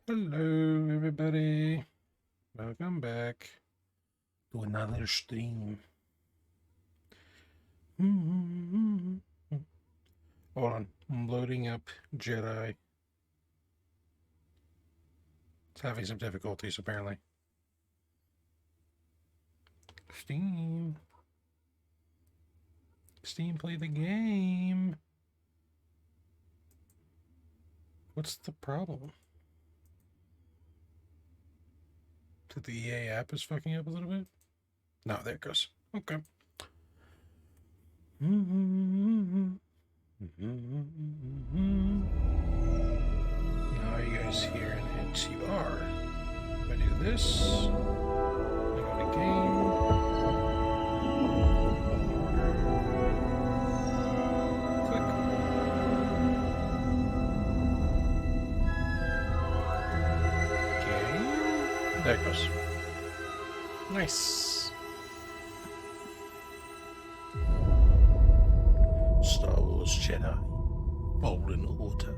Hello, everybody. Welcome back to another stream. Hold on, I'm loading up Jedi. It's having some difficulties, apparently. Steam, play the game. What's the problem? That the EA app is fucking up a little bit? No, there it goes. Okay. Now you guys here, and you are. If I do this, I go to game. Click. Okay. There it goes. Nice. Star Wars Jedi. Fallen Order.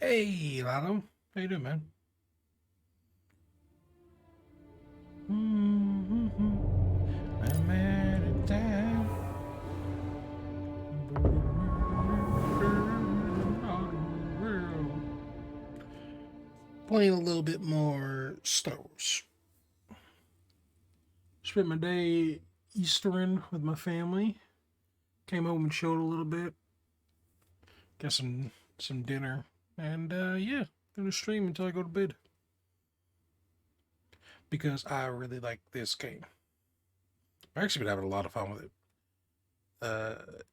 Hey, Lalo. How you doing, man? I'm at a time. Playing a little bit more Star Wars. Spent my day Eastering with my family. Came home and chilled a little bit. Got some dinner. And yeah, gonna stream until I go to bed. Because I really like this game. I've actually been having a lot of fun with it.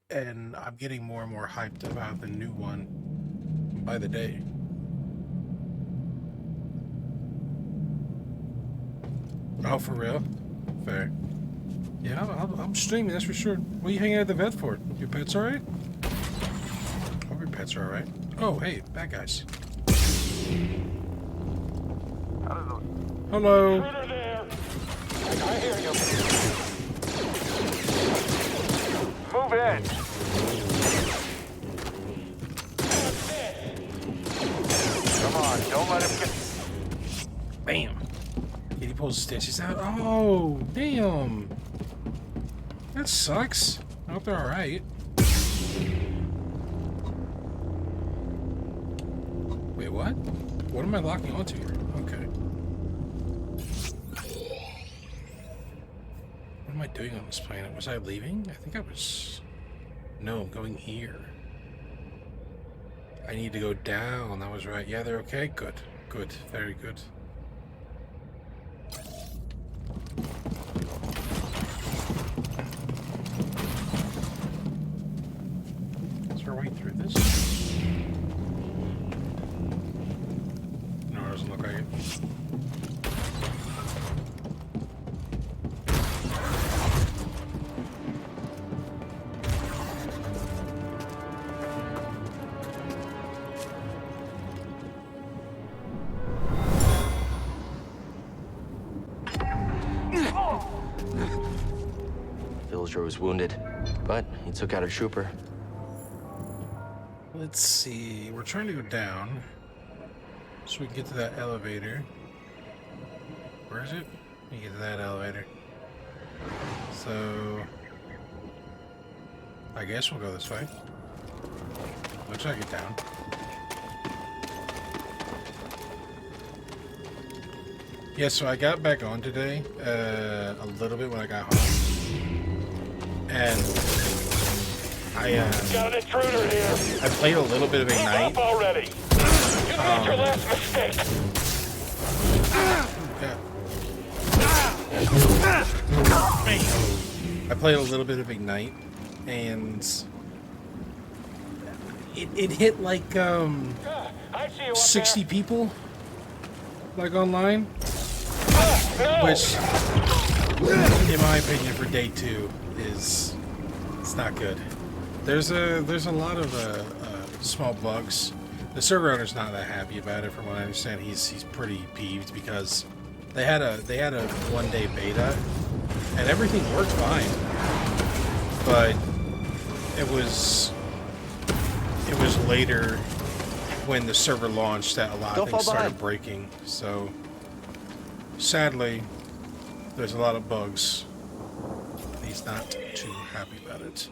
And I'm getting more and more hyped about the new one by the day. Oh, for real? Fair. Yeah, I'm streaming, that's for sure. What are you hanging out at the vet for? Your pet's alright? Hope your pets are alright. Oh, hey, bad guys. Hello. There. I hear you. Move in. Come on, don't let him get... Bam. Yeah, he pulls his stitches out. Oh, damn. That sucks. I hope they're alright. Wait, what? What am I locking onto here? Okay. What am I doing on this planet? Was I leaving? I think I was... No, I'm going here. I need to go down. That was right. Yeah, they're okay? Good. Good. Very good. Is there a way through this? No, it doesn't look like it. Villager was wounded, but he took out a trooper. Let's see. We're trying to go down so we can get to that elevator. Where is it? We get to that elevator. So I guess we'll go this way. Looks like it's down. Yeah, so I got back on today a little bit when I got home. And I Got an intruder here. I played a little bit of He's Ignite. up already. You made your last mistake. Yeah. I played a little bit of Ignite, and it hit like I see you up 60 people, like online, there. No. which, in my opinion, for day 2 it's not good. There's a lot of small bugs. The server owner's not that happy about it. From what I understand, he's pretty peeved because they had a 1-day beta and everything worked fine. but it was later when the server launched that a lot of things started breaking. So sadly, there's a lot of bugs. He's not too happy about it.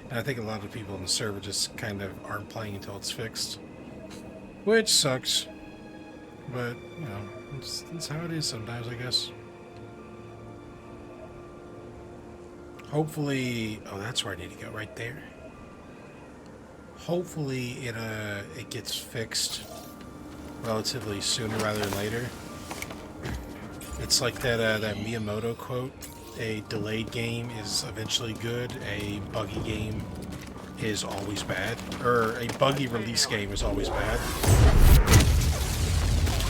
And I think a lot of people in the server just kind of aren't playing until it's fixed. Which sucks. But, you know, it's how it is sometimes, I guess. Hopefully... Oh, that's where I need to go, right there. Hopefully it gets fixed relatively sooner rather than later. It's like that Miyamoto quote: a delayed game is eventually good, a buggy game is always bad, or a buggy release game is always bad. I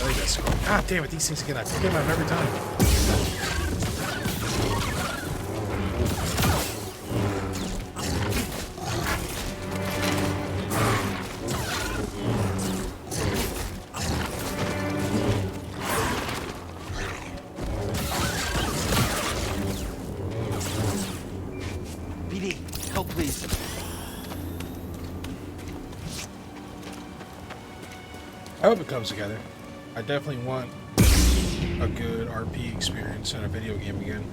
think that's cool. God damn it, these things again, I forget them every time. Please. I hope it comes together. I definitely want a good RP experience in a video game again.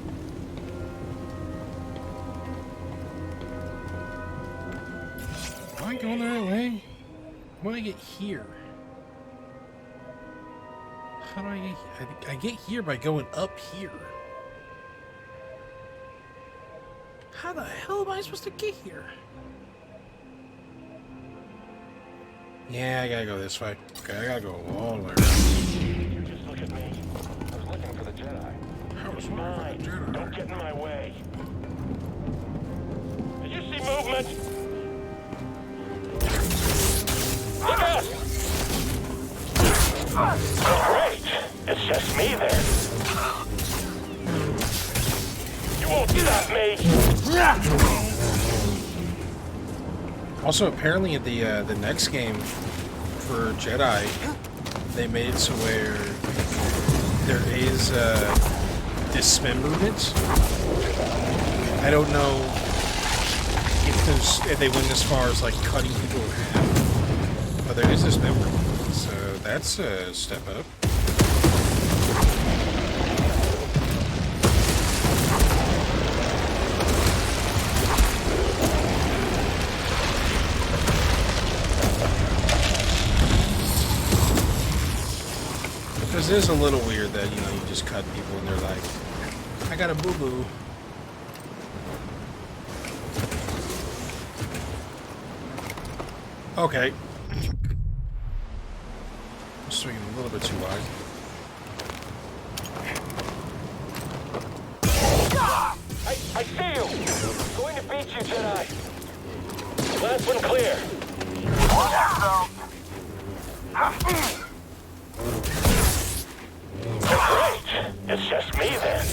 Am I going the right way? How do I get here? How do I get here? I get here by going up here. How the hell am I supposed to get here? Yeah, I gotta go this way. Okay, I gotta go all the way around. You just look at me. I was looking for the Jedi. I was It's looking mine. for the Jedi. Don't get in my way. Did you see movement? Look out! Great. It's just me then. You won't stop me. Also, apparently, at the next game for Jedi, they made it so where there is dismemberment. I don't know if they went as far as like cutting people in half, but there is dismemberment, so that's a step up. Because it is a little weird that, you know, you just cut people and they're like, I got a boo-boo. Okay. I'm swinging a little bit too wide. I see you. Going to beat you, Jedi. Last one clear. Great. It's just me then.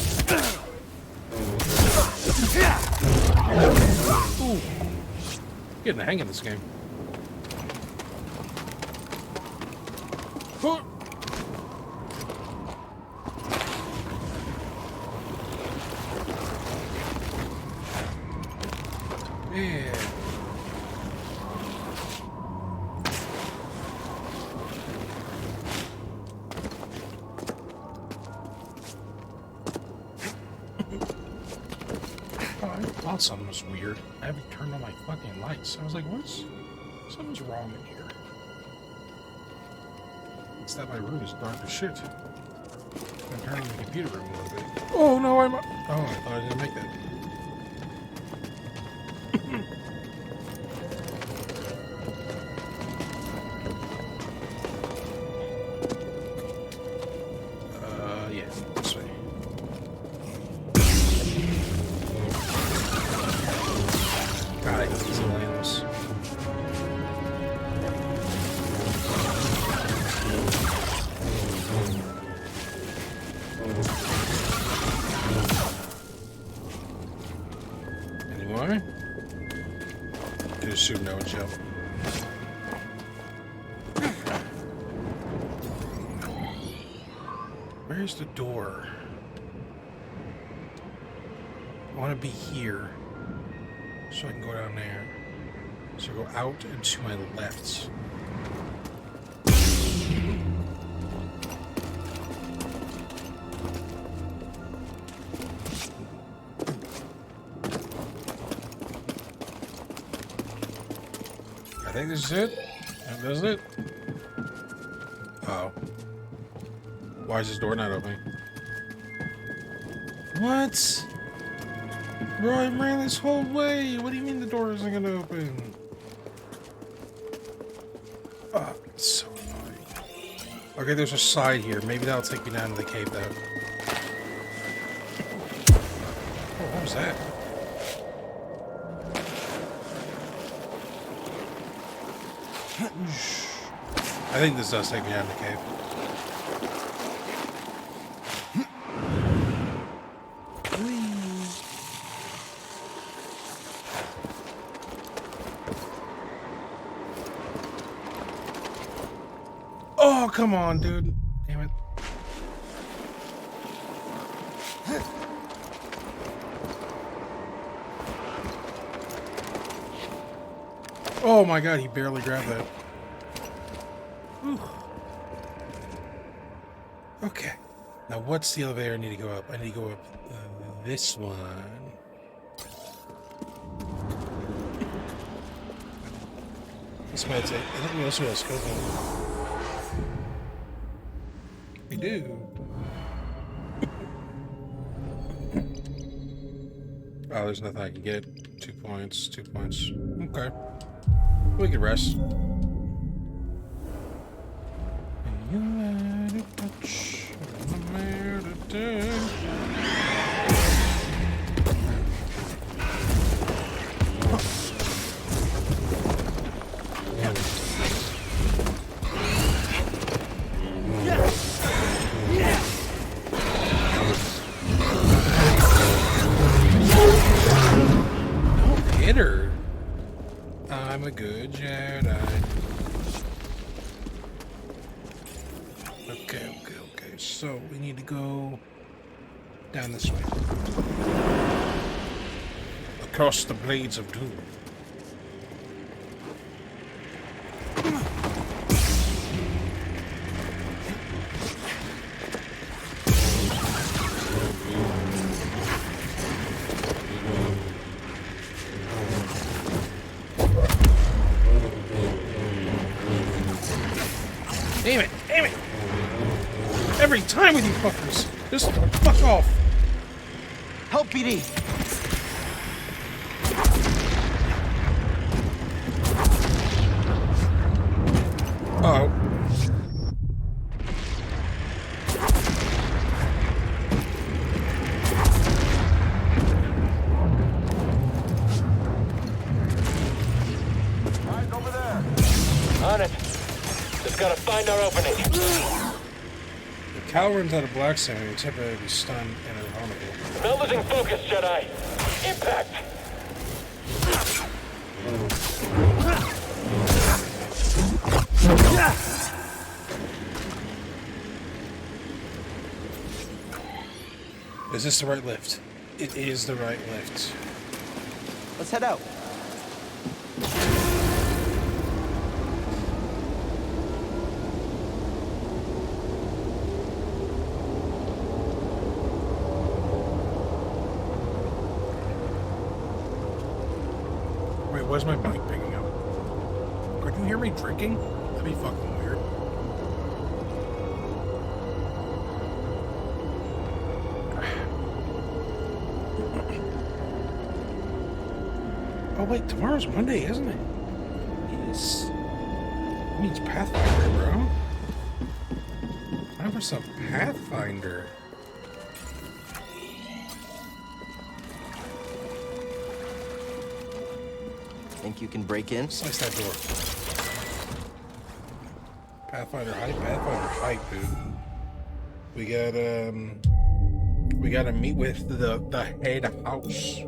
Ooh. Getting the hang of this game. Oh. Man. I thought something was weird. I haven't turned on my fucking lights. I was like, something's wrong in here. It's that my room is dark as shit. I'm turning the computer room a little bit. Oh no, oh, I thought I didn't make that. Yeah, this way. God, I hate these little animals. Anymore? Could assume no and jump. Where's the door? I want to be here. So I can go down there. So go out and to my left. I think this is it. That does it. Oh. Why is this door not opening? What? Bro, I ran this whole way. What do you mean the door isn't gonna open? It's so annoying. Okay, there's a side here. Maybe that'll take me down to the cave, though. Oh, what was that? I think this does take me down to the cave. Oh, come on, dude. Damn it. Oh my god, he barely grabbed that. Whew. Okay. Now, what's the elevator I need to go up? I need to go up this one. This might take. I think we also have a scope on. We do. Oh, there's nothing I can get. 2 points, 2 points. Okay. We can rest. I'm a good Jedi. Okay. So we need to go down this way. Across the blades of doom. Damn it! Every time with you fuckers! Just fuck off! Help, BD! Uh-oh. Eyes over there. On it. Just gotta find our opening. The cow runs out of black sand and temporarily stunned and invulnerable. Not losing focus, Jedi. Impact. Is this the right lift? It is the right lift. Let's head out. Wait, where's my mic picking up? Could you hear me drinking? That'd be fucking weird. Oh wait, tomorrow's Monday, isn't it? Yes. It means Pathfinder, bro. Time for some Pathfinder. Think you can break in? Slice that door. Pathfinder hype, dude. We gotta meet with the head house.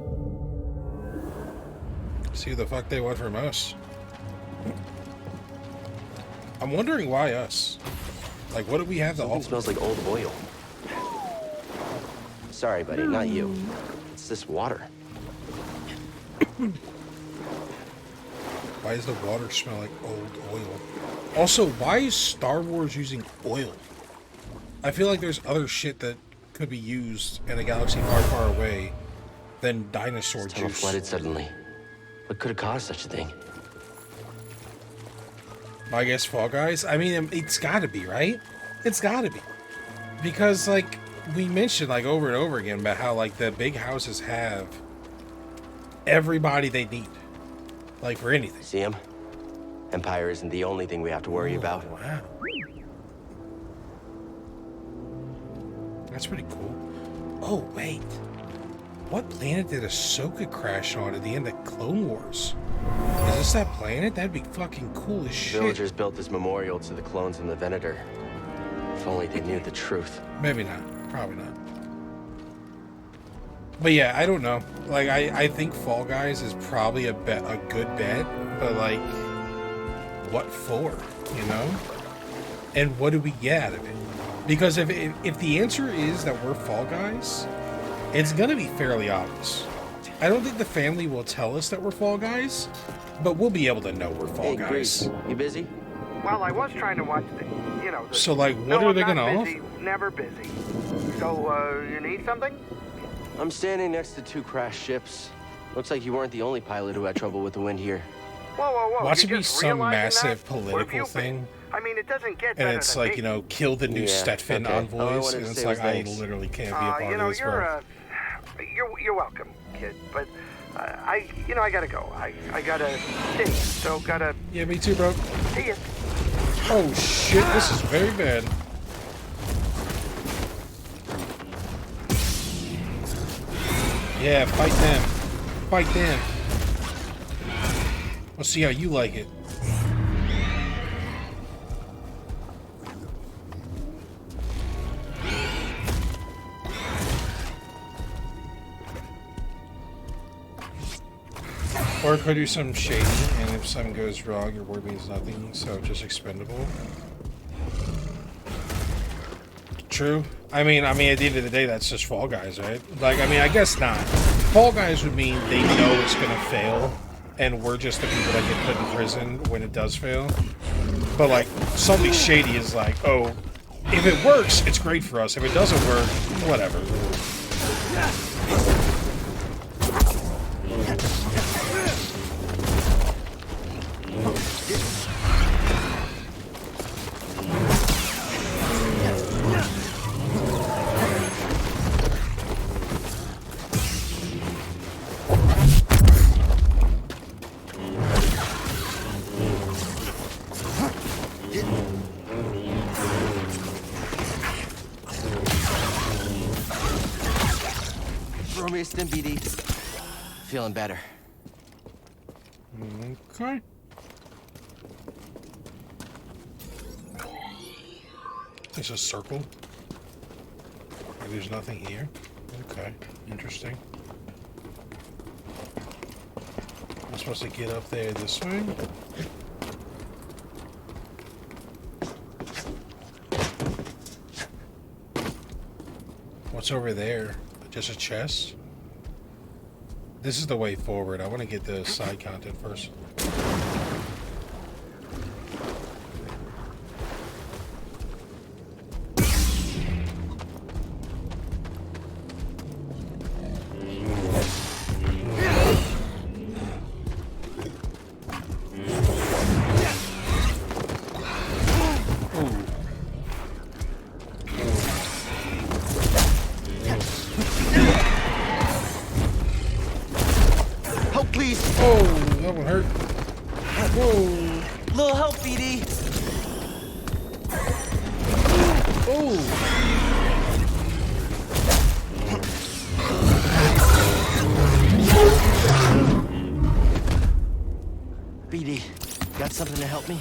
See who the fuck they want from us. I'm wondering why us. Like, what do we have to Something offer? smells like old oil. Sorry, buddy, not you. It's this water. Why does the water smell like old oil? Also, why is Star Wars using oil? I feel like there's other shit that could be used in a galaxy far, far away than dinosaur This tunnel juice. flooded suddenly. What could have caused such a thing? I guess Fall Guys? I mean, it's gotta be, right? It's gotta be. Because, like, we mentioned, like, over and over again about how, like, the big houses have everybody they need. Like, for anything. See him? Empire isn't the only thing we have to worry about. Wow. That's pretty cool. Oh, wait. What planet did Ahsoka crash on at the end of Clone Wars? Is this that planet? That'd be fucking cool as shit. Villagers built this memorial to the clones in the Venator. If only they knew the truth. Maybe not. Probably not. But yeah, I don't know. Like, I think Fall Guys is probably a good bet, but like, what for? You know? And what do we get out of it? Because if the answer is that we're Fall Guys, it's gonna be fairly obvious. I don't think the family will tell us that we're Fall Guys, but we'll be able to know we're Fall Hey, Guys. Grease, you busy? Well, I was trying to watch the, So, like, what no, are I'm they not gonna busy, offer? Never busy. So, you need something? I'm standing next to two crashed ships. Looks like you weren't the only pilot who had trouble with the wind here. Whoa. Watch it you're be just some realizing massive that? What have political you been- thing. I mean, it doesn't get And better it's than like, me. you know, kill the new Yeah, Stetfin okay. All I envoys. wanted And to it's say like, was I thanks. literally can't be a part you of know, this, bro. you're welcome, kid. But I gotta go. I gotta stay. So gotta Yeah, me too, bro. see you. Oh, shit, this is very bad. Yeah, fight them. Fight them. Let's see how you like it. Or it could do some shading, and if something goes wrong, your word means nothing, so just expendable. True. I mean, at the end of the day, that's just Fall Guys, right? Like, I mean, I guess not. Fall Guys would mean they know it's gonna fail, and we're just the people that get put in prison when it does fail. But, like, something shady is like, oh, if it works, it's great for us. If it doesn't work, whatever. Throw me a stim, BD. Feeling better. Okay. It's a circle. There's nothing here. Okay, interesting. I'm supposed to get up there this way. What's over there? Just a chest? This is the way forward. I want to get the side content first. Help, please! Oh, that one hurt. Whoa. Little help, BD! Oh. BD, got something to help me?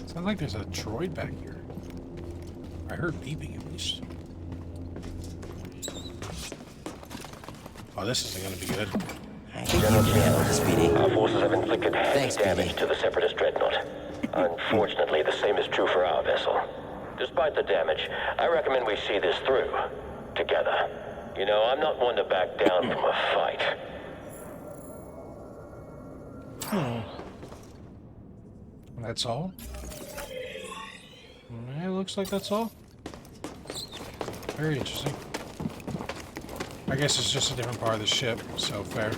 Sounds like there's a droid back here. I heard beeping at least. Oh, this isn't gonna be good. I think you can handle this, BD. Our forces have inflicted heavy Thanks, damage BD. to the Separatist dreadnought. Unfortunately, the same is true for our vessel. Despite the damage, I recommend we see this through. Together. You know, I'm not one to back down from a fight. That's all? It looks like that's all. Very interesting. I guess it's just a different part of the ship, so fair.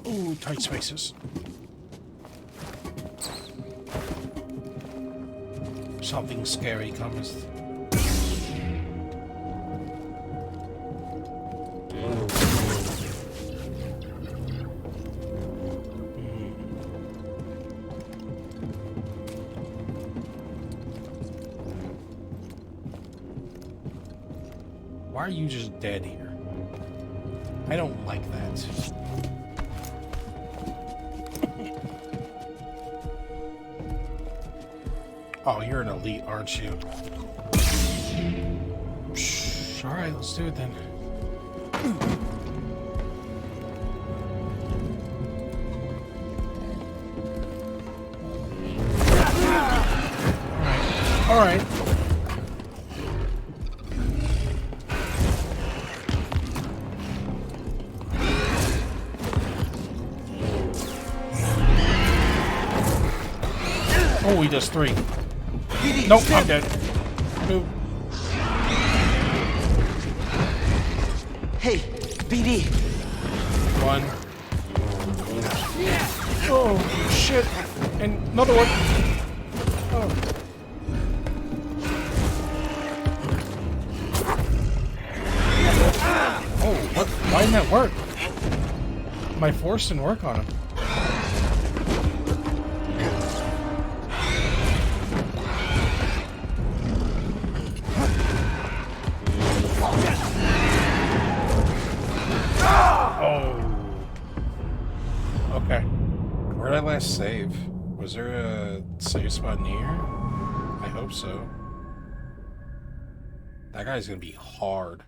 Ooh, tight spaces. Something scary comes. Why are you just dead here? I don't like that. Oh, you're an elite, aren't you? Shh. All right, let's do it then. All right. Oh, he does 3. Nope, I'm dead. Nope. Hey, BD. 1. Oh, shit. And another one. Oh. Oh, what? Why didn't that work? My force didn't work on him. Save. Was there a save spot near? I hope so. That guy's gonna be hard.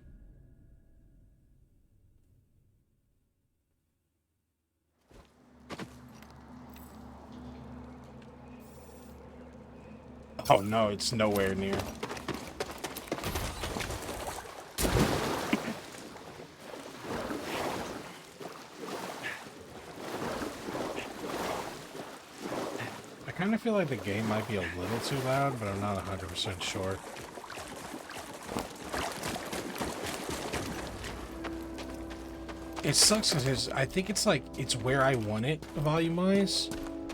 Oh no, it's nowhere near. I kind of feel like the game might be a little too loud, but I'm not 100% sure. It sucks because I think it's like, it's where I want it volume-wise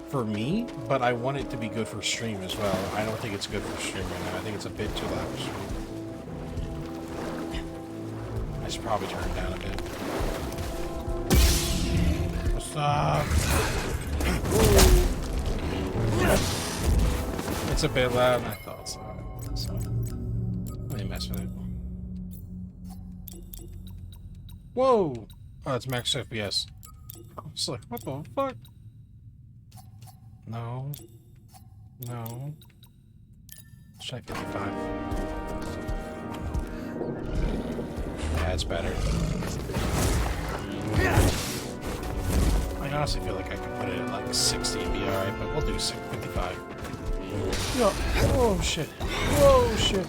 for me, but I want it to be good for stream as well. I don't think it's good for stream right now. I think it's a bit too loud for stream. I should probably turn it down a bit. What's up? It's a bit loud. I thought so. Let me mess with it. Whoa! Oh, it's max FPS. I was like, what the fuck? No. No. Let's try 55. Yeah, it's better. I honestly feel like I could put it at like 60 and be alright, but we'll do 55. No. Oh shit. Whoa shit.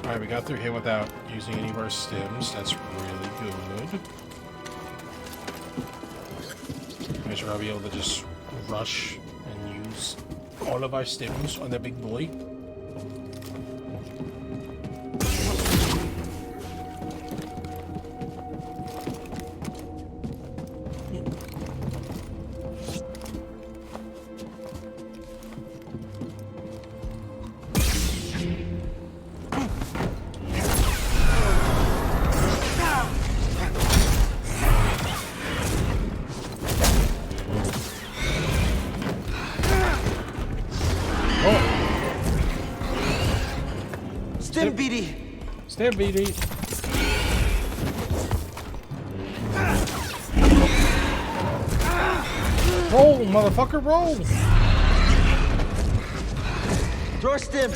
Alright, we got through him without using any of our stims. That's really good. Make sure I'll be able to just rush and use all of our stims on the big boy. Stim BD. Stim BD. Roll, motherfucker, roll! Door stim!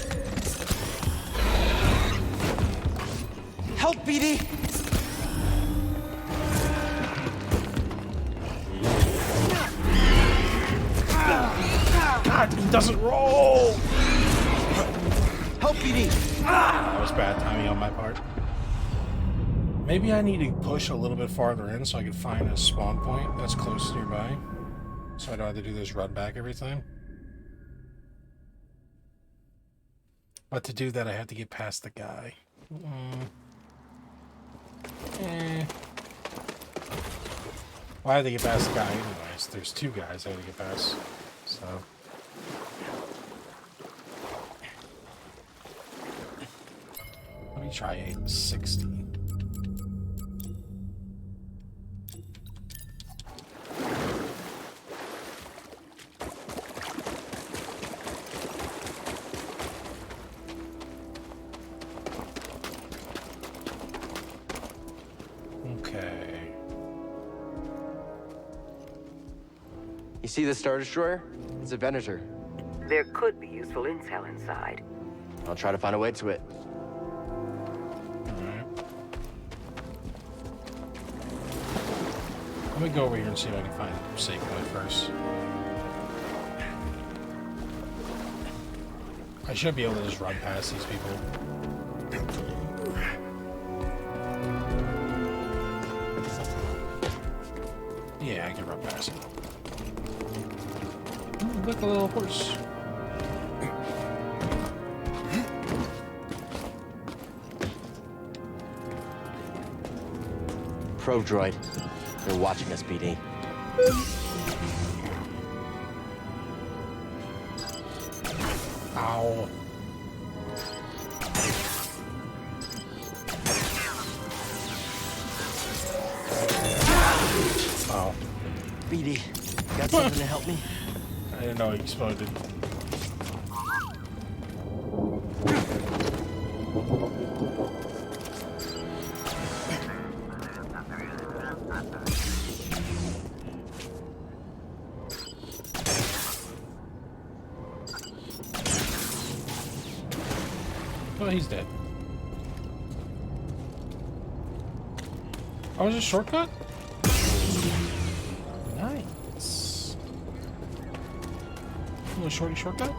Help, BD! God, he doesn't roll! Help, BD! That was bad timing on my part. Maybe I need to push a little bit farther in so I can find a spawn point that's close nearby. So I don't have to do this run back every time. But to do that, I have to get past the guy. Well, I have to get past the guy anyways. There's two guys I have to get past. So... let me try 860. Okay. You see the Star Destroyer? It's a Venator. There could be useful intel inside. I'll try to find a way to it. Alright. Let me go over here and see if I can find a safe point first. I should be able to just run past these people. Yeah, I can run past him. Ooh, look, a little horse. Probe droid. They're watching us, BD. Ow. Oh. BD, got something to help me? I didn't know he exploded. Oh, he's dead. Oh, was it a shortcut? Nice. A little shorty shortcut?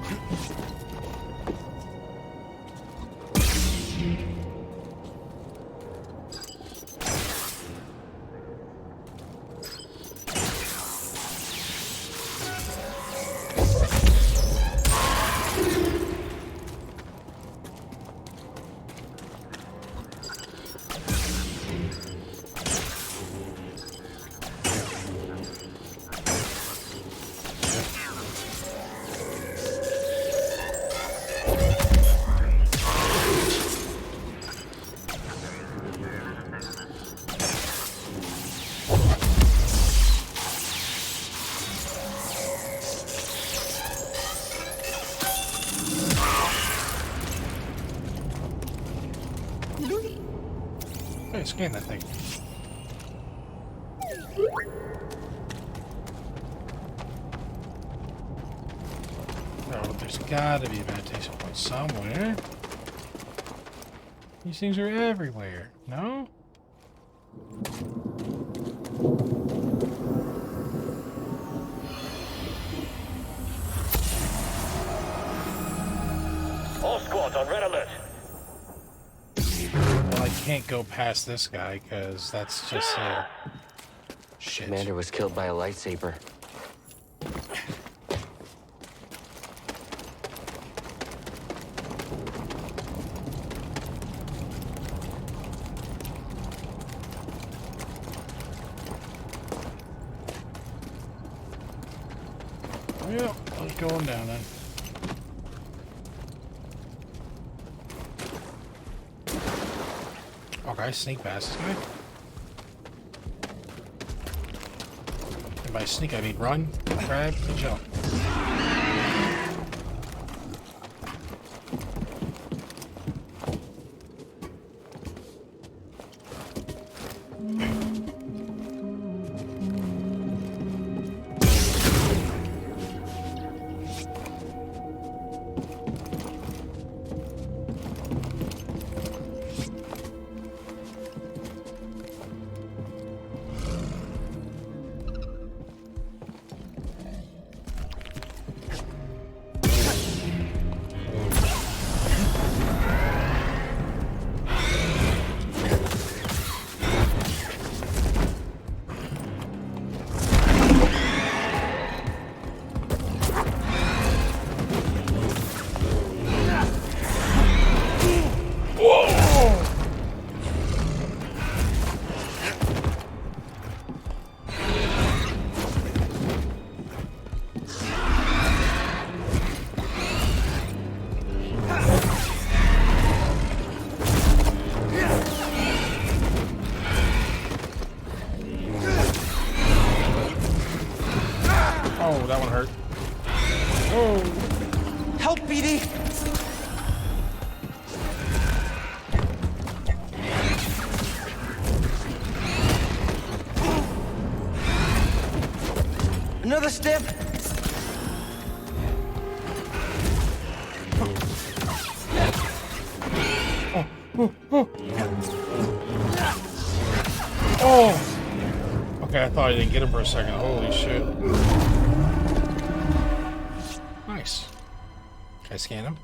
Hey, scan that thing. Oh, there's gotta be a meditation point somewhere. These things are everywhere, no? All squads on red alert. Well, I can't go past this guy, because that's just shit. Commander was killed by a lightsaber. Yeah, let's go on down then. Okay, sneak past this guy. And by sneak, I mean run, grab, and jump. that one hurt. Oh! Help, BD! Another step. Oh! Okay, I thought I didn't get him for a second. Holy shit. Nice. Can I scan him?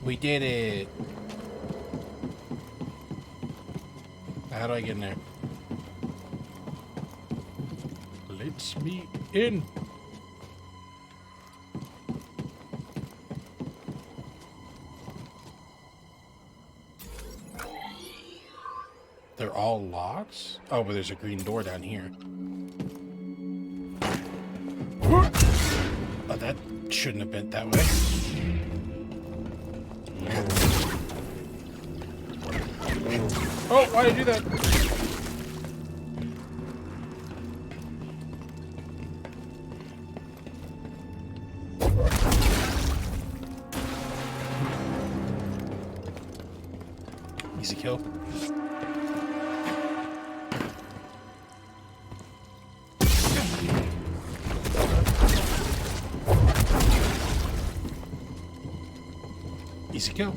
We did it. How do I get in there? Let's meet in. They're all locks? Oh, but there's a green door down here. Oh, that shouldn't have been that way. Oh, why did I do that? Easy kill. Easy kill.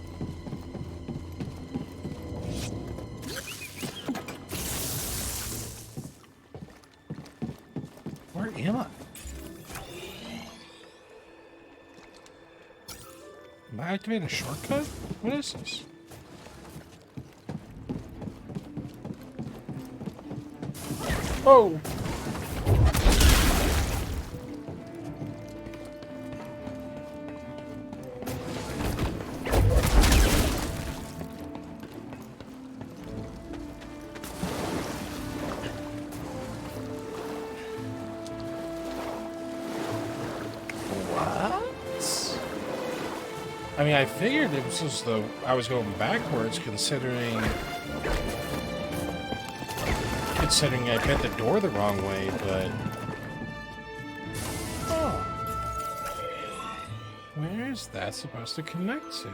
Where am I? Am I activating a shortcut? What is this? Oh! I mean, I figured it was just I was going backwards, considering I bent the door the wrong way, but oh, where is that supposed to connect to?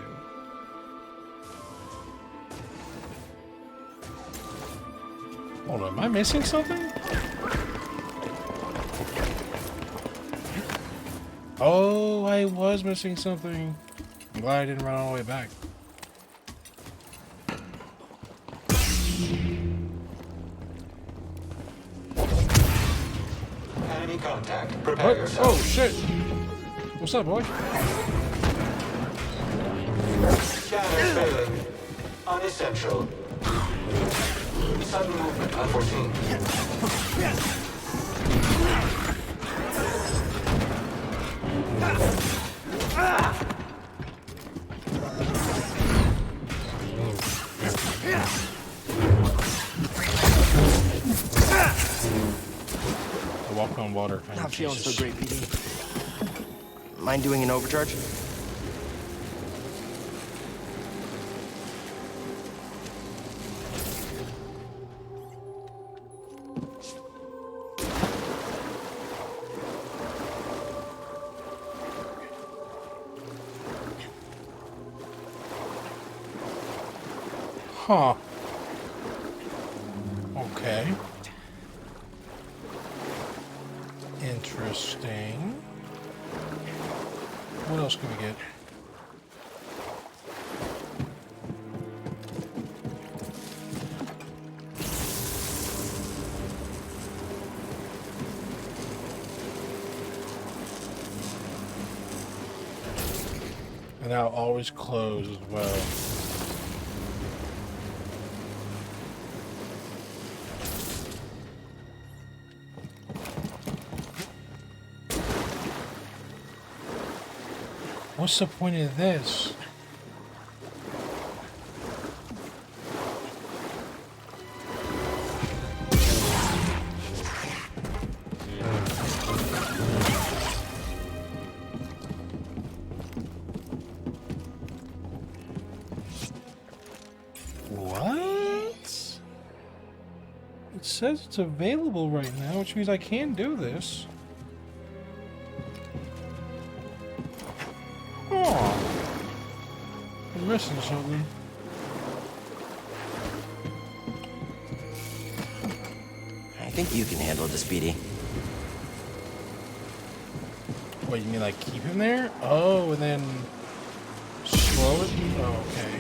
Hold on, am I missing something? Oh, I was missing something. I'm glad I didn't run all the way back. Enemy contact. Prepare yourself. Oh, shit. What's up, boy? Scanner failing. Unessential. Sudden movement unforeseen. I walk on water. Not feeling so great, BD. Mind doing an overcharge? Huh. Okay. Interesting. What else can we get? And now always close as well. What's the point of this? What? says it's available right now, which means I can do this. Oh, I'm missing something. I think you can handle the Speedy. What, you mean like keep him there? Oh, and then slow it? Oh, okay.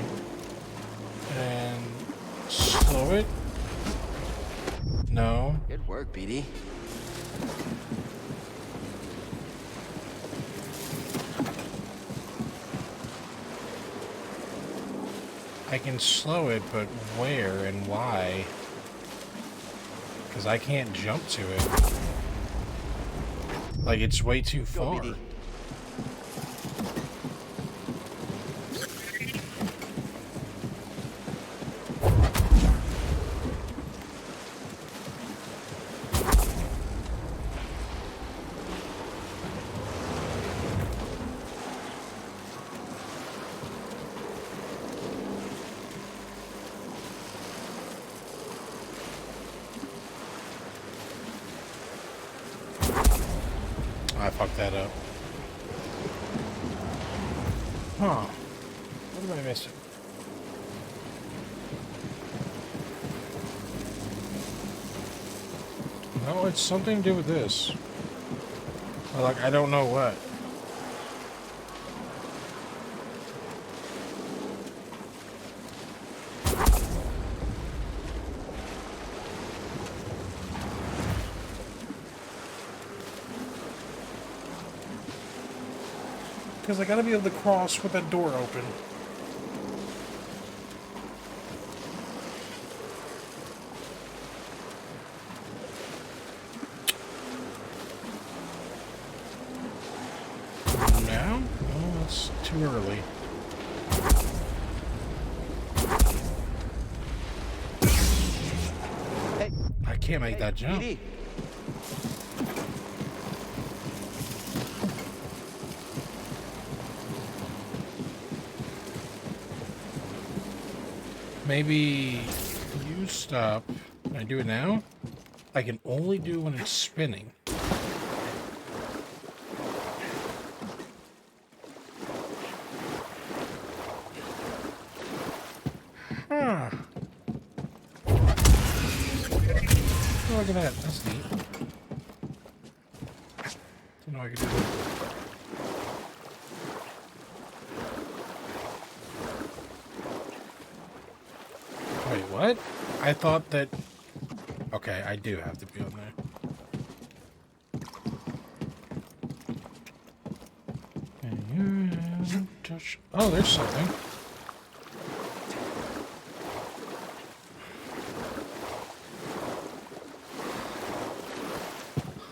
And slow it? No. Good work, BD. I can slow it, but where and why? Because I can't jump to it. Like, it's way too far. BD. I fucked that up. Huh. What am I missing? No, it's something to do with this. Like, I don't know what. Because I gotta be able to cross with that door open. Now? Oh, it's too early. Hey, I can't make that jump. BD. Maybe you stop. Can I do it now? I can only do it when it's spinning. Huh. Oh, look at that. That's neat. Didn't know I could do that. Wait, what? I thought that... Okay, I do have to be on there. Oh, there's something.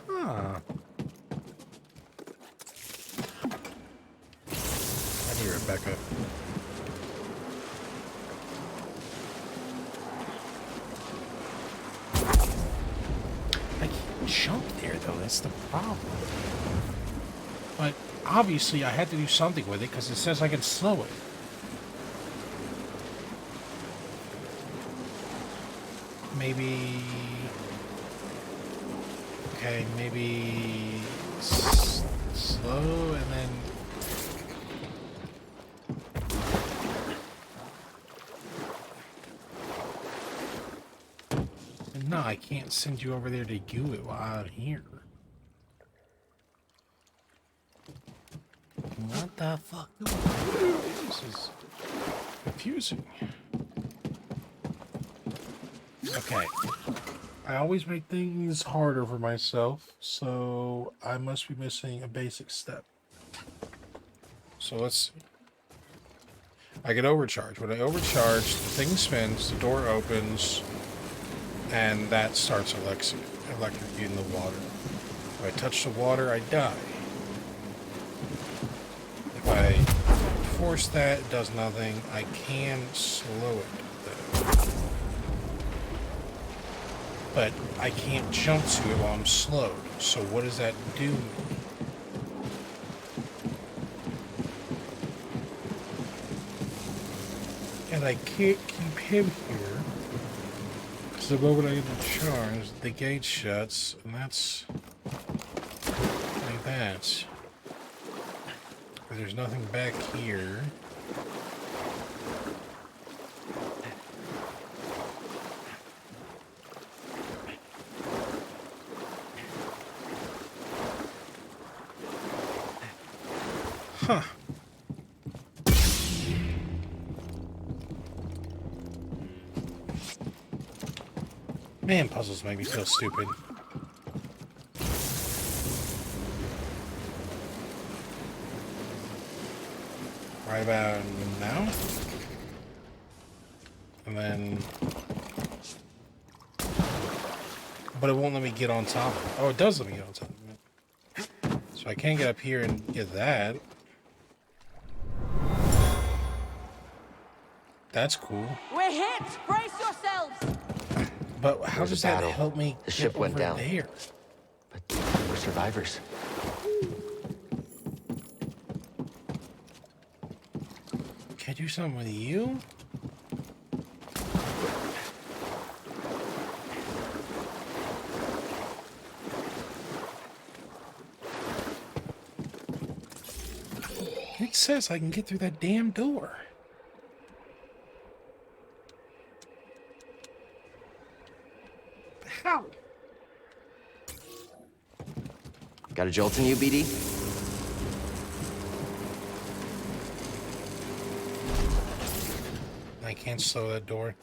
Huh. I need Rebecca. I can't jump there, though. That's the problem. But obviously, I had to do something with it because it says I can slow it. Maybe... Okay, maybe... slow and then... No, I can't send you over there to do it while I'm here. What the fuck do I do? This is confusing. Okay. I always make things harder for myself, so I must be missing a basic step. So let's see. I can overcharge. When I overcharge, the thing spins, the door opens, and that starts electrocuting the water. If I touch the water, I die. If I force that, it does nothing. I can slow it, though. But I can't jump to it while I'm slowed. So what does that do to me? And I can't keep him here. So the moment I get the charge, the gate shuts, and that's like that. But there's nothing back here. Huh. Man, puzzles make me feel stupid. Right about now. And then... But it won't let me get on top of it. Oh, it does let me get on top of it. So I can't get up here and get that. That's cool. We're hit! Brace yourselves! But how does that help me The ship get went over down. there? But we're survivors. Can I do something with you? It says I can get through that damn door. How? Got a jolt in you, BD? I can't slow that door.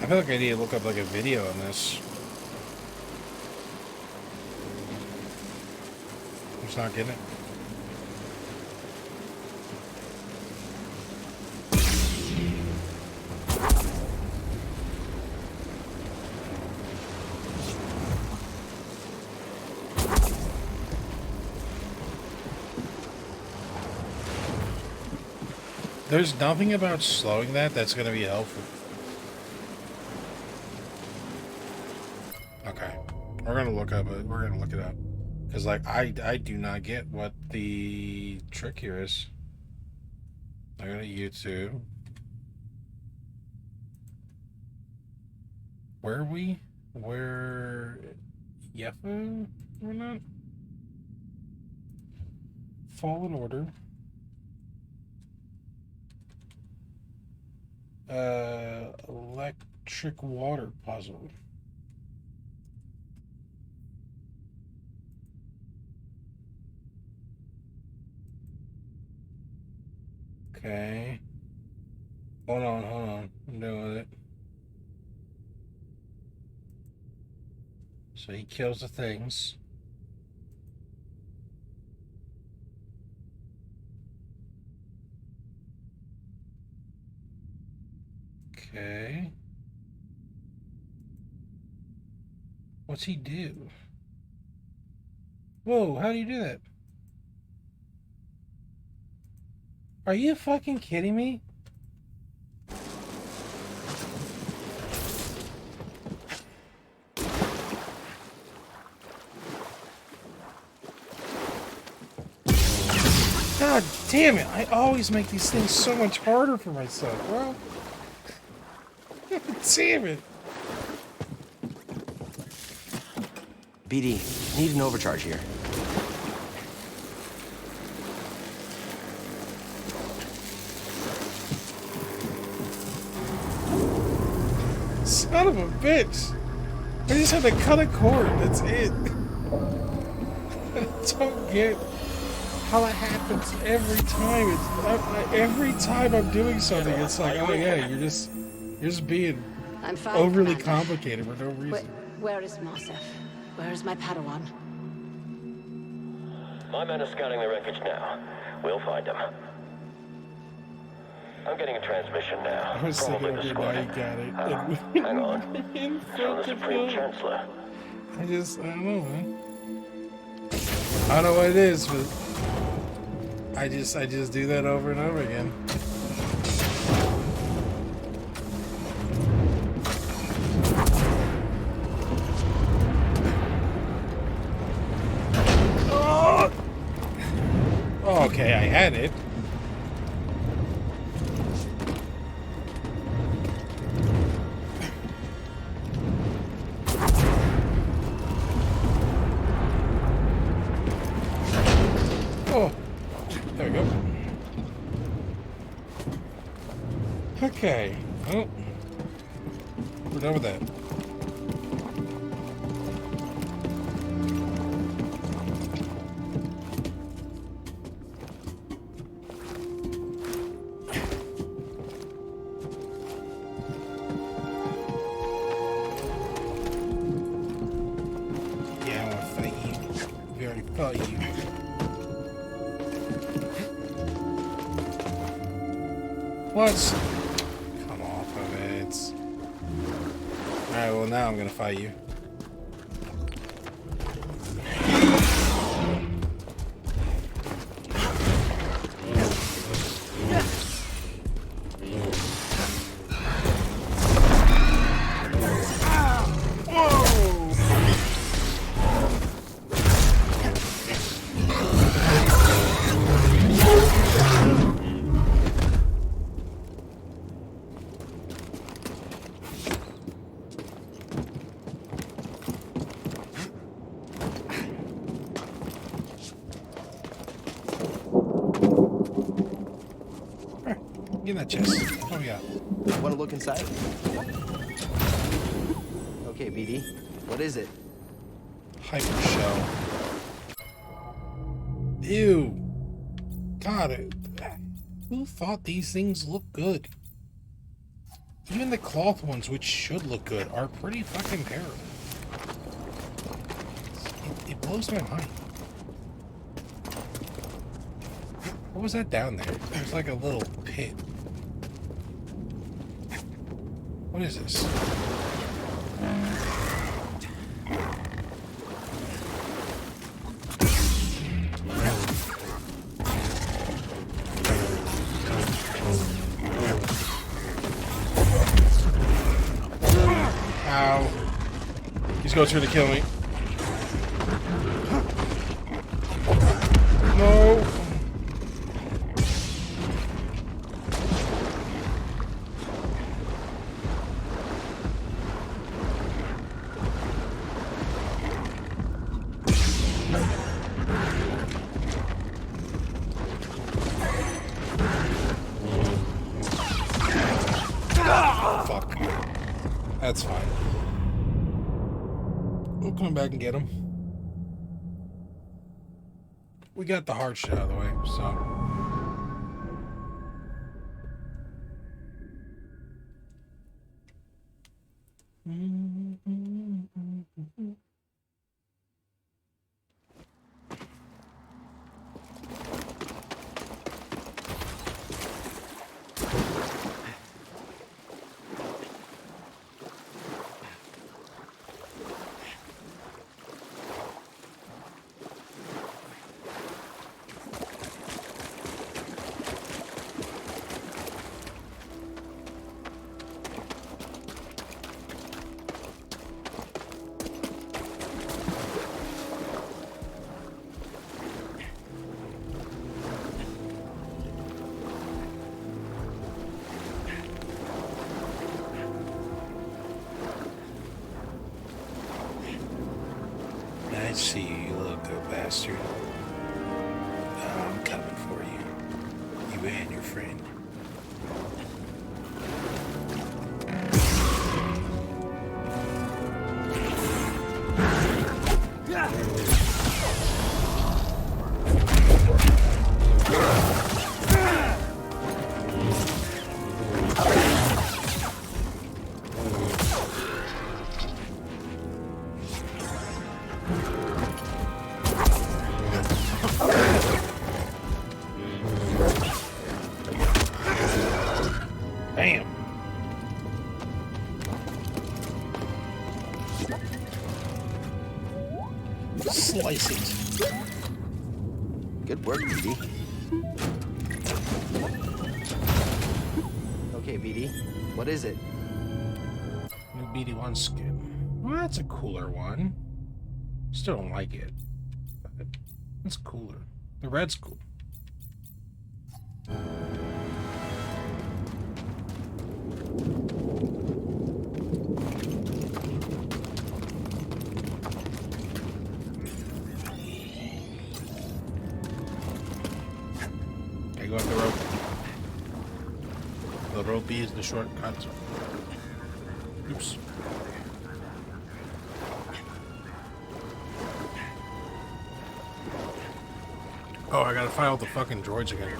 I feel like I need to look up like a video on this. I'm just not getting it. There's nothing about slowing that that's going to be helpful. Okay, we're gonna look up it. We're gonna look it up because, like, I do not get what the trick here is. I go to YouTube. Where are we? Where? Yeffa? We're not. Fallen Order. Electric water puzzle. Okay. Hold on. I'm doing it. So he kills the things. Okay. What's he do? Whoa, how do you do that? Are you fucking kidding me? God damn it, I always make these things so much harder for myself, bro. Damn it. BD, need an overcharge here. Son of a bitch. I just had to cut a cord, that's it. I don't get how that happens every time. Every time I'm doing something, it's like, oh yeah, you're just being I'm fine, overly Commander. complicated for no reason. Where is Mosef? Where is my Padawan? My men are scouting the wreckage now. We'll find them. I'm getting a transmission now. I was Probably thinking, the okay, now you squad. got it. Hang on. In From front the of Supreme him. Chancellor. I don't know, man. I don't know what it is, but I just do that over and over again. Oh! Okay, I had it. Oh, there we go. Okay, well, we're done with that. Yeah, I want to fight you. We already fought you. What? Come off of it. Alright, well now I'm gonna fight you. Get in that chest. What do we got? Want to look inside? Okay, BD. What is it? Hyper shell. Ew. God, who thought these things look good? Even the cloth ones, which should look good, are pretty fucking terrible. It blows my mind. What was that down there? There's like a little pit. What is this? Ow. He's going through to kill me. No. Fuck. That's fine. We'll come back and get him. We got the hard shit out of the way, so. I see you, you little good bastard. I'm coming for you. You and your friend. Bam. Slice it. Good work, BD. Okay, BD, what is it? New BD1 skin. Well, that's a cooler one. Still don't like it. But it's cooler. The red's cool. Okay, go up the rope. The rope is the shortcut. Oops. Oh, I gotta fight all the fucking droids again.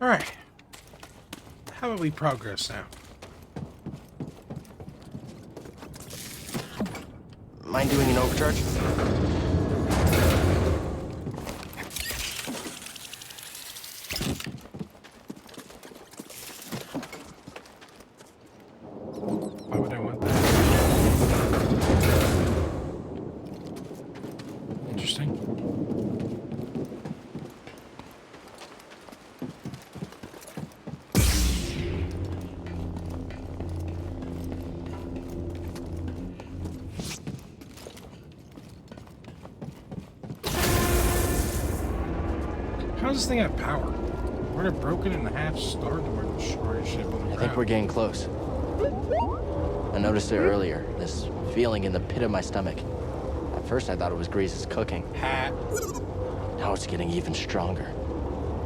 Alright. How about we progress now? Mind doing an overcharge? Why would I want that? Interesting. How does this thing have power? We're a broken and a half Star Destroyer ship on the I think ground. we're getting close. I noticed it earlier, this feeling in the pit of my stomach. At first I thought it was Grease's cooking. Hat. Now it's getting even stronger.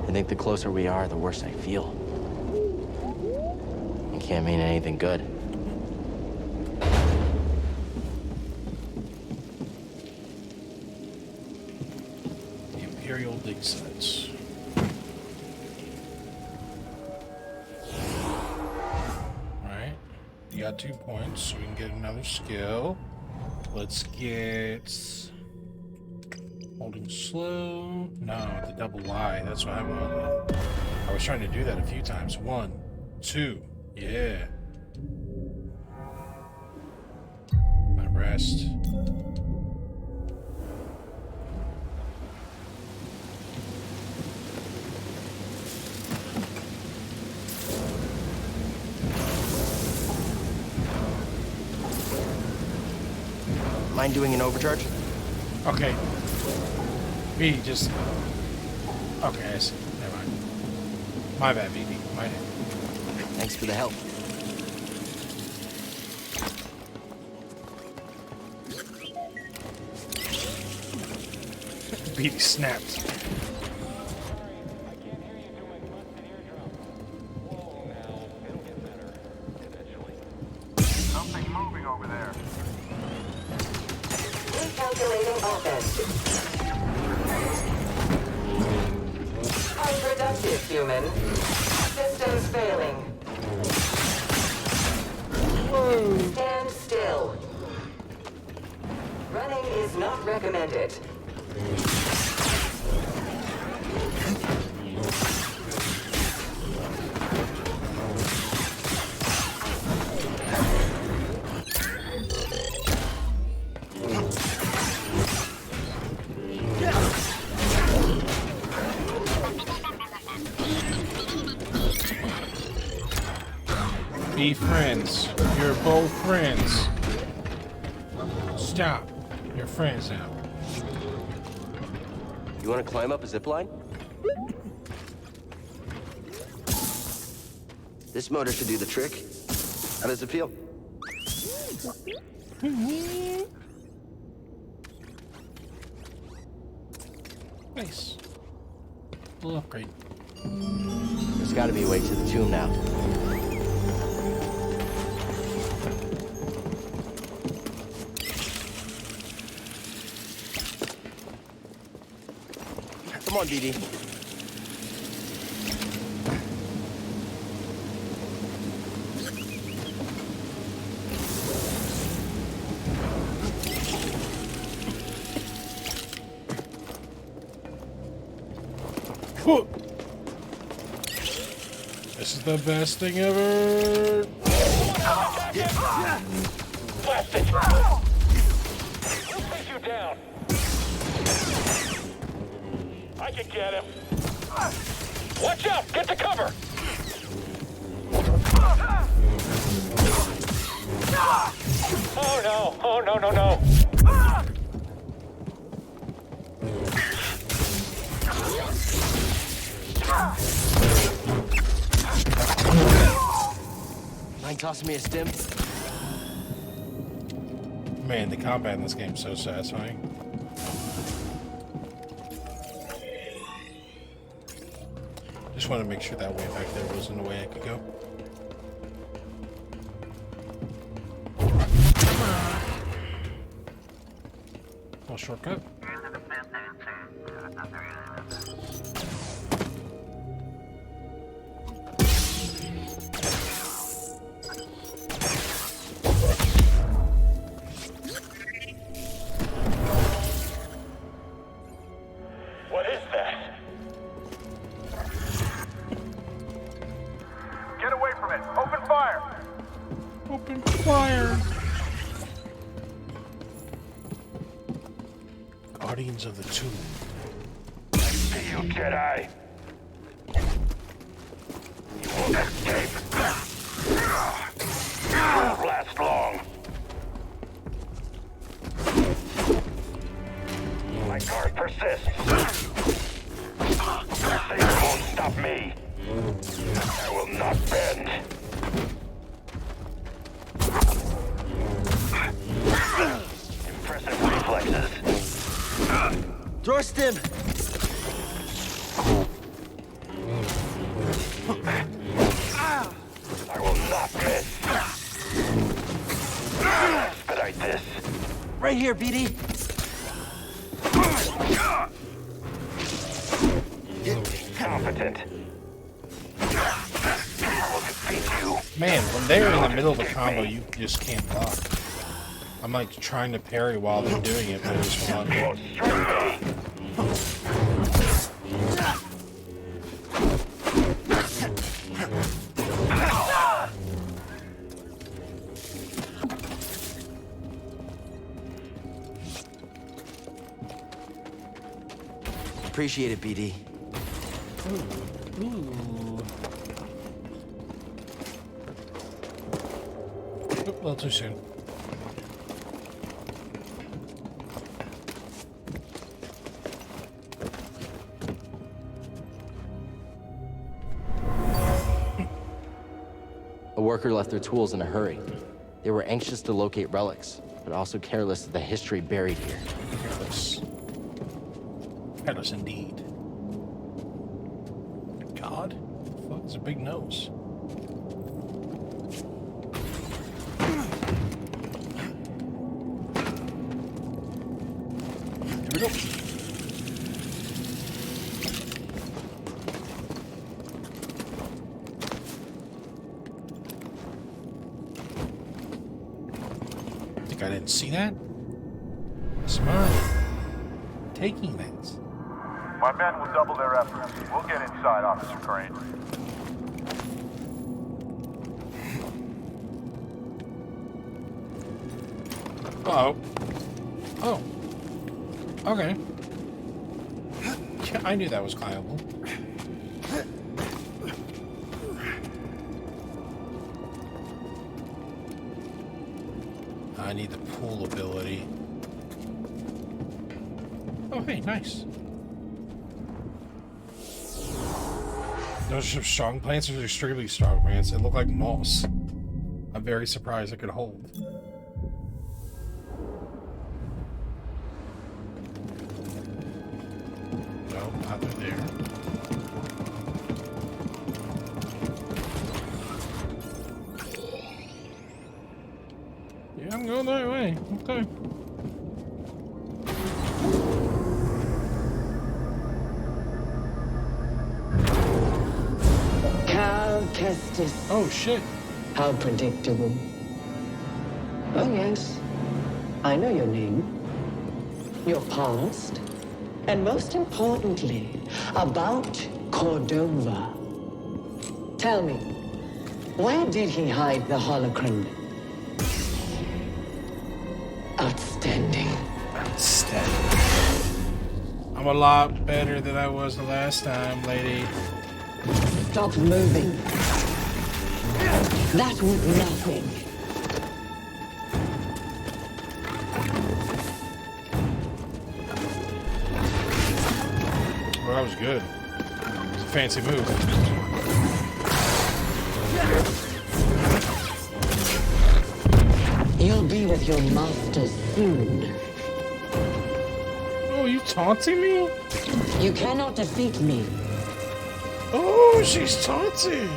I think the closer we are, the worse I feel. It can't mean anything good. The Imperial dig sites. Alright. You got 2 points, so we can get another skill. Let's get holding slow. No, the double Y. That's what I wanted. I was trying to do that a few times. 1, 2. Yeah. My rest. Mind doing an overcharge? Okay. B, just... Okay, I see. Never mind. My bad, BB. My bad. Thanks for the help. BB snapped. Something moving over there. Recalculating offense. Unproductive, human. Systems failing. Whoa! Stand still. Running is not recommended. Be friends. You're both friends. Stop. You're friends now. You want to climb up a zip line? This motor should do the trick. How does it feel? Nice. Little upgrade. There's got to be a way to the tomb now. Come on, BD. Whoa. This is the best thing ever. Blast it! We'll take you down. I can get him. Watch out! Get to cover! Oh no! Oh no, no, no! Mind tossing me a stim? Man, the combat in this game is so satisfying. Just want to make sure that way back there wasn't the way I could go. Little shortcut. What is that? Get away from it! Open fire! Open fire! Guardians of the Tomb. See you, Jedi! You won't escape! You won't last long! My guard persists! They won't stop me! I will not bend! Impressive reflexes. Throw a stim! I will not miss! Expedite this! Right here, BD! Competent. I will defeat you. Man, when they're in the middle of a combo, you just can't block. I'm like trying to parry while they're doing it, but it's fun. You won't strike me. Appreciate it, BD. Ooh. Oop, a little too soon. A worker left their tools in a hurry. They were anxious to locate relics, but also careless of the history buried here. Careless. Careless indeed. God? Fuck, it's a big nose. Here we go. Think I didn't see that? Smart. Taking that. My men will double their efforts. We'll get inside, Officer Crane. Uh-oh. Oh. Okay. Yeah, I knew that was climbable. I need the pull ability. Oh, hey, nice. Those are strong plants or extremely strong plants? It looked like moss. I'm very surprised it could hold. No, nothing there. Yeah, I'm going that way. Okay. Cal Kestis. Oh shit. How predictable. Oh, yes. I know your name, your past, and most importantly, about Cordova. Tell me, where did he hide the holocron? Outstanding. Outstanding. I'm a lot better than I was the last time, lady. Stop moving. That was nothing. Well, that was good. It's a fancy move. You'll be with your master soon. Oh, you taunting me? You cannot defeat me. Oh, she's taunting.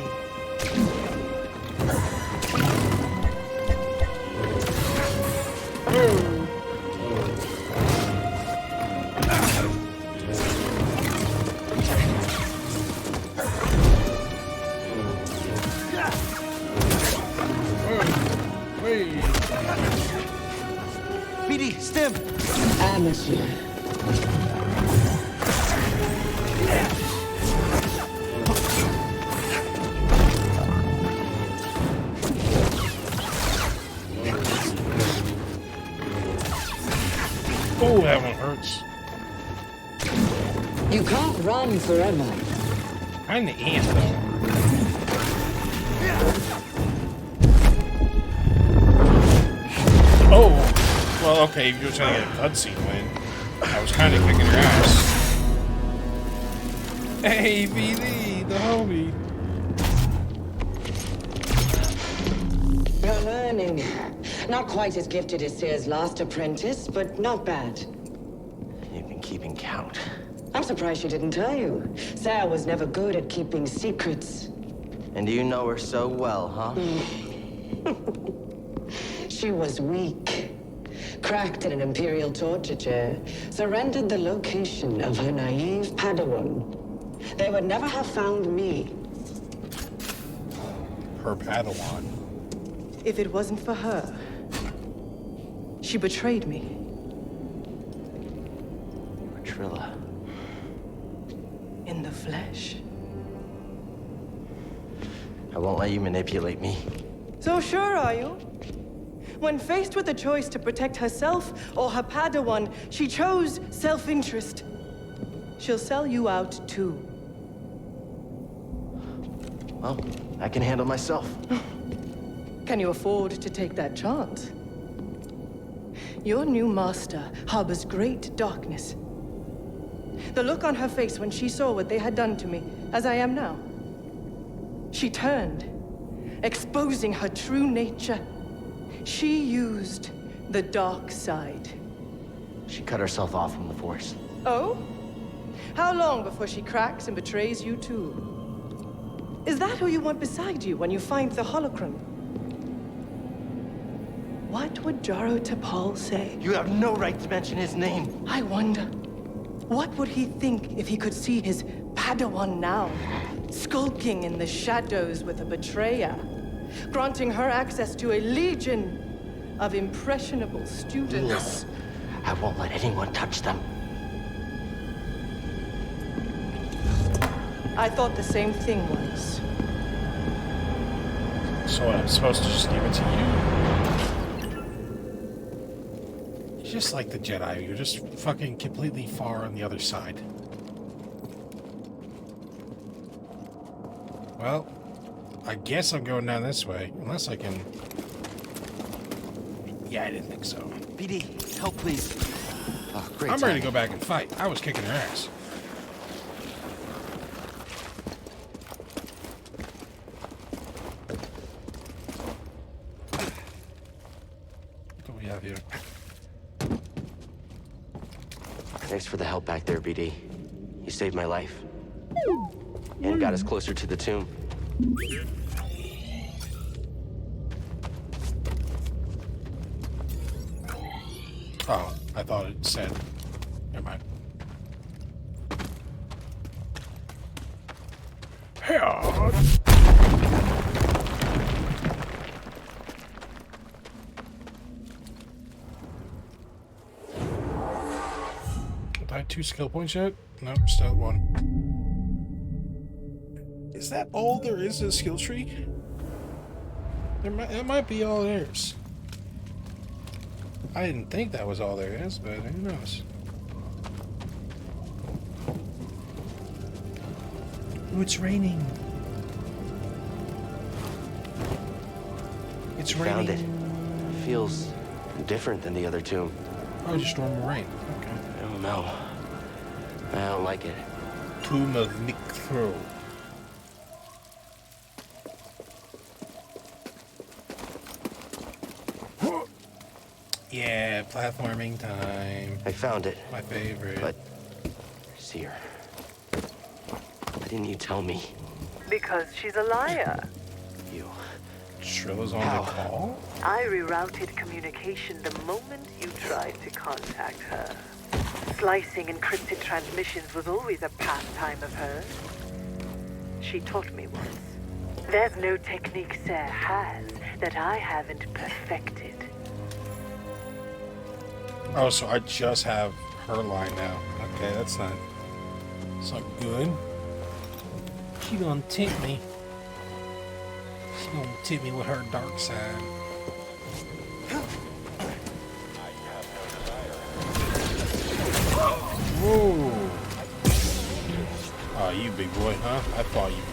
BD, stim. Amateur. Oh, that one hurts. You can't run forever. Kinda ant though. Oh, well, okay, if you were trying to get a cutscene win, I was kind of kicking your ass. Hey, BD, the homie. You're learning. Not quite as gifted as Sear's last apprentice, but not bad. You've been keeping count. I'm surprised she didn't tell you. Sarah was never good at keeping secrets. And you know her so well, huh? She was weak. Cracked in an Imperial torture chair. Surrendered the location of her naive Padawan. They would never have found me. Her Padawan. If it wasn't for her, she betrayed me. Trilla. In the flesh. I won't let you manipulate me. So sure are you? When faced with the choice to protect herself or her Padawan, she chose self-interest. She'll sell you out too. Well, I can handle myself. Can you afford to take that chance? Your new master harbors great darkness. The look on her face when she saw what they had done to me, as I am now. She turned, exposing her true nature. She used the dark side. She cut herself off from the Force. Oh? How long before she cracks and betrays you too? Is that who you want beside you when you find the holocron? What would Jaro Tapal say? You have no right to mention his name. I wonder, what would he think if he could see his Padawan now, skulking in the shadows with a betrayer, granting her access to a legion of impressionable students? No, I won't let anyone touch them. I thought the same thing once. So I'm supposed to just give it to you? You're just like the Jedi. You're just fucking completely far on the other side. Well, I guess I'm going down this way. Unless I can... Yeah, I didn't think so. BD, help please. Oh, great. I'm ready to go back and fight. I was kicking her ass. love you. Thanks for the help back there, BD. You saved my life. And got us closer to the tomb. Oh, I thought it said. Never mind. Did I have 2 skill points yet? Nope, still at 1. Is that all there is in a skill tree? That might be all there is. I didn't think that was all there is, but who knows? Ooh, it's raining. It's raining. Found it. Feels different than the other tomb. Oh, just normal rain. Okay. I don't know. I don't like it. Tomb of Micthro. Yeah, platforming time. I found it. My favorite. But, Seer, why didn't you tell me? Because she's a liar. You. Trilla's on the call? I rerouted communication the moment you tried to contact her. Slicing encrypted transmissions was always a pastime of hers. She taught me once. There's no technique Sarah has that I haven't perfected. Oh, so I just have her line now. Okay, that's not good. She gonna tempt me. She gonna tempt me with her dark side. Whoa! Oh, you big boy, huh? I fought you before.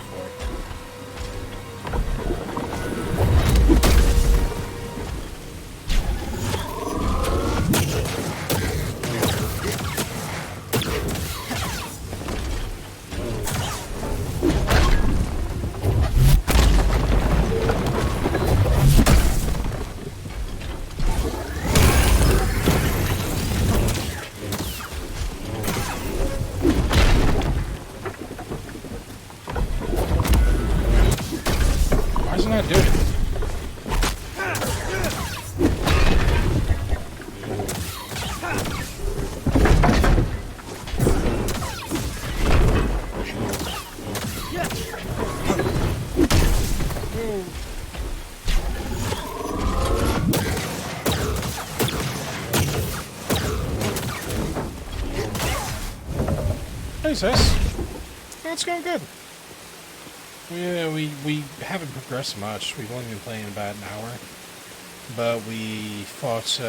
Hey, sis. Yeah, it's going good. We haven't progressed much. We've only been playing about an hour. But we fought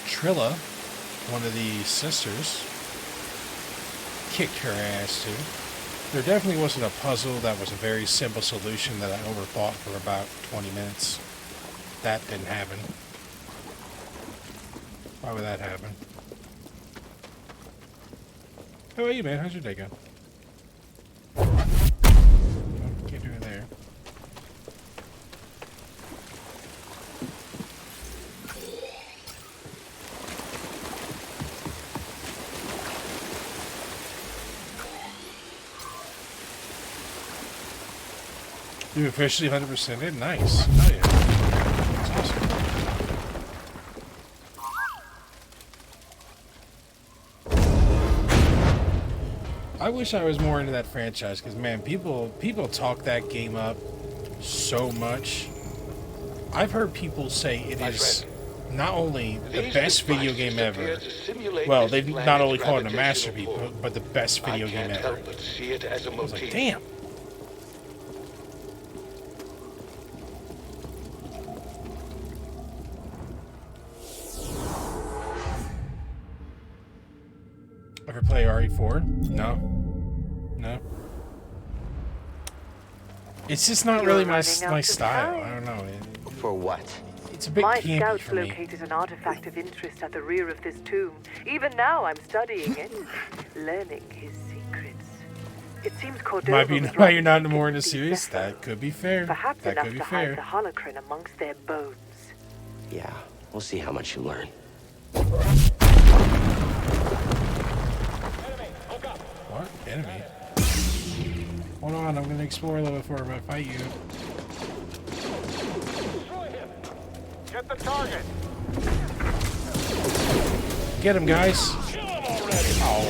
Trilla, one of the sisters. Kicked her ass, too. There definitely wasn't a puzzle that was a very simple solution that I overthought for about 20 minutes. That didn't happen. Why would that happen? How about you, man? How's your day going? Oh, can't do it there. You officially 100%ed? Nice. Oh yeah. That's awesome. I wish I was more into that franchise because, man, people talk that game up so much. I've heard people say it is not only the best video game ever. Well, they've not only called it a masterpiece, but the best video game ever. I was like, damn. Ever play RE4? No. It's just not really my style. I don't know. For what? It's a bit My campy scouts for me. located an artifact of interest at the rear of this tomb. Even now, I'm studying it, learning his secrets. It seems Cordova Might be was why you're right not more into to series. Zephyr. That could be fair. Perhaps That enough could be to hide fair. the holocron amongst their bones. Yeah, We'll see how much you learn. What? Enemy? Hold on, I'm gonna explore a little before I fight you. Get the target. Get him, guys. Oh,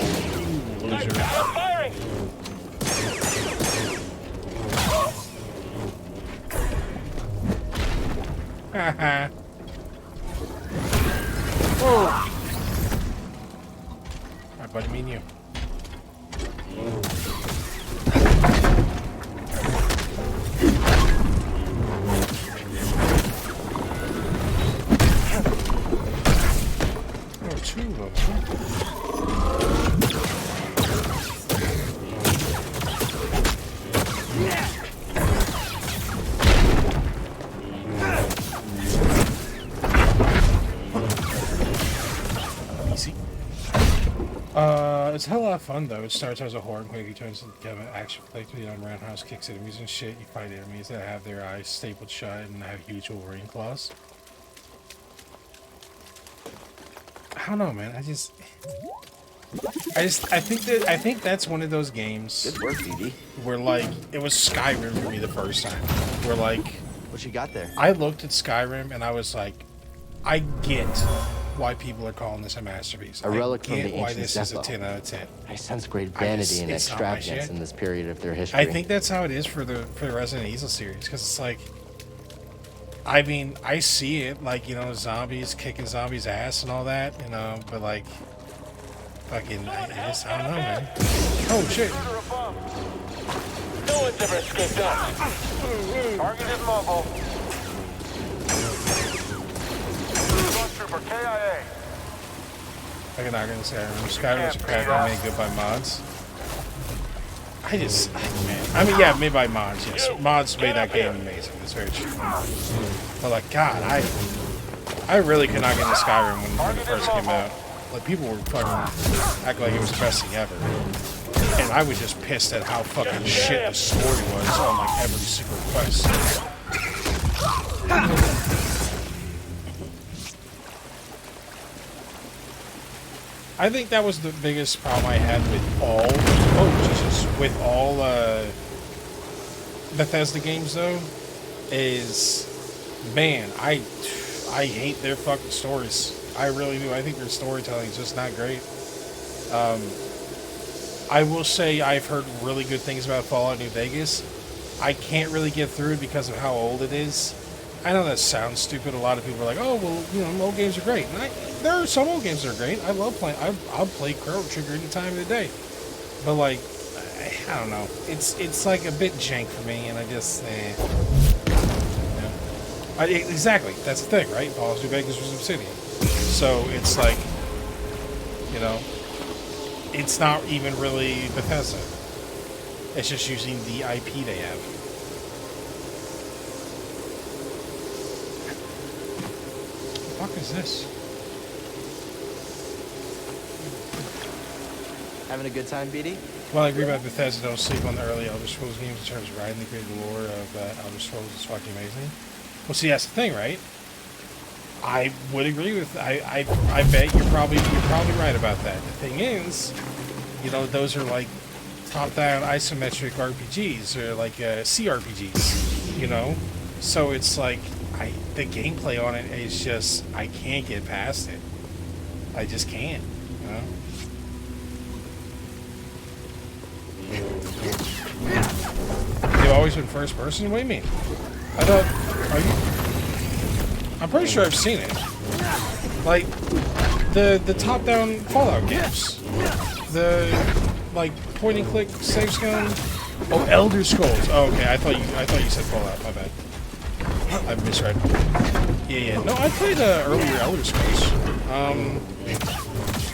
loser. Firing! Haha. Whoa. Alright, buddy, me and you. Oh, two of them, huh? Easy. It's a hell of a lot of fun though. It starts as a horror and quickly turns into kind of an action playthrough on roundhouse kicks enemies and shit. You fight enemies that have their eyes stapled shut and have huge Wolverine claws. I don't know, man. I think that's one of those games. Good work, BB. Where like it was Skyrim for me the first time. Where like, what you got there? I looked at Skyrim and I was like, I get why people are calling this a masterpiece. A relic from the I get why ancient this is a Zepho. 10 out of 10. I sense great vanity and it's not my extravagance shit. in this period of their history. I think that's how it is for the Resident Evil series, because it's like, I mean, I see it, like, you know, zombies kicking zombies' ass and all that, you know, but like, fucking, I don't know, man. Oh shit! No one's ever escaped us. Target is mobile. Stormtrooper KIA. I'm not gonna say Skyrim was a crack made good by mods. Man. I mean, yeah, made by mods, yes. Mods made that game amazing, that's very true. But like, God, I really could not get into Skyrim when it first came out. Like, people were fucking acting like it was the best thing ever. And I was just pissed at how fucking shit the story was on like every single quest. I think that was the biggest problem I had with all Bethesda games though, is, man, I hate their fucking stories. I really do. I think their storytelling is just not great. I will say I've heard really good things about Fallout New Vegas. I can't really get through it because of how old it is. I know that sounds stupid. A lot of people are like, "Oh, well, you know, old games are great." And there are some old games that are great. I love playing. I'll play Chrono Trigger any time of the day. But like, I don't know. It's like a bit jank for me, and I just, exactly. That's the thing, right? Fallout New Vegas was Obsidian, so it's like, you know, it's not even really Bethesda. It's just using the IP they have. What the fuck is this? Having a good time, BD? Well, I agree about Bethesda. Don't sleep on the early Elder Scrolls games in terms of writing the creative lore of Elder Scrolls. It's fucking amazing. Well, see, that's the thing, right? I would agree with. I bet you're probably right about that. The thing is, you know, those are like top-down isometric RPGs or like CRPGs. You know, so it's like the gameplay on it is just, I can't get past it. I just can't. You know. They've always been first person? What do you mean? I thought, are you? I'm pretty sure I've seen it. Like, the top-down Fallout games. The, like, point-and-click save scum. Oh, Elder Scrolls. Oh, okay. I thought you said Fallout. My bad. I misread. Yeah. No, I played earlier Elder Scrolls.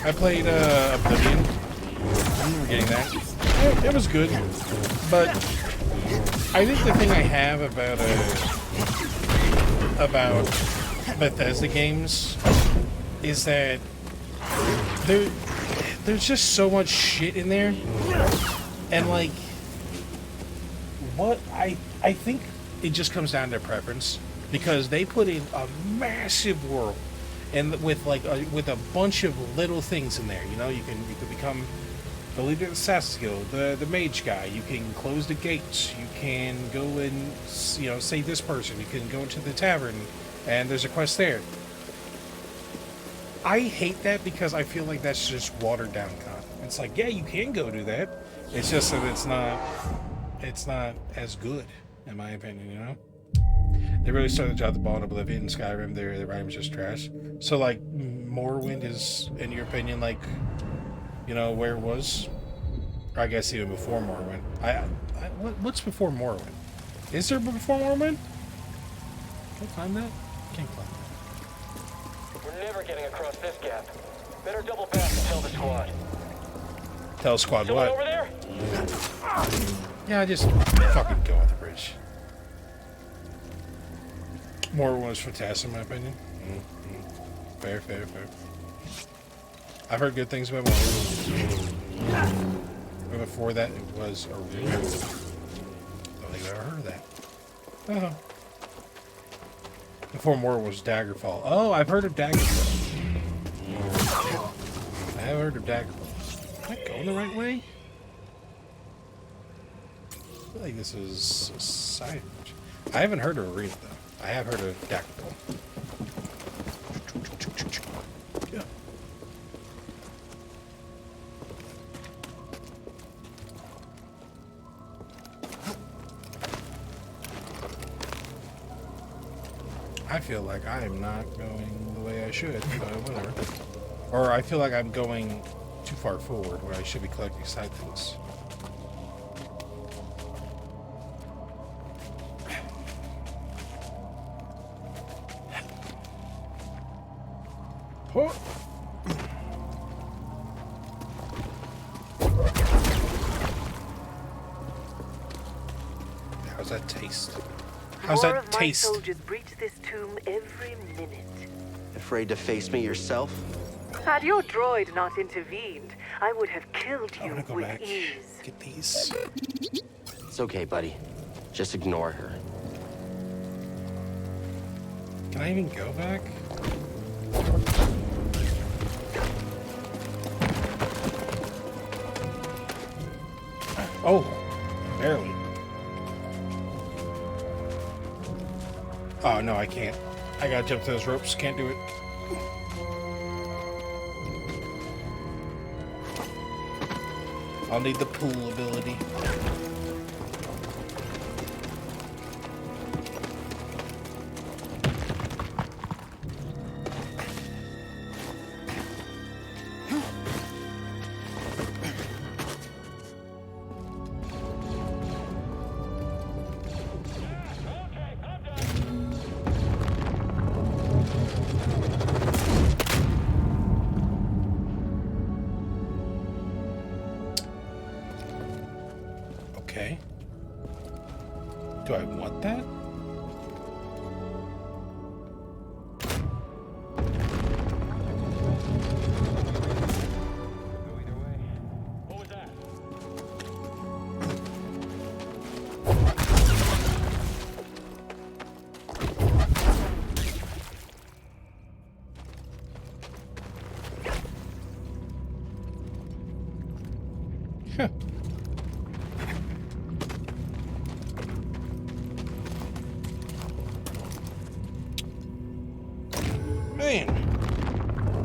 I played Oblivion. I remember getting that. It was good, but I think the thing I have about Bethesda games is that there's just so much shit in there, and like, what I think it just comes down to preference, because they put in a massive world and with like with a bunch of little things in there. You know, you could become the leader of the Assassin's Guild, the mage guy. You can close the gates. You can go and, you know, save this person. You can go into the tavern, and there's a quest there. I hate that because I feel like that's just watered down content. It's like, yeah, you can go do that. It's just that it's not as good, in my opinion, you know? They really started to drop the ball in Oblivion and Skyrim. Their writing was just trash. So, like, Morrowind is, in your opinion, like, you know, where it was? Or I guess even before Morrowind. What's before Morrowind? Is there before Morrowind? Can I climb that? Can't climb that. We're never getting across this gap. Better double back and tell the squad. Tell squad Someone what? over there? Yeah, just fucking go on the bridge. Morrowind was fantastic, in my opinion. Fair. I've heard good things about Morrowind. But before that, it was a real... I don't think I've ever heard of that. Before Morrowind was Daggerfall. Oh, I've heard of Daggerfall. I have heard of Daggerfall. Am I going the right way? I feel like this is a side. I haven't heard of Arena, though. I have heard of Daggerfall. Yeah. I feel like I am not going the way I should, but whatever. Or I feel like I'm going too far forward where I should be collecting side things. Oh. How's that taste? How's More that of my taste? soldiers breach this tomb every minute. Afraid to face me yourself? Had your droid not intervened, I would have killed I you wanna go with back. ease. Get these. It's okay, buddy. Just ignore her. Can I even go back? Oh, barely. Oh, no, I can't. I gotta jump to those ropes. Can't do it. I'll need the pool ability. Okay. Do I want that? What was that? Huh. Man,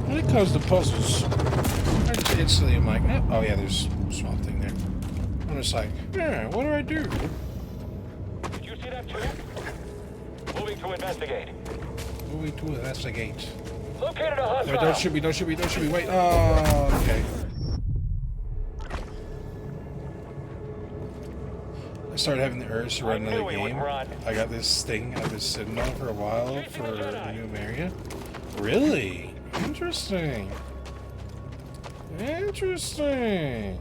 when it comes to puzzles, I just instantly am like, oh yeah, there's a small thing there. I'm just like, yeah, what do I do? Did you see that too? Moving to investigate. Moving to investigate. Located a hostile. Wait, don't shoot me, wait. Oh, okay. I started having the urge to run another game. I got this thing I've been sitting on for a while for a new area. Really? Interesting. Interesting.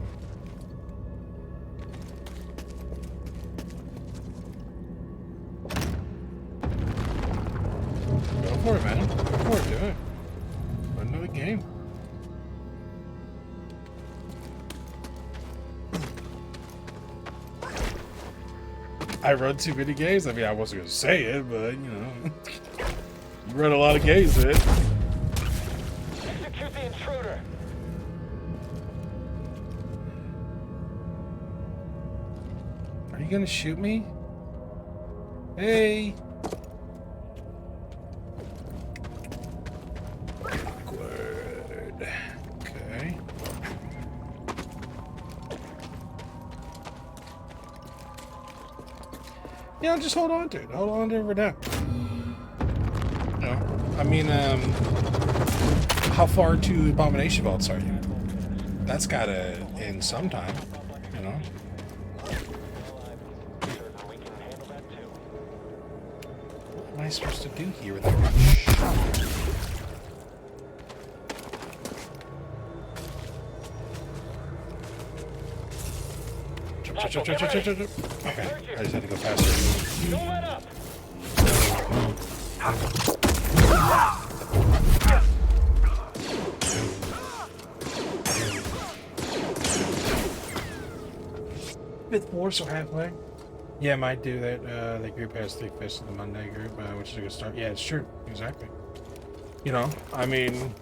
Go for it, man. Go for it, do it. Run another game. I run too many games. I mean, I wasn't gonna say it, but you know, you run a lot of games, man. Are you gonna shoot me? Hey! Awkward. Okay. Yeah, just hold on to it. Hold on to it for now. No. I mean, how far to Abomination Vaults are you? That's gotta end sometime, you know? What am I supposed to do here with that shot? Jump. Okay, I just had to go faster. Don't let up. Fifth floor, so halfway. Yeah, might do that. That group has 3/5 of the Monday group, which is a good start. Yeah, it's true. Exactly. You know, I mean,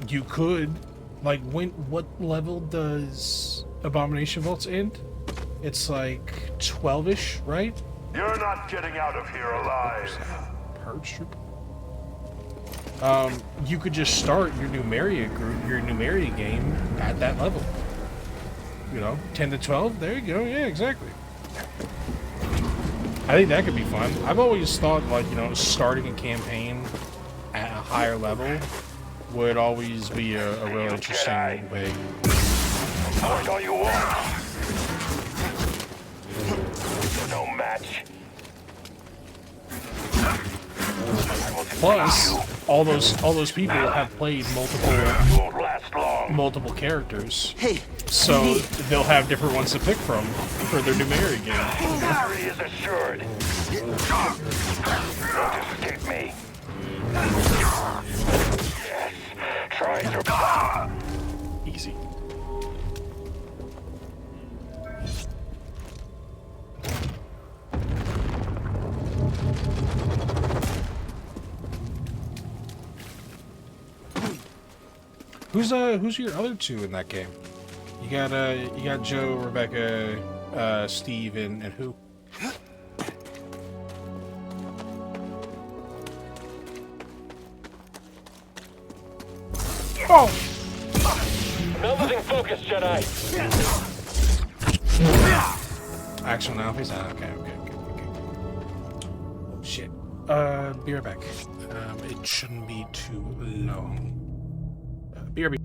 you could, like, what level does Abomination Vaults end? It's like 12-ish, right? You're not getting out of here alive. Purge Troop. You could just start your Numeria group, your Numeria game at that level. You know, 10 to 12. There you go. Yeah, exactly. I think that could be fun. I've always thought, like, you know, starting a campaign at a higher level would always be a real interesting way. That's all you want. No match. Plus, all those people have played Won't last long. multiple characters. Hey. So they'll have different ones to pick from for their Numeria game. Victory is assured. Don't escape me. Yes. Try to. Easy. Who's your other two in that game? You got Joe, Rebecca, Steve, and who? Oh! I'm not losing focus, Jedi. Actual now, please. Okay. Oh shit. Be right back. It shouldn't be too long. BRB.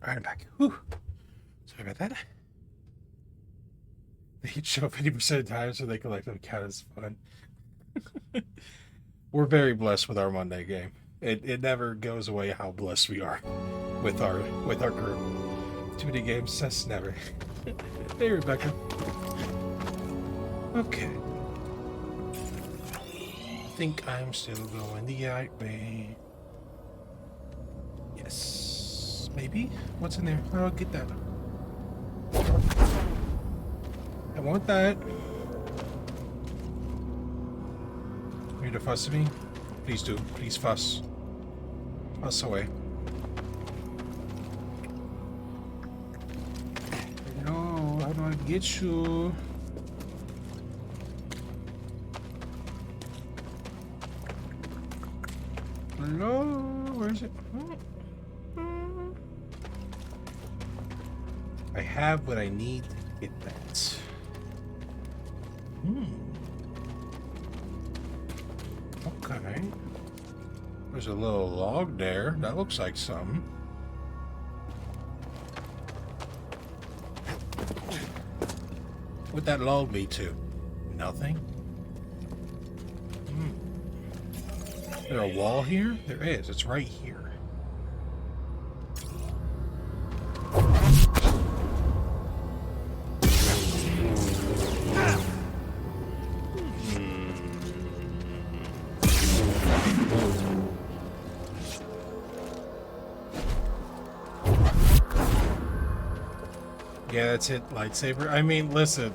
Alright, I'm back. Whew. Sorry about that. They each show up 50% of the time so they collect them count as fun. We're very blessed with our Monday game. It never goes away how blessed we are with our group. Too many games, that's never. Hey, Rebecca. Okay. I think I'm still going the right way. Yes. Maybe? What's in there? I'll get that. I want that. You to fuss at me? Please do. Please fuss. Fuss away. No, how do I get you? Hello? Where is it? I have what I need to get that. Okay. There's a little log there. That looks like something. What'd that log lead to? Nothing? Is there a wall here? There is. It's right here. Yeah, that's it, lightsaber. I mean, listen.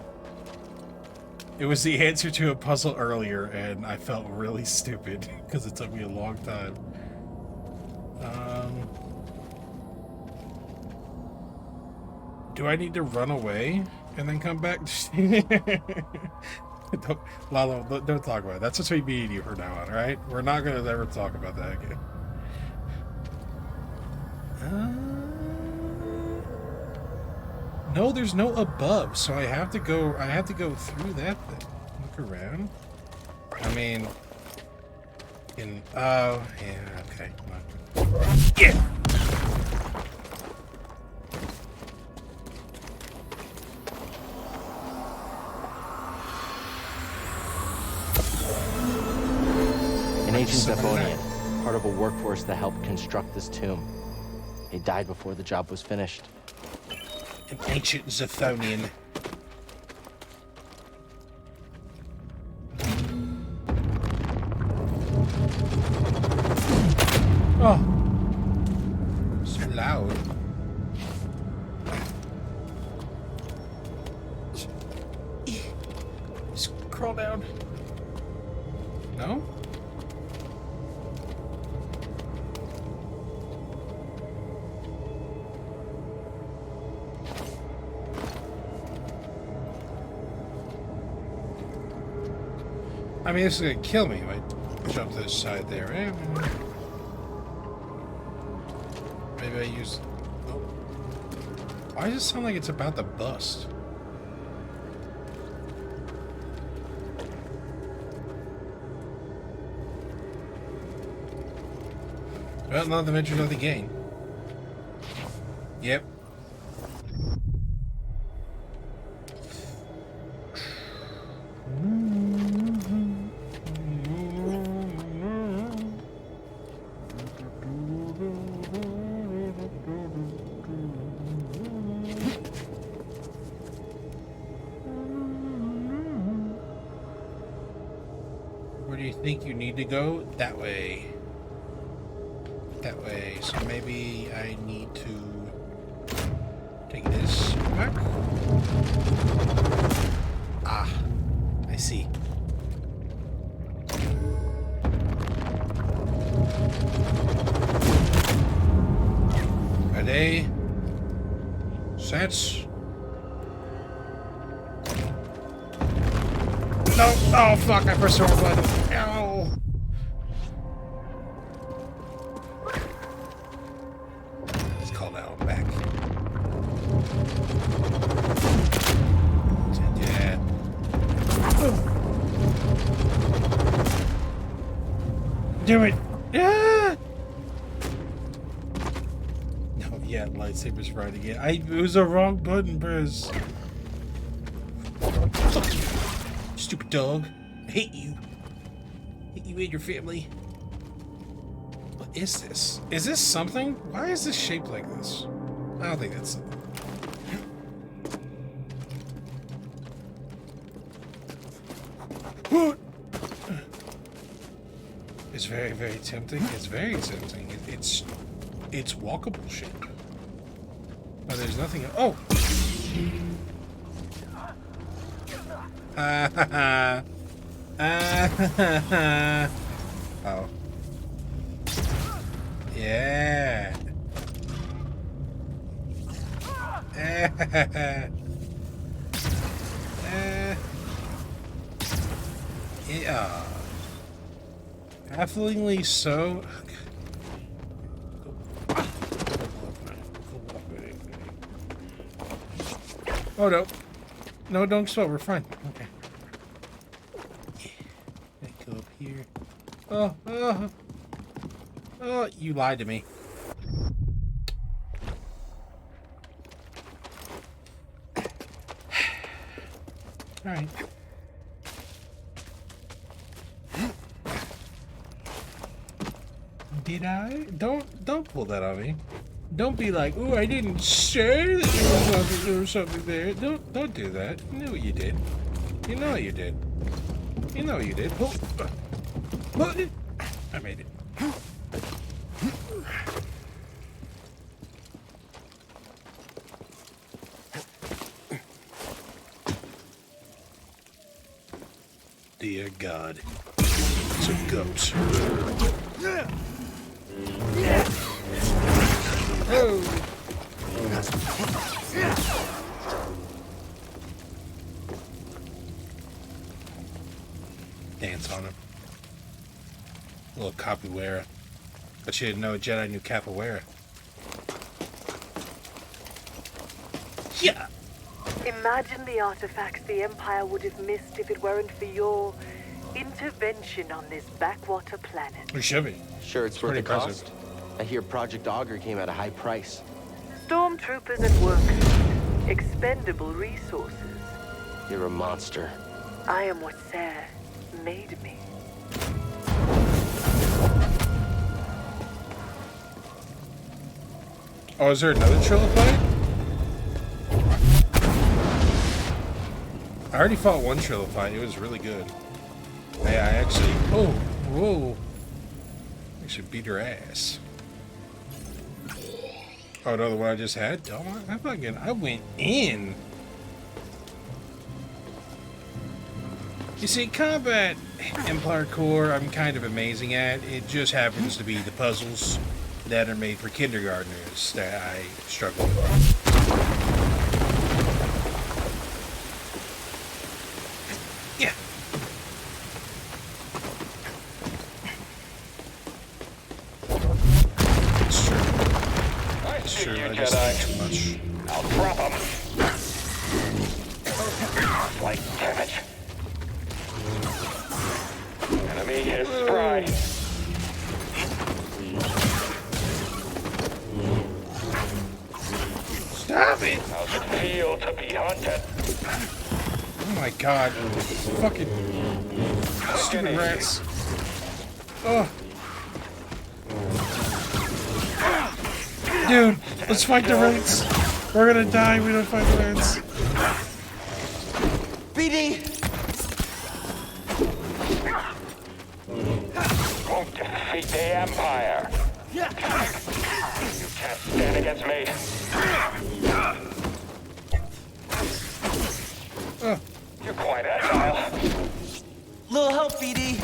It was the answer to a puzzle earlier, and I felt really stupid because it took me a long time. Do I need to run away and then come back? Lalo, don't talk about it. That's between me and you from now on, right? We're not going to ever talk about that again. No, there's no above, so I have to go through that thing. Look around. I mean, oh, yeah, okay, come on. Yeah! An ancient Zephonian, part of a workforce that helped construct this tomb. He died before the job was finished. An ancient Zephonian. Oh. So loud. Just crawl down. No? I mean, this is gonna kill me if I jump to this side there. Maybe I use... Oh. Why does it sound like it's about to bust? Well, not the mention of the game. Yep. Think you need to go that way. That way. So maybe I need to take this back. Ah, I see. Ready? Set. No! Oh fuck! I pressed the wrong button. Ow! Let's call that one back. Yeah. Do it! Yeah! No, yeah, lightsaber's fried again. It was the wrong button press. Stupid dog. I hate you. I hate you and your family. What is this? Is this something? Why is this shaped like this? I don't think that's something. It's very, very tempting. It's very tempting. It's walkable shape. Oh, there's nothing. Oh. Oh. Yeah. Yeah. Bafflingly so. Oh no. No, don't slow. We're fine. Okay. Let's go up here. Oh, you lied to me. All right. Did I? Don't pull that on me. Don't be like, "Ooh, I didn't say that there was something there." Don't do that. You know what you did. You know what you did. You know what you did. Pull it. I made it. Dear God. It's a goat. Oh. Dance on him. A little capoeira. But you didn't know a Jedi knew capoeira. Yeah. Imagine the artifacts the Empire would have missed if it weren't for your intervention on this backwater planet. We should be. Sure, it's worth the impressive. cost. I hear Project Augur came at a high price. Stormtroopers at work. Expendable resources. You're a monster. I am what Sarah made me. Oh, is there another trilophy? I already fought one trilophy. It was really good. I actually... Oh, whoa. I should beat her ass. Oh, no, the one I just had? Oh, I went in. You see, combat Empire Core, I'm kind of amazing at. It just happens to be the puzzles that are made for kindergartners that I struggle with. Yeah. It's true. It's true. I just think too much. I'll drop him. Like damage. Enemy is spry. Stop it! How's it feel to be hunted? Oh my God. Fucking stupid rats. Oh. Dude, let's fight the rats. We're gonna die if we don't fight the rats. BD! Won't defeat the Empire. You can't stand against me. You're quite agile. Little help, BD!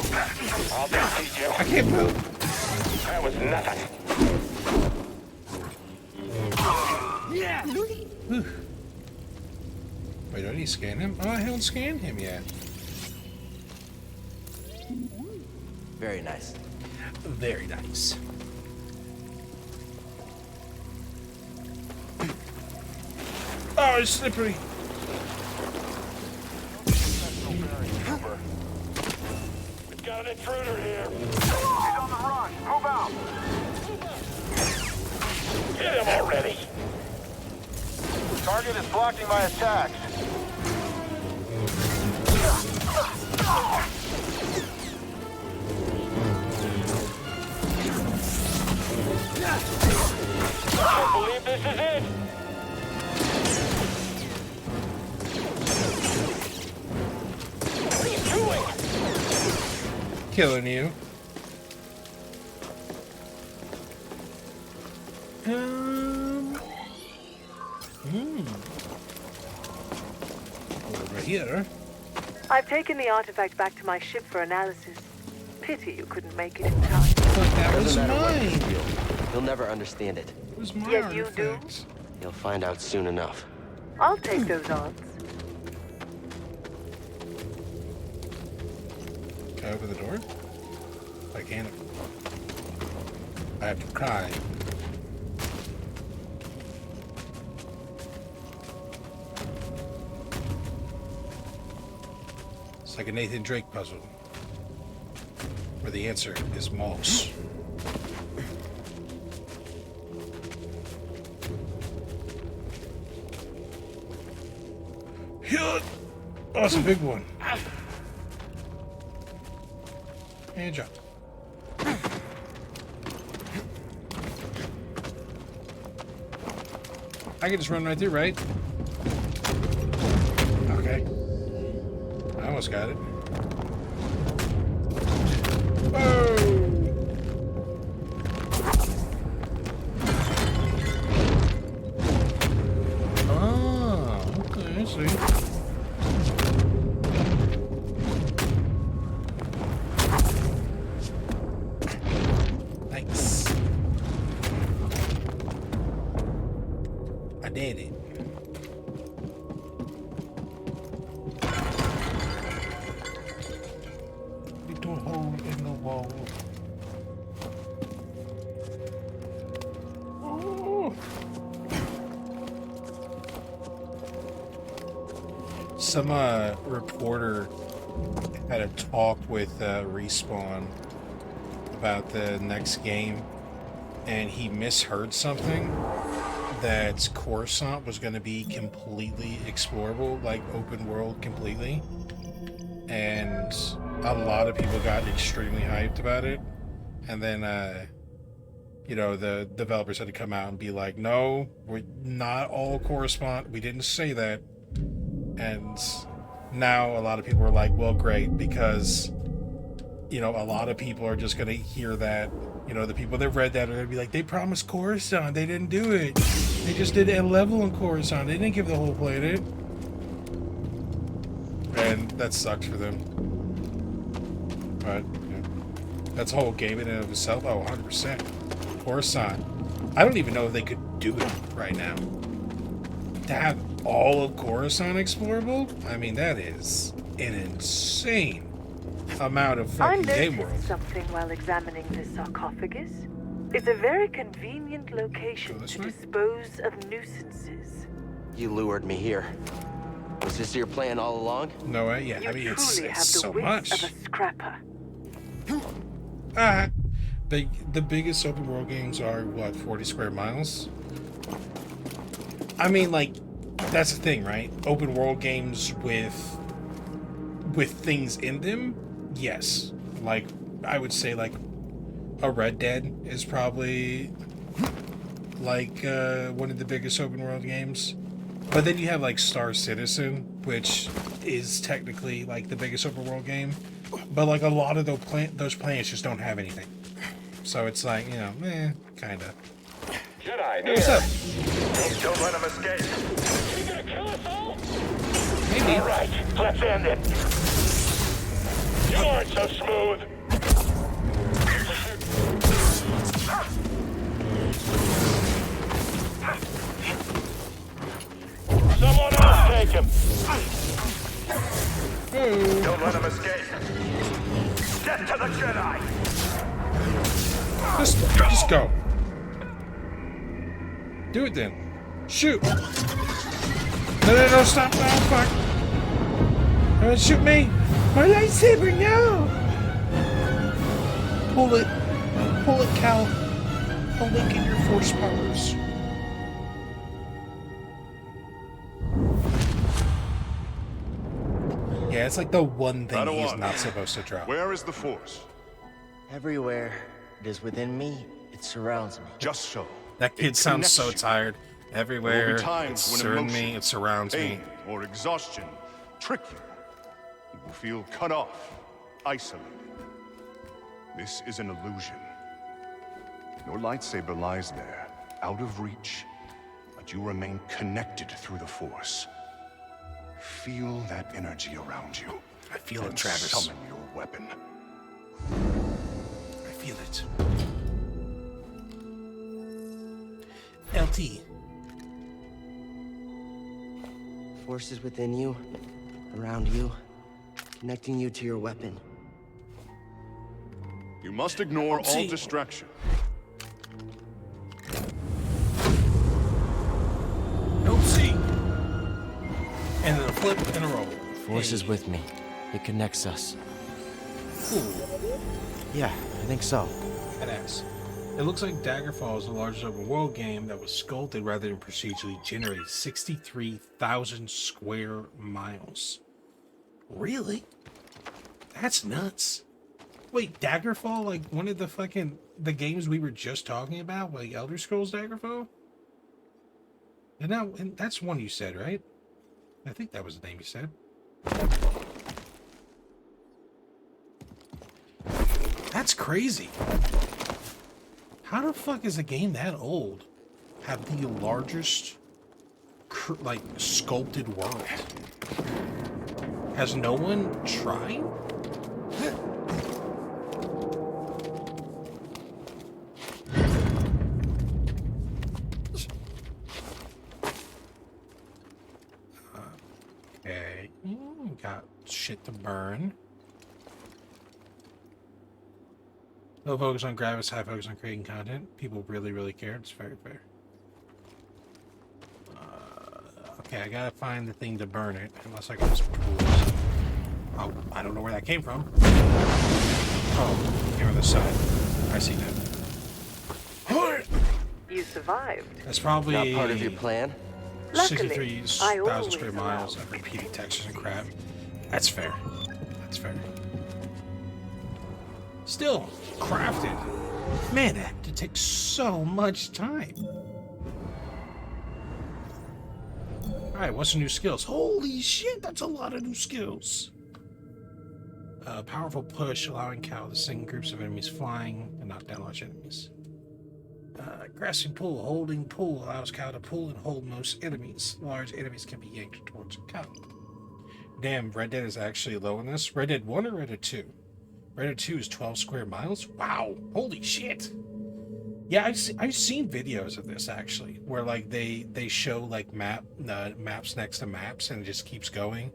I'll defeat you. I can't move. That was nothing. Wait, do I need to scan him? Oh, I haven't scanned him yet. Very nice. Very nice. Oh, it's slippery. We've got an intruder here. He's on the run. Move out. Hit him already. Target is blocking my attacks. I believe this is it. What are you doing? Killing you. Over here. I've taken the artifact back to my ship for analysis. Pity you couldn't make it in time. But that was Doesn't matter what you mine. feel. You'll never understand it. It was my Yet you do? artifact. You'll find out soon enough. I'll take those odds. Can I open the door? I can't. I have to cry. It's like a Nathan Drake puzzle, where the answer is moss. Oh, it's a big one. And jump. I can just run right through, right? Okay. I almost got it. Oh! Ah, okay, I see. Nice. I did it. Little hole in the wall. Oh. Some reporter had a talk with Respawn about the next game, and he misheard something. That Coruscant was going to be completely explorable, like open world completely. And a lot of people got extremely hyped about it. And then, you know, the developers had to come out and be like, no, we're not all Coruscant. We didn't say that. And now a lot of people are like, well, great, because, you know, a lot of people are just going to hear that. You know, the people that read that are going to be like, they promised Coruscant. They didn't do it. They just did a level in Coruscant. They didn't give the whole planet. And that sucks for them. But, yeah. That's a whole game in and of itself. Oh, 100%. Coruscant. I don't even know if they could do it right now. To have all of Coruscant explorable? I mean, that is an insane amount of fucking game I world. noticed something while examining this sarcophagus. It's a very convenient location to dispose of nuisances. You lured me here. Was this your plan all along? No way, yeah. You I mean, it's truly have the so wits much. of a scrapper. The biggest open world games are, what, 40 square miles? I mean, like, that's the thing, right? Open world games with things in them, yes. Like, I would say, like, a Red Dead is probably, like, one of the biggest open world games. But then you have, like, Star Citizen, which is technically, like, the biggest open world game. But, like, a lot of those planets just don't have anything. So it's like, you know, kinda. Jedi, Hey, what's up? Don't let him escape. You gonna kill us all? Maybe. All right, let's end it. You aren't so smooth. Someone else take him. Don't let him escape. Get to the Jedi. Just go. Do it then. Shoot. No, stop. Oh, fuck. Don't shoot me. My lightsaber, no. Pull it. Pull it, Cal. Awaken your force powers. Yeah, it's like the one thing he's Padawan, not supposed to drop. Where is the Force? Everywhere it is within me, it surrounds me. Just so. That kid It sounds so connects you. tired. There Everywhere, will be it times when surrounds emotion, me, it surrounds me. pain, or exhaustion trick you. You will feel cut off, isolated. This is an illusion. Your lightsaber lies there, out of reach, but you remain connected through the Force. Feel that energy around you. I feel it, and Travis. summon your weapon. I feel it. LT. Force is within you, around you, connecting you to your weapon. You must ignore all See. distraction. LC. And then a flip and a roll. Force is with me. It connects us. Cool. Yeah, I think so. Badass. It looks like Daggerfall is the largest open world game that was sculpted rather than procedurally generated. 63,000 square miles. Really? That's nuts. Wait, Daggerfall, like one of the games we were just talking about, like Elder Scrolls Daggerfall? And that's one you said, right? I think that was the name you said. That's crazy. How the fuck is a game that old have the largest, like, sculpted world? Has no one tried? Okay, got shit to burn. Low focus on gravis, high focus on creating content. People really, really care. It's very fair. Okay, I gotta find the thing to burn it, unless I can just pull it. Oh, I don't know where that came from. Oh, came on this side. I see that. You survived. That's probably Not part of your plan? Luckily, I 63,000 always square allow miles of repeating textures and crap. That's fair. That's fair. Still, crafted. Man, that had to take so much time. Alright, what's the new skills? Holy shit, that's a lot of new skills. Powerful push, allowing Cal to sing groups of enemies flying and knock down large enemies. Grasping pull, holding pull allows Cal to pull and hold most enemies. Large enemies can be yanked towards Cal. Damn, Red Dead is actually low in this. Red Dead 1 or Red Dead 2? Red Dead 2 is 12 square miles? Wow, holy shit. Yeah, I've seen videos of this actually, where like they show like maps next to maps and it just keeps going.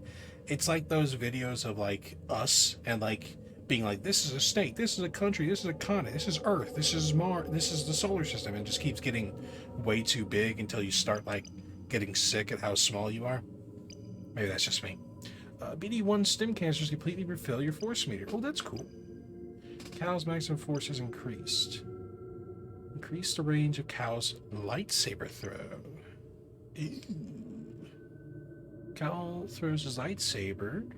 It's like those videos of like us and like being like, this is a state, this is a country, this is a continent, this is Earth, this is Mars, this is the solar system, and it just keeps getting way too big until you start like getting sick at how small you are. Maybe that's just me. BD1 stim canisters completely refill your force meter. Oh, that's cool. Cal's maximum force is increased. Increase the range of Cal's lightsaber throw. Ew. Cal throws his lightsaber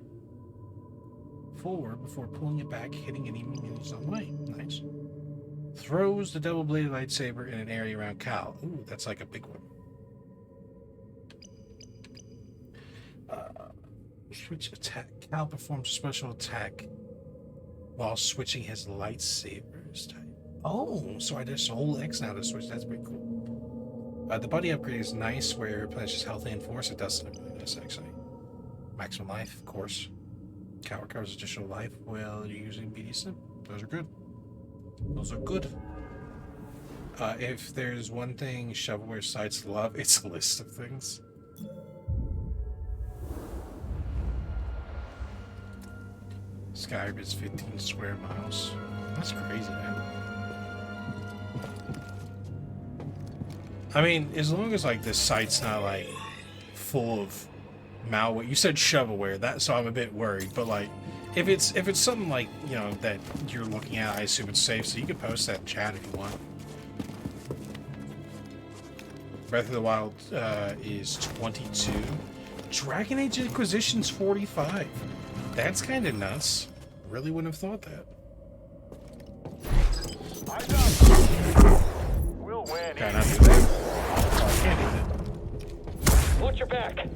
forward before pulling it back, hitting any enemies on the way. Nice. Throws the double-bladed lightsaber in an area around Cal. Ooh, that's like a big one. Switch attack. Cal performs a special attack while switching his lightsabers type. Oh, so I just hold X now to switch. That's pretty cool. The buddy upgrade is nice, where it replenishes health and force. It does something really nice, actually. Maximum life, of course. Cal recovers additional life while you're using BD Sim. Those are good. Those are good. If there's one thing shovelware sites love, it's a list of things. Skyrim is 15 square miles. That's crazy, man. I mean, as long as like this site's not like full of malware. You said shovelware, that, so I'm a bit worried. But like, if it's something like, you know, that you're looking at, I assume it's safe. So you can post that in chat if you want. Breath of the Wild is 22. Dragon Age Inquisition's 45. That's kind of nuts. Really wouldn't have thought that. We'll win. Can I do that? Oh, I can't do that. Watch your back.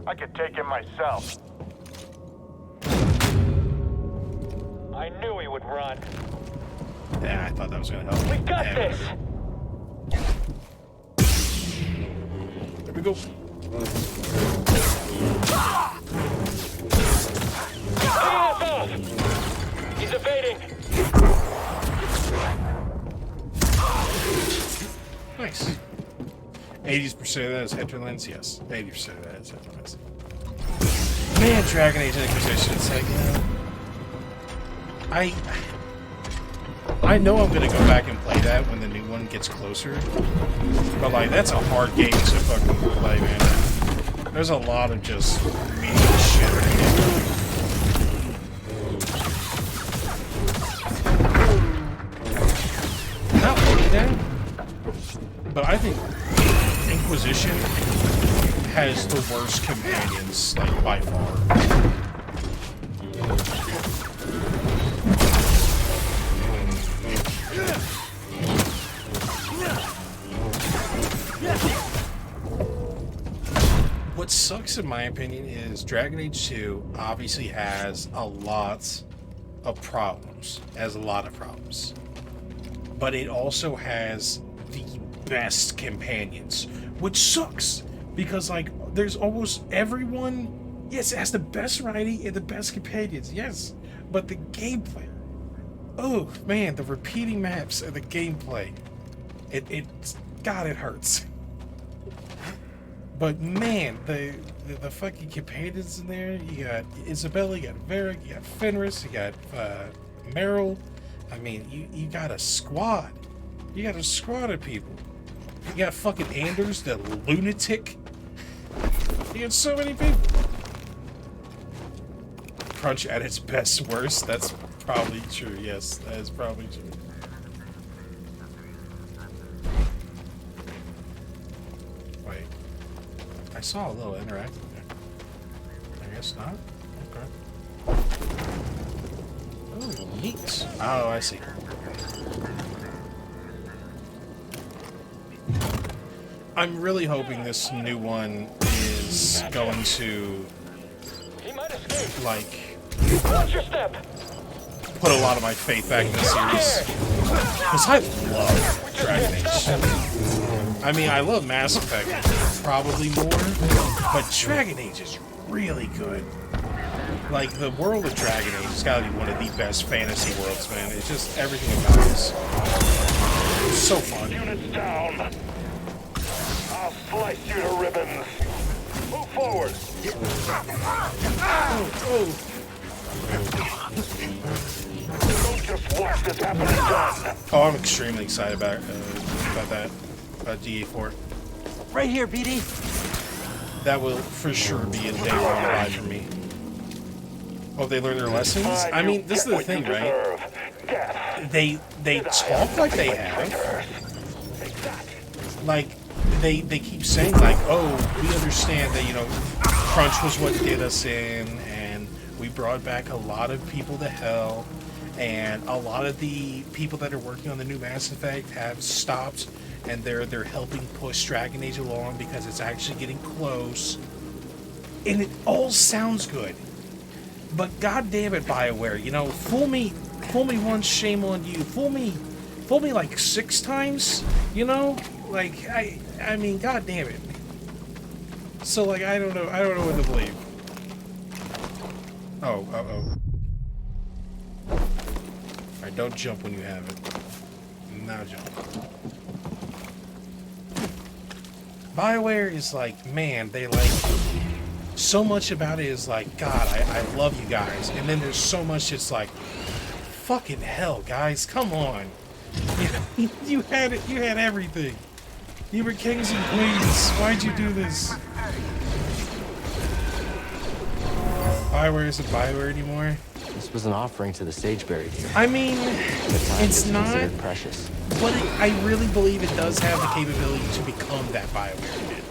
I could take him myself. I knew he would run. Yeah, I thought that was gonna help. We got Yeah, this. There we go. He's evading. Nice. 80% of that is hinterlands? Yes. 80% of that is hinterlands. Man, Dragon Age Inquisition, it's like, I know I'm gonna go back and play that when the new one gets closer. But like, that's a hard game to fucking play, man. There's a lot of just mean shit in it. Not only that, but I think Inquisition has the worst companions, like, by far. What sucks, in my opinion, is Dragon Age 2 obviously has a lot of problems. But it also has the best companions, which sucks because, like, there's almost everyone. Yes, it has the best writing and the best companions, yes, but the gameplay. Oh man, the repeating maps and the gameplay. God, it hurts. But man, the fucking companions in there. You got Isabella, you got Varric, you got Fenris, you got Meryl. I mean, you got a squad. You got a squad of people. You got fucking Anders, the lunatic. You got so many people. Crunch at its best worst. That's probably true. Yes, that is probably true. Wait. I saw a little interactive there. I guess not. Okay. Oh, neat. Oh, I see. I'm really hoping this new one is going to, like, Watch your step. put a lot of my faith back in the series. Because I love Dragon Age. I mean, I love Mass Effect probably more, but Dragon Age is really good. Like, the world of Dragon Age has got to be one of the best fantasy worlds, man. It's just everything about it is so fun. Units down. I'll slice you to ribbons. Move forward. Don't just watch this happen and done. Oh, I'm extremely excited about that. About DA4. Right here, BD. That will for sure be a day one buy for me. Oh, they learn their lessons? I mean, this is the thing, right? They talk like they have. Like, they keep saying, like, oh, we understand that, you know, Crunch was what did us in, and we brought back a lot of people to hell, and a lot of the people that are working on the new Mass Effect have stopped, and they're helping push Dragon Age along because it's actually getting close. And it all sounds good. But goddamn it, BioWare, you know, fool me once, shame on you. Fool me like 6 times, you know? Like, I mean, goddamn it. So, like, I don't know what to believe. Oh, Alright, don't jump when you have it. Now jump. BioWare is like, man, they like... So much about it is like, God, I love you guys. And then there's so much it's like, fucking hell, guys, come on. You had it, you had everything. You were kings and queens. Why'd you do this? BioWare isn't BioWare anymore. This was an offering to the sage buried here. I mean, it's not considered precious. But I really believe it does have the capability to become that BioWare did.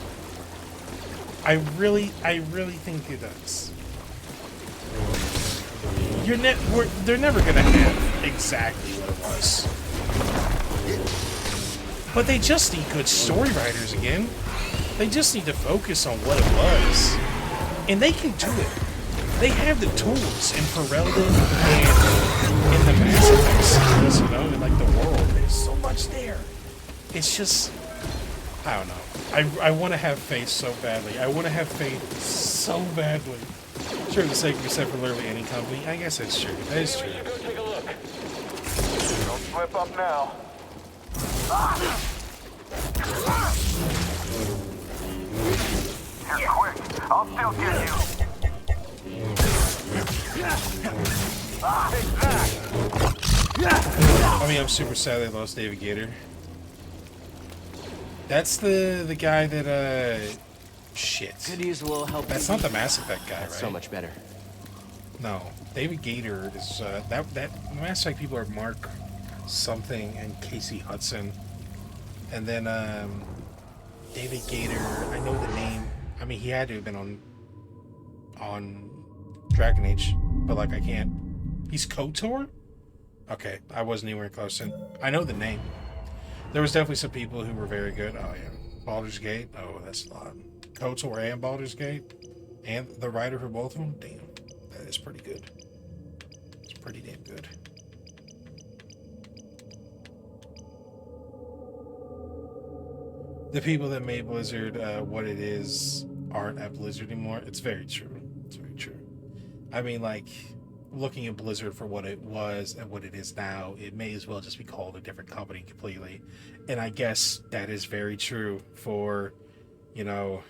I really think it does. They're never gonna have exactly what it was. But they just need good story writers again. They just need to focus on what it was. And they can do it. They have the tools in Ferelden and in the Mass Effect series, you know, in like the world. There's so much there. It's just, I don't know. I want to have faith so badly. I want to have faith so badly. Sure, the sake of said for literally any company. I guess that's true. That is true. Go take a look. Don't slip up now. Here, quick. I'll still get you. I mean, I'm super sad they lost David Gator. That's the guy that, shit. Could use a little help. That's not the Mass Effect guy, right? So much better. No. David Gator is, the Mass Effect people are Mark something and Casey Hudson. And then, David Gator, I know the name. I mean, he had to have been on Dragon Age, but like I can't. He's KOTOR? Okay, I wasn't anywhere close. And I know the name. There was definitely some people who were very good. Oh yeah, Baldur's Gate. Oh, that's a lot. KOTOR and Baldur's Gate, and the writer for both of them. Damn, that is pretty good. It's pretty damn good. The people that made Blizzard what it is aren't at Blizzard anymore. It's very true. It's very true. I mean, like, looking at Blizzard for what it was and what it is now, it may as well just be called a different company completely. And I guess that is very true for, you know,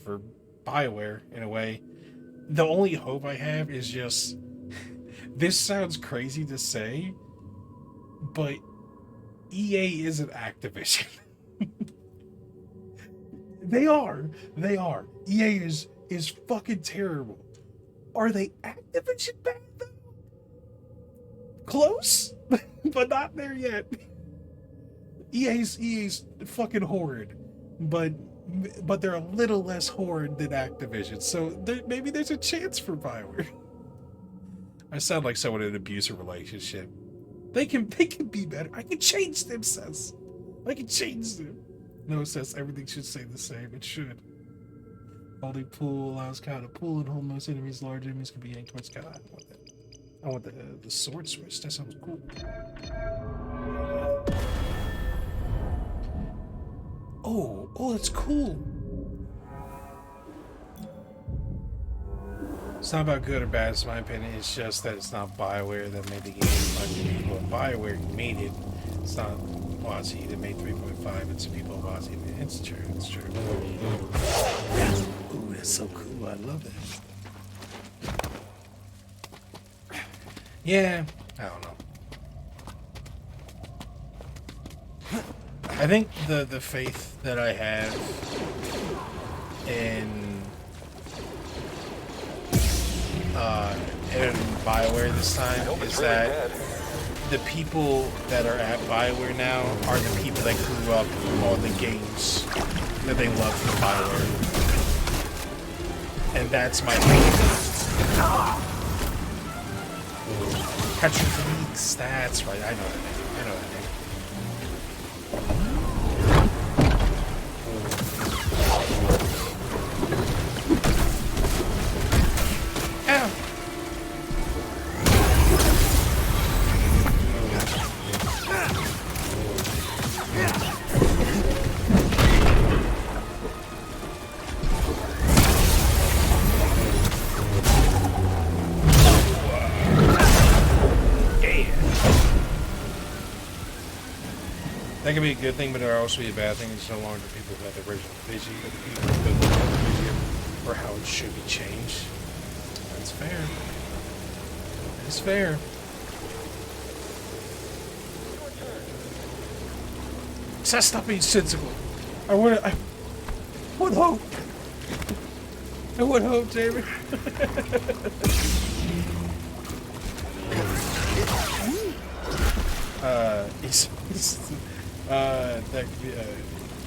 for BioWare in a way. The only hope I have is just, this sounds crazy to say, but EA isn't Activision. They are. EA is fucking terrible. Are they Activision bad though? Close, but not there yet. EA's fucking horrid, but they're a little less horrid than Activision. So maybe there's a chance for BioWare. I sound like someone in an abusive relationship. They can be better. I can change them, Seth. I can change them. No, it says everything should stay the same. It should. Holding pool allows Cow to pull and hold most enemies. Large enemies can be yanked towards Cow. I want that. I want the sword switch. That sounds cool. Oh, that's cool. It's not about good or bad, it's my opinion. It's just that it's not BioWare that made the game. Like people at BioWare made it. It's not WotC that made 3.5. It's people at WotC. It's true. It's true. Ooh, that's so cool. I love it. Yeah, I don't know. I think the faith that I have in BioWare this time is that the people that are at BioWare now are the people that grew up on the games that they love from BioWare. And that's my faith. Patrick Weeks, that's right. I know that name. I know that name. Ow. That can be a good thing, but it will also be a bad thing. It's no longer the people who had the original vision, but the people who built the vision for how it should be changed. That's fair. It's fair. So stop being sensible. I would hope. I would hope, Jamie.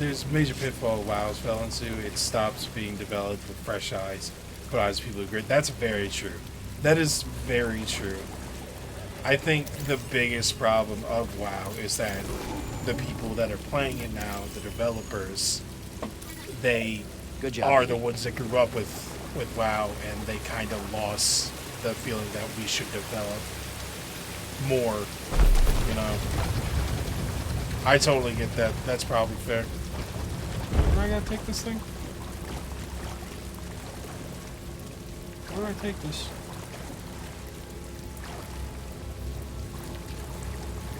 there's a major pitfall WoW's fell into. It stops being developed with fresh eyes, but eyes people agree. That's very true. That is very true. I think the biggest problem of WoW is that the people that are playing it now, the developers, they Good job, are Edie. the ones that grew up with WoW, and they kind of lost the feeling that we should develop more, you know. I totally get that. That's probably fair. Where do I gotta take this thing? Where do I take this?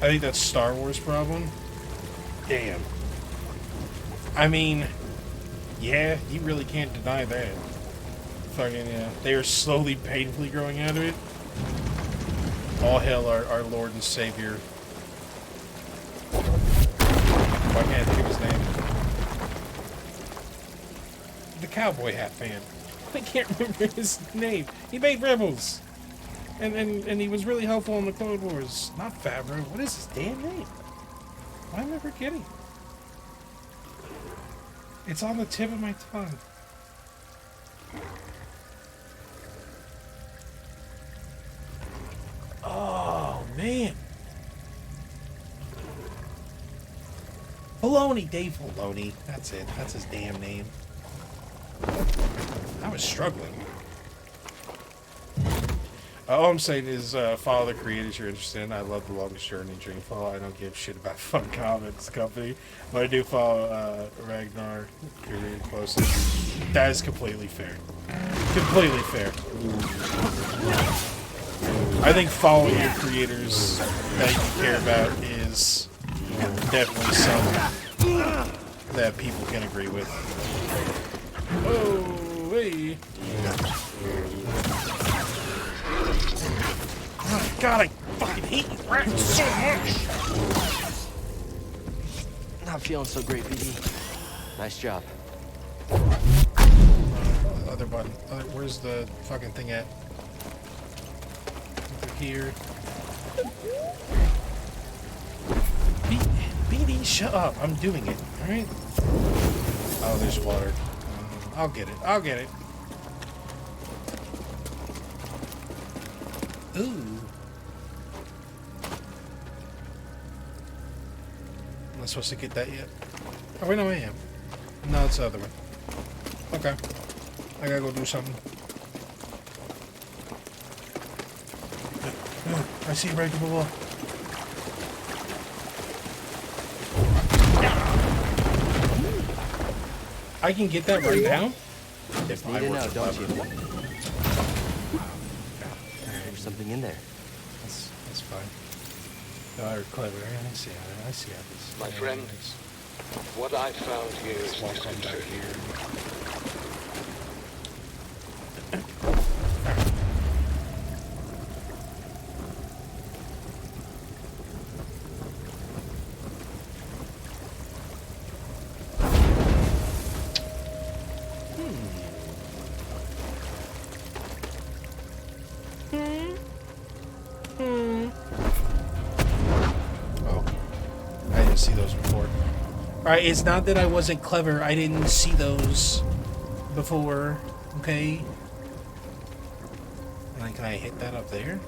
I think that's Star Wars problem. Damn. I mean, yeah, you really can't deny that. Fucking, yeah. They are slowly, painfully growing out of it. All hail our Lord and Savior. Why can't I think of his name? The cowboy hat man. I can't remember his name. He made Rebels. And he was really helpful in the Clone Wars. Not Favreau. What is his damn name? Why am I forgetting? It's on the tip of my tongue. Oh, man. Filoni, Dave Filoni. That's it. That's his damn name. I was struggling. All I'm saying is follow the creators you're interested in. I love The Longest Journey, Dreamfall. I don't give a shit about Fun Comics Company, but I do follow Ragnar really closely. That is completely fair. Completely fair. I think following your creators that you care about is definitely something that people can agree with. Oh, hey. Oh, God, I fucking hate you rats so much. Not feeling so great, BD. Nice job. Other button. Where's the fucking thing at? Over here. BD, shut up. I'm doing it. Alright? Oh, there's water. I'll get it. I'll get it. Ooh. I'm not supposed to get that yet. Oh, wait, no, I am. No, it's the other one. Okay. I gotta go do something. I see a breakable wall. I can get that right now? Just need to know, don't you? There's something in there. That's fine. No, you're clever. I see how this. My friend, what I found here is Walk on back here. Alright, it's not that I wasn't clever. I didn't see those before. Okay? Like, can I hit that up there?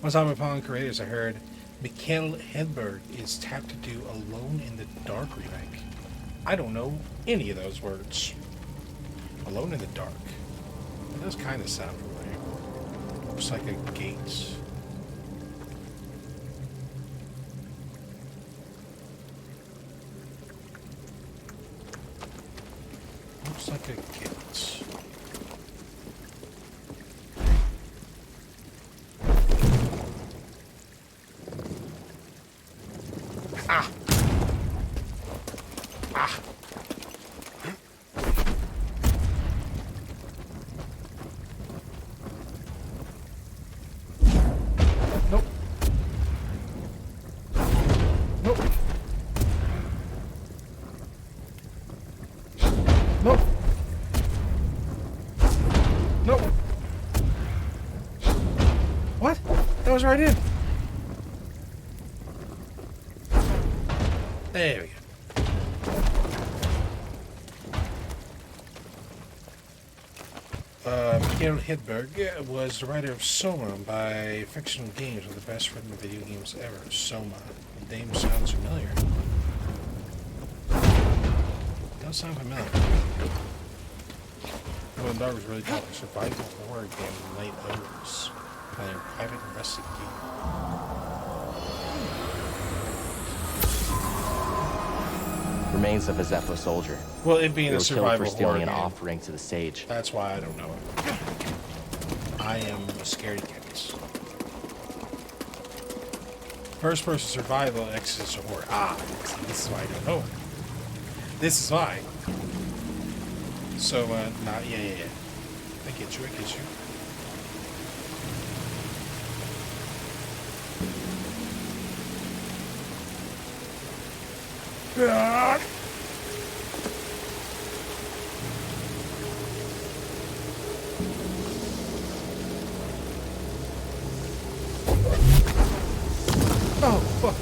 Once I'm upon creators, I heard Mikhail Hedberg is tapped to do Alone in the Dark remake. I don't know any of those words. Alone in the Dark. It does kind of sound familiar. Looks like a gate. Looks like a gate. Ah! Ah! Nope. Nope. What? That was right in. There we go. Mikael Hedberg was the writer of Soma by fictional games, one of the best written video games ever. Soma. The name sounds familiar. Does sound familiar. Well, Dark was really called a survival horror game in late 80s. Playing private investigator. Remains of a Zepho soldier. Well, it being a survival killed for stealing an horror game. offering to the sage. That's why I don't know it. I am a scaredy cat. First person survival, existential horror. Ah, see, this is why I don't know it. This is why. So, not, yeah. I get you. Ah! Oh, fuck.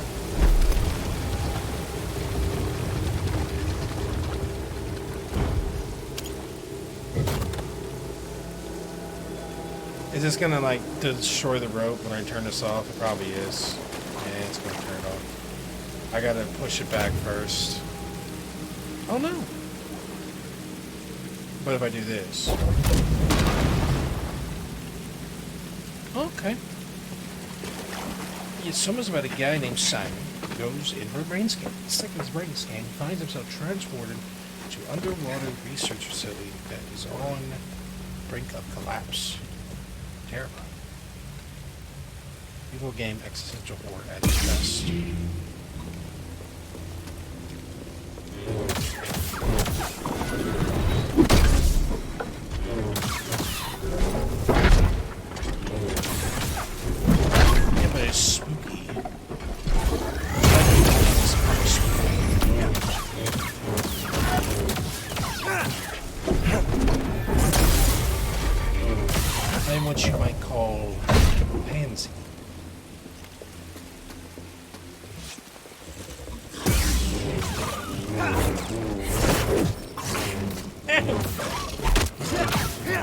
Is this gonna, like, destroy the rope when I turn this off? It probably is. Yeah, it's gonna turn it off. I gotta push it back first. Oh, no. What if I do this? Okay. It's almost about a guy named Simon who goes in for a brain scan. Stuck in his brain scan, he finds himself transported to an underwater research facility that is on the brink of collapse. Terrifying. Evil game existential horror at its best. Yeah, but it's spooky. I'm what you might call a pansy.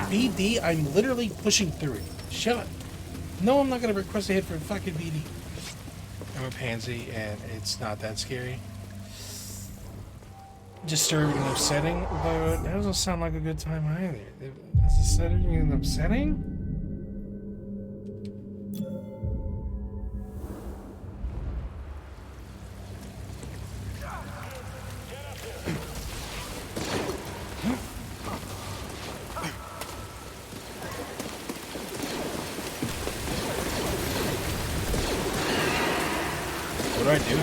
BD, I'm literally pushing through it. Shut up. No, I'm not going to request a hit for fucking BD. I'm a pansy, and it's not that scary. Disturbing and upsetting, but that doesn't sound like a good time either. Is disturbing and upsetting? What do I do?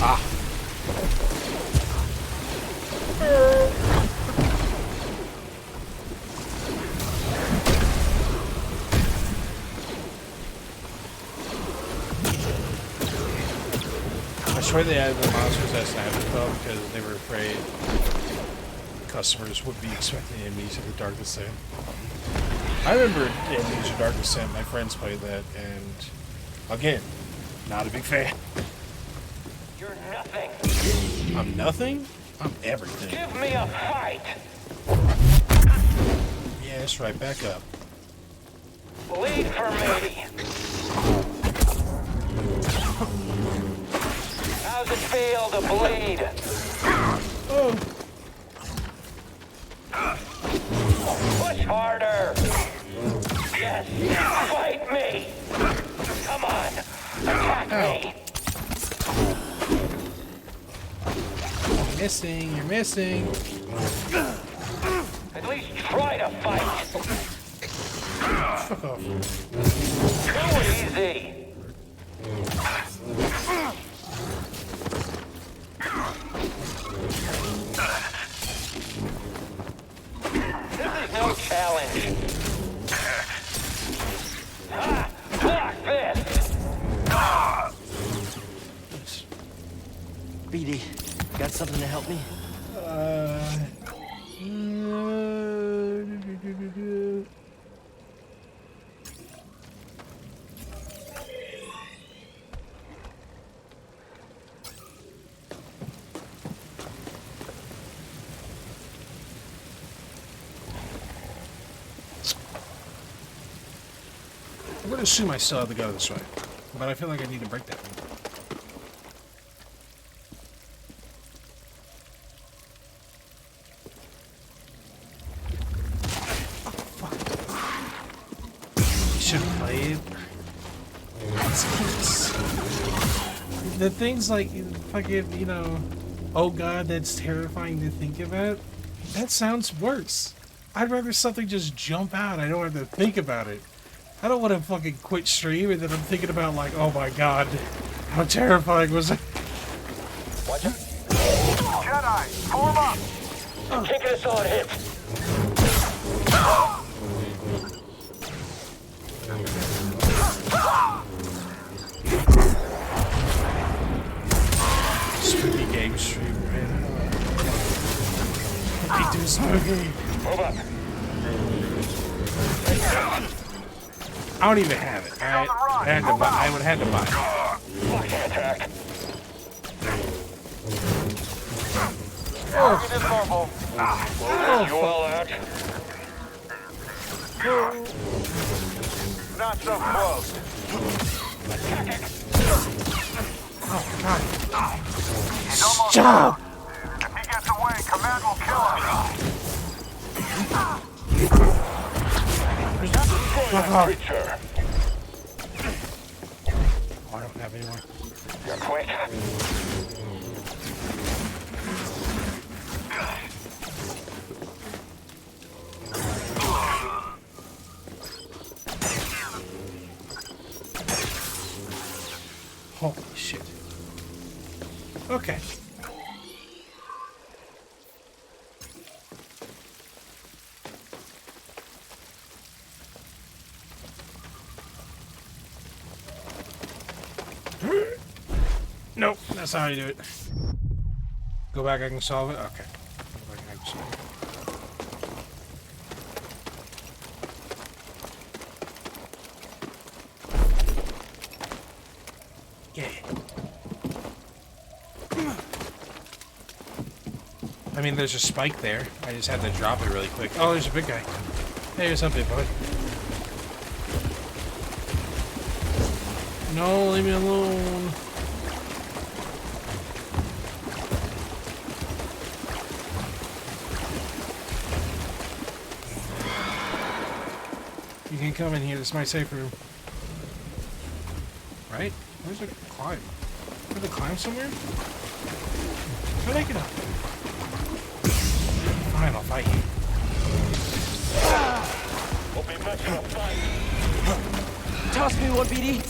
Ah. I swear they added the monsters as an afterthought because they were afraid customers would be expecting Amnesia the Dark Descent. I remember Amnesia Dark Descent, my friends played that, and again, not a big fan. You're nothing. I'm nothing? I'm everything. Give me a fight. Yeah, that's right, back up. Bleed for me. How's it feel to bleed? Oh. Push harder. Yes, fight me. Come on, attack me. You're missing. At least try to fight. Fuck off. Too easy. This is no challenge. Block this. BD, got something to help me? I'm gonna assume I still have to go this way, but I feel like I need to break that one. Should play it. The things like fucking, you know, oh god, that's terrifying to think about. That sounds worse. I'd rather something just jump out. I don't have to think about it. I don't want to fucking quit stream and then I'm thinking about like, oh my god, how terrifying was it? Watch it. Jedi, form up! I'm taking a solid hit. Spooky game stream, man. Be too spooky. Move up. I don't even have it, alright? I had to buy. I would have had to buy it. Flashing attack. Oh. You all out? Not so close. Oh god. He's almost Stop! If he gets away, Command will kill him. Creature. Oh, I don't have anyone. You're quick. Holy shit. Okay. Nope, that's how you do it. Go back, I can solve it? Okay. Go back, I can solve it. Yeah. I mean, there's a spike there. I just had to drop it really quick. Oh, there's a big guy. Hey, there's something, bud. No, leave me alone. You can come in here. This is my safe room. Right? Where's the climb? Did the climb somewhere? How'd I get up? Fine, I'll fight you. We'll be much of a fight. Toss me one, BD.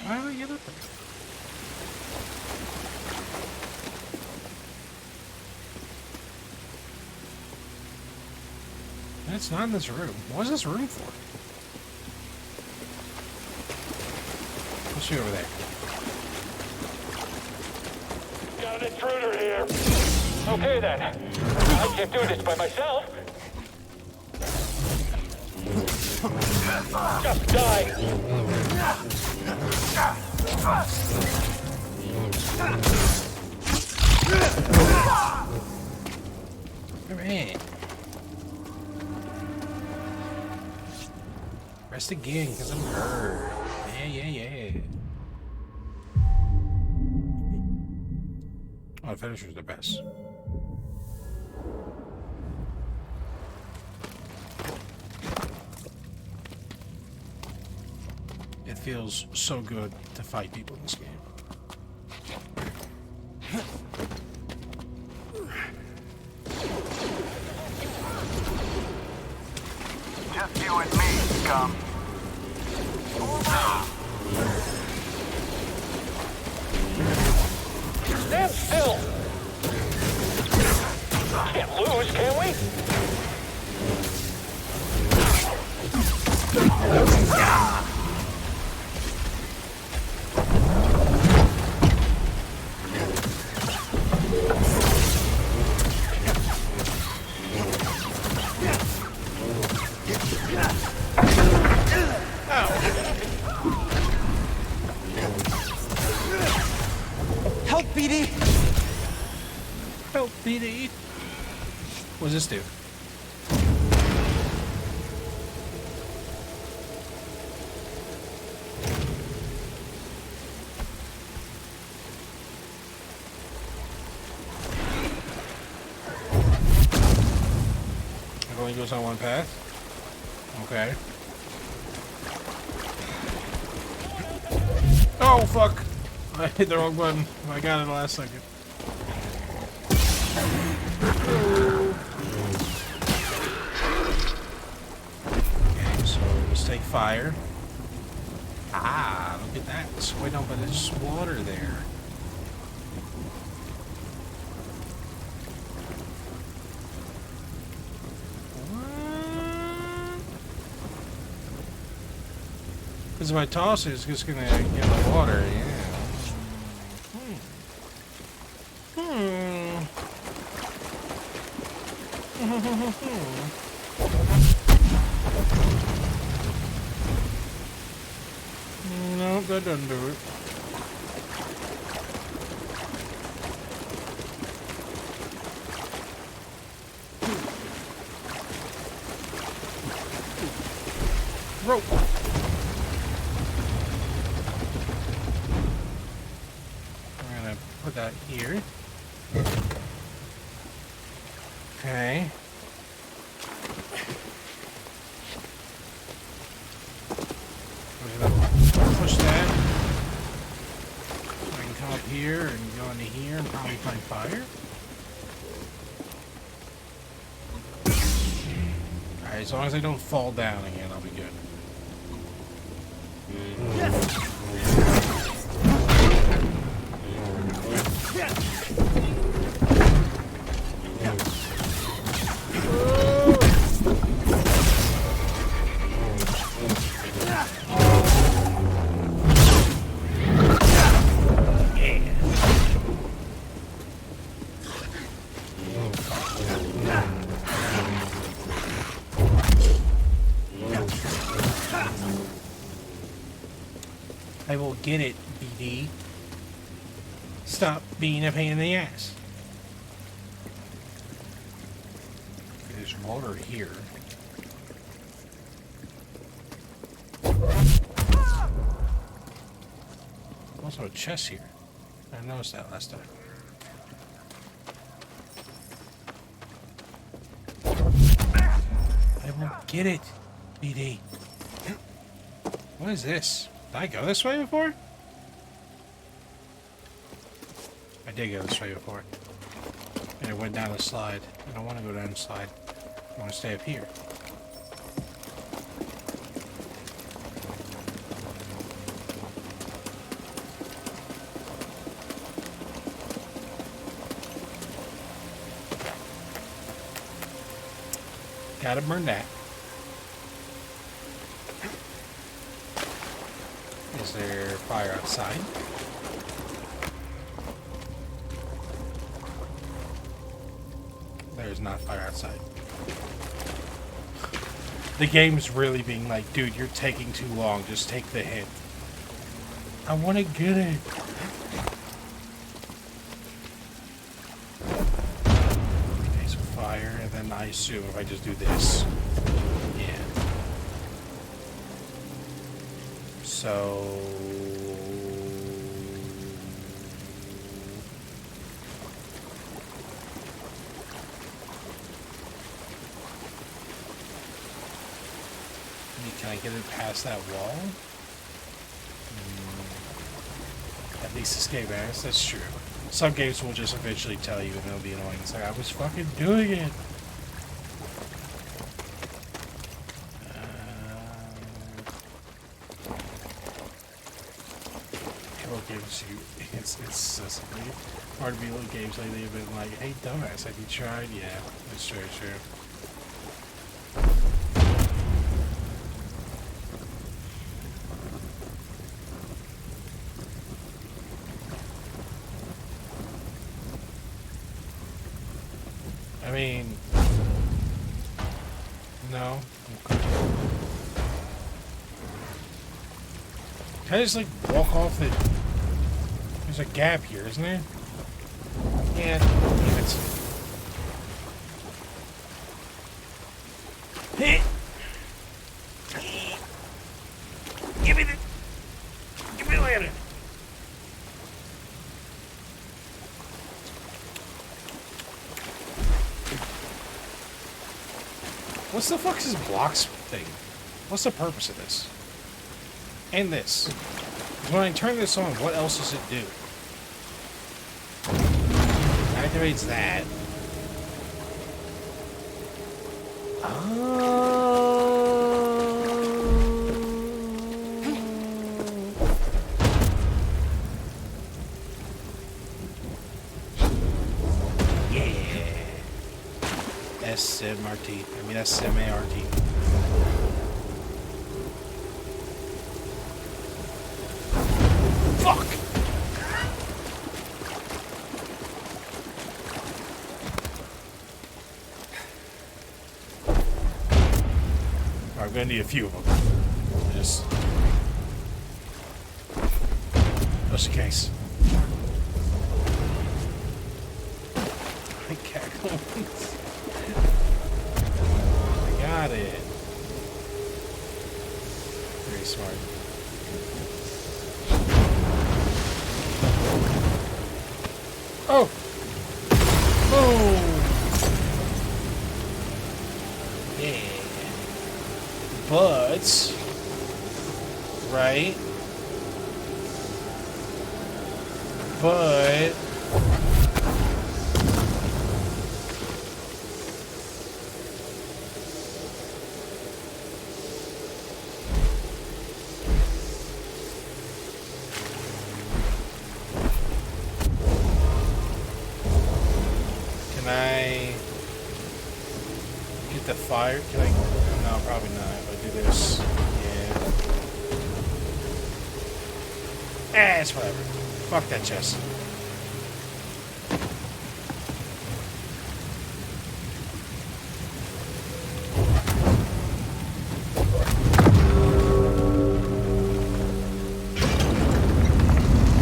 How do I get up there? It's not in this room. What is this room for? What's she over there? Got an intruder here. Okay then. I can't do this by myself. Just die. Alright. Rest again, because I'm hurt. Yeah. Oh, the finisher's the best. It feels so good to fight people in this game. Just you and me, scum. Stand still. Can't lose, can we? Help, BD! Help, BD! What does this do? It only goes on one path? Okay. Oh, fuck! I hit the wrong button. I got it the last second. Okay, so let's take fire. Ah, look at that. So, wait, no, but there's water there. Because if I toss it, it's just gonna get in the water, yeah. No, that doesn't do it. Rope. We're gonna put that here. Okay. We're gonna push that. I can come up here and go into here and probably find fire. Alright, as long as I don't fall down again, I'll be good. I will get it, BD. Stop being a pain in the ass. There's water here. Also a chest here. I noticed that last time. I will get it, BD. What is this? Did I go this way before? I did go this way before. And it went down the slide. I don't want to go down the slide. I want to stay up here. Gotta burn that. Is there fire outside? There's not fire outside. The game's really being like, dude, you're taking too long. Just take the hit. I want to get it. Okay, so fire, and then I assume if I just do this. Yeah. So... Can I get it past that wall? At least escape ass, that's true. Some games will just eventually tell you and it'll be annoying. It's like, I was fucking doing it! Games it's hard to be little games lately have been like, hey dumbass, have you tried? Yeah, that's very true. I mean, no. Okay. Can I just like walk off the There's a gap here, isn't there? Yeah, damn it. Give me the lantern. What's the fuck is this blocks thing? What's the purpose of this? And this. When I turn this on, what else does it do? Activates that. Yeah. SMRT. I mean, SMART. Fuck! Alright, I'm gonna need a few of them. Just in case. I got it. Very smart. Oh! Oh! Yeah. But... Right? But... Can I get the fire? Can I? No, probably not. If I do this, yeah. It's whatever. Fuck that chest.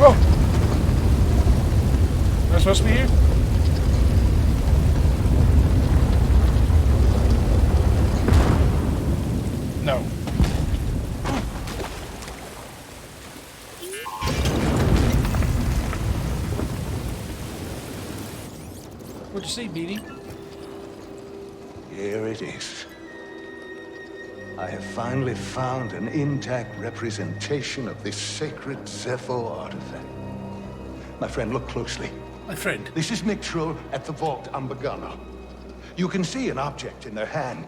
Oh! Am I supposed to be here? No. What'd you see, Beanie? Here it is. I have finally found an intact representation of this sacred Zepho artifact. My friend, look closely. My friend. This is Mictril at the Vault Ambagana. You can see an object in their hand.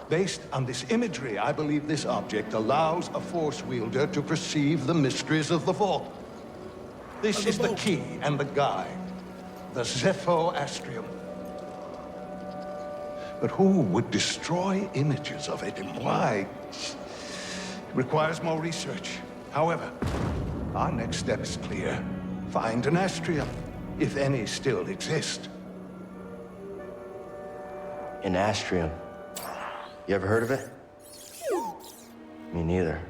Based on this imagery, I believe this object allows a Force wielder to perceive the mysteries of the Vault. This is the key and the guide. The Zepho Astrium. But who would destroy images of it and why? It requires more research. However, our next step is clear. Find an Astrium, if any still exist. An Astrium. You ever heard of it? Me neither.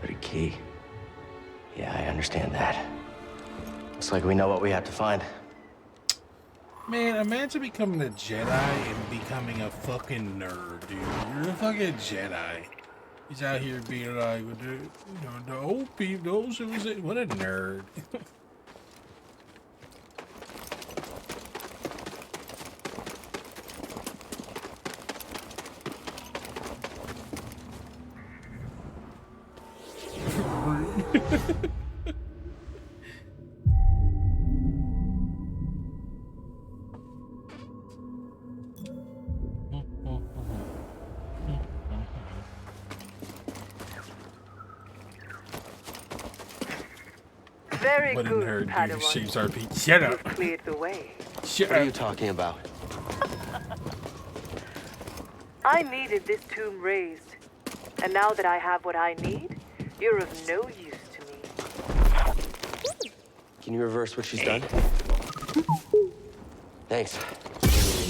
But a key. Yeah, I understand that. Looks like we know what we have to find. Man, imagine becoming a Jedi and becoming a fucking nerd, dude. You're a fucking Jedi. He's out here being like, the old people, those who was it. What a nerd. Very what good, a nerd, Padawan. dude. She's RP. Shut up. You've cleared the way. What are you talking about? I needed this tomb raised. And now that I have what I need, you're of no use to me. Can you reverse what she's done? Thanks.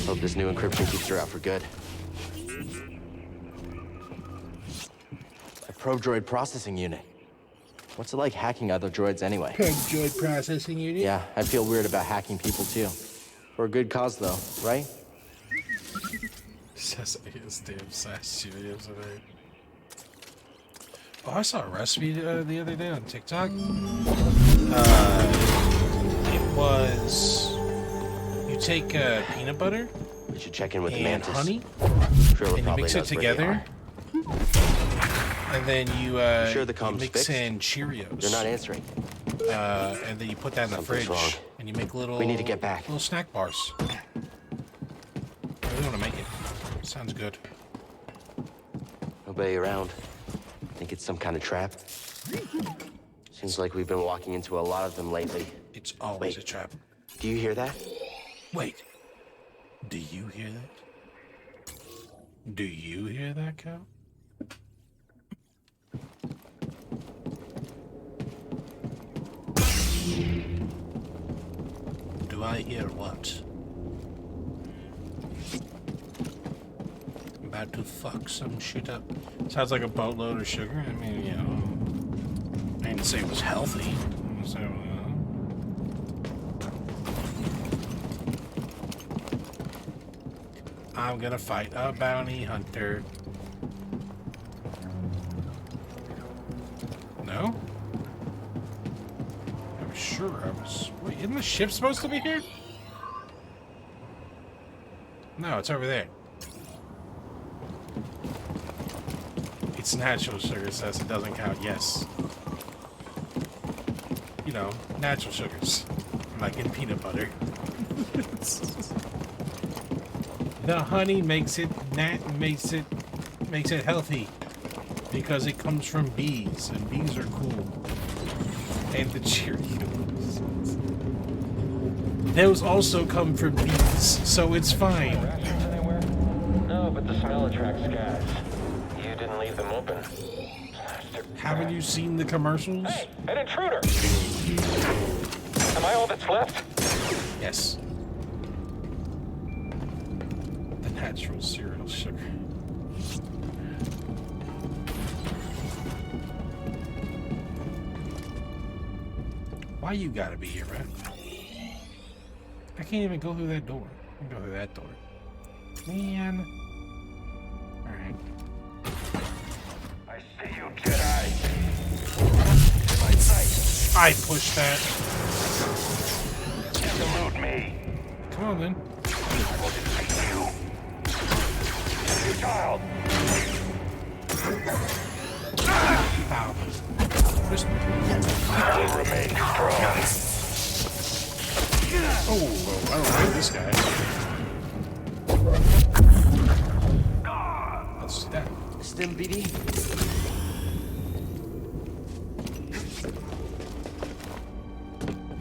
Hope this new encryption keeps her out for good. A probe droid processing unit. What's it like hacking other droids anyway? Droid processing unit. Yeah, I feel weird about hacking people too. For a good cause though, right? Says his damn sass videos of it. Oh, I saw a recipe the other day on TikTok. It was you take peanut butter. We should check in with the and mantis. honey, Sure, and you mix it together. And then you, sure the you mix fixed? in Cheerios. They're not answering. And then you put that in the Something's fridge. wrong. And you make little. We need to get back. Little snack bars. I really want to make it. Sounds good. Nobody around. Think it's some kind of trap? Seems like we've been walking into a lot of them lately. It's always a trap. Do you hear that? Wait. Do you hear that? Do you hear that, Cal? Do I hear what? I'm about to fuck some shit up. Sounds like a boatload of sugar. I mean, you know, I didn't say it was healthy. So, I'm gonna fight a bounty hunter. No? I'm sure I was... Wait, isn't the ship supposed to be here? No, it's over there. It's natural sugar, says it doesn't count. Yes. You know, natural sugars. Like in peanut butter. The honey makes it makes it healthy because it comes from bees and bees are cool. And the Cheerios, those also come from bees, so it's fine. Rations anywhere? No, but the smell attracts gas. You didn't leave them open. Haven't you seen the commercials? Hey, an intruder! Am I all that's left? Yes. Natural cereal sugar. Why you gotta be here, man? I can't even go through that door. I can go through that door. Man. Alright. I see you, Jedi. My sight. I pushed that. Elude me. Come on, then. I will defeat you. You child. Ow. Just... I will remain strong. Oh, I don't like this guy. Let's see that. Stim BD?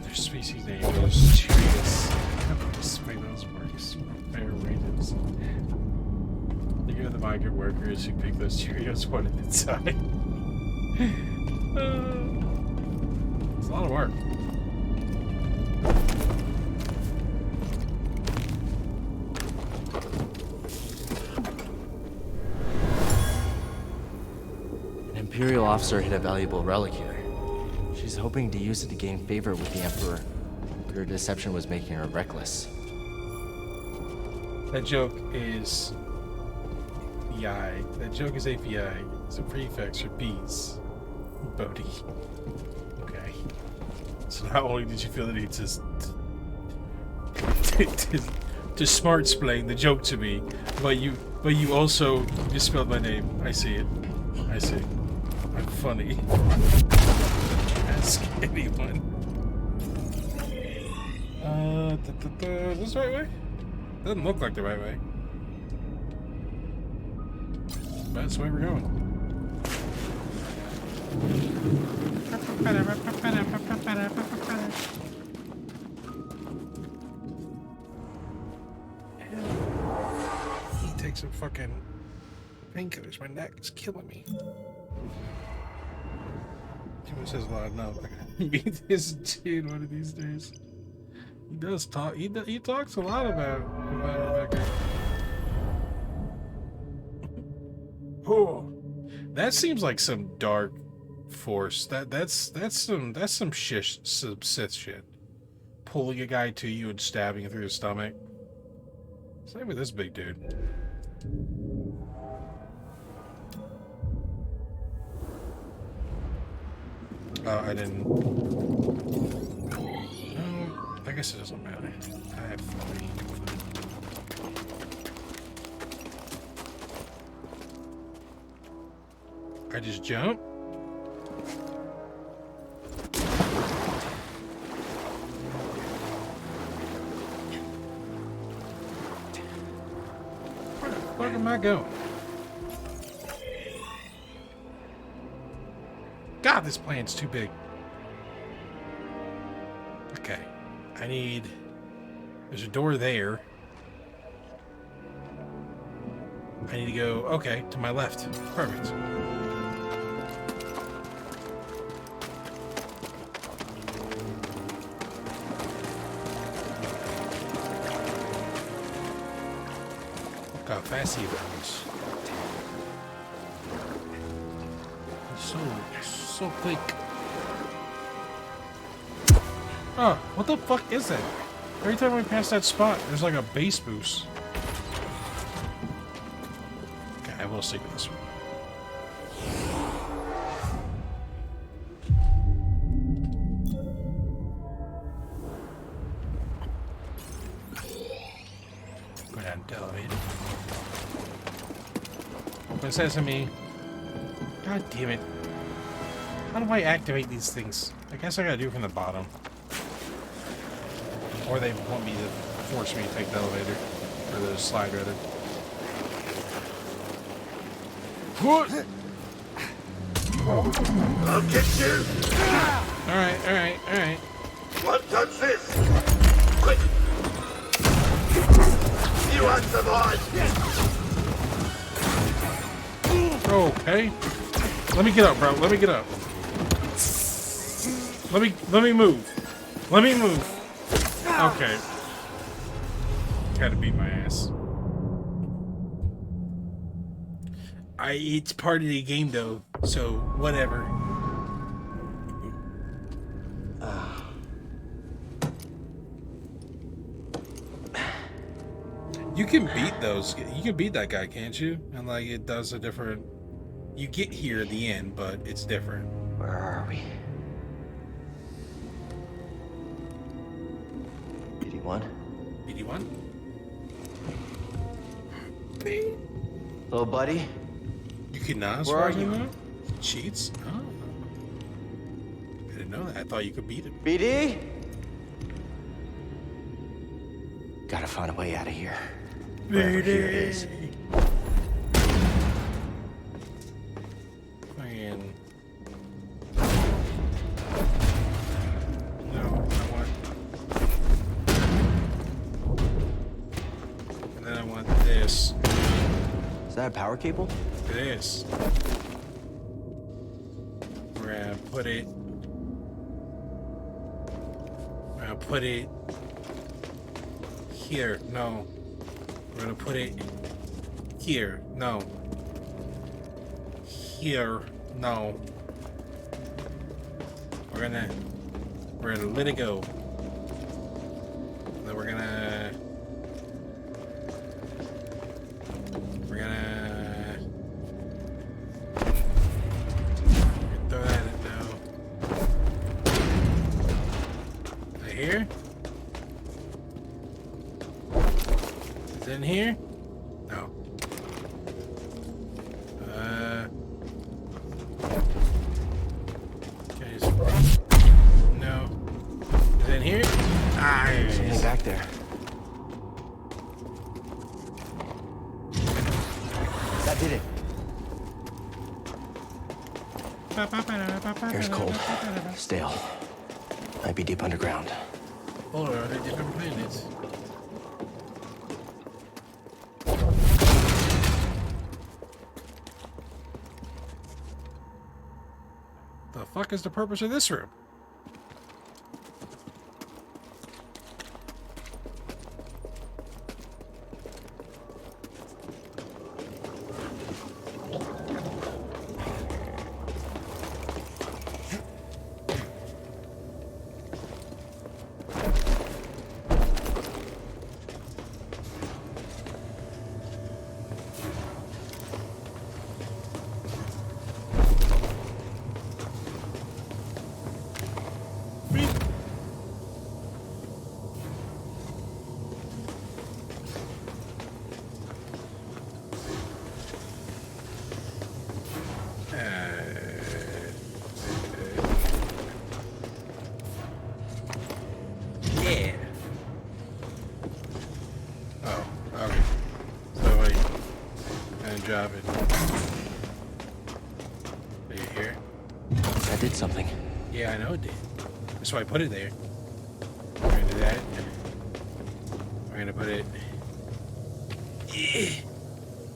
Their species name is Cheerios. I don't know this way those works. Fair wages. Think of the migrant workers who pick those Cheerios one at a time. It's a lot of work. An Imperial officer hid a valuable relic here. She's hoping to use it to gain favor with the Emperor. But her deception was making her reckless. That joke is API. That joke is API. It's a prefix for bees. Bodhi. Okay. So not only did you feel the need to smart-splain the joke to me, but you also misspelled my name. I see it. I see. I'm funny. Ask anyone. Is this the right way? Doesn't look like the right way. But that's the way we're going. Take some fucking painkillers. My neck is killing me. Someone says a lot. No, I gotta meet this dude one of these days. He does talk. He talks a lot about Rebecca. Oh, that seems like some dark force. That's some shish, some Sith shit. Pulling a guy to you and stabbing him through the stomach. Same with this big dude. Oh, I didn't. I guess it doesn't matter. I have 3. I just jump. Where the fuck am I going? God, this plan's too big. Okay. I need... There's a door there. I need to go... Okay, to my left. Perfect. Look how fast he runs. So quick. Oh, what the fuck is that? Every time we pass that spot, there's like a base boost. Okay, I will stick with this one. Go down the elevator. Open sesame. God damn it. How do I activate these things? I guess I gotta do it from the bottom. Or they want me to force me to take the elevator. Or the slide, rather. What? I'll get you! Alright. What touch this? Quick! You won't survive! Okay. Let me get up, bro. Let me get up. Let me move. Let me move. Okay. Gotta beat my ass. It's part of the game though, so whatever. You can beat those. You can beat that guy, can't you? And like it does a different. You get here at the end, but it's different. Where are we? BD1? BD1? Little buddy? You can not, as Where far are as I you? know? Cheats? Oh. I didn't know that. I thought you could beat him. BD? Gotta find a way out of here. Wherever here it is. Fucking... No, I want... And then I want this. Is that a power cable? It is. We're gonna put it... We're gonna put it... Here. No. We're gonna put it... Here. No. Here. No. We're gonna let it go. And then we're gonna throw that in now. Right here? Is it in here? No. No. Is it in here? Ah, There's something back there. That did it. Air's cold. Stale. Might be deep underground. Or are they different planets? The fuck is the purpose of this room? job in... Are you here? That did something. Yeah, I know it did. That's why I put it there. We're gonna do that. We're gonna put it... Yeah.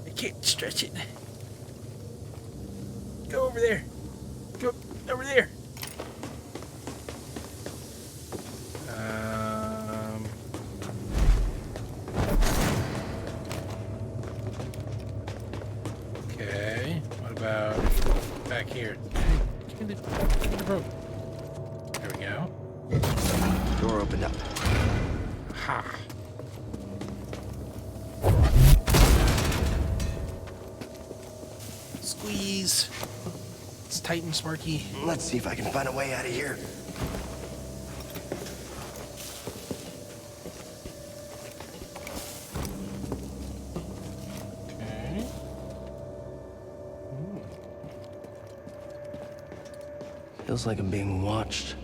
I can't stretch it. Go over there. Go over there. Okay. What about back here? Give me the rope. There we go. Door opened up. Ha. Squeeze. It's tight and sparky. Let's see if I can find a way out of here. Okay. Feels like I'm being watched.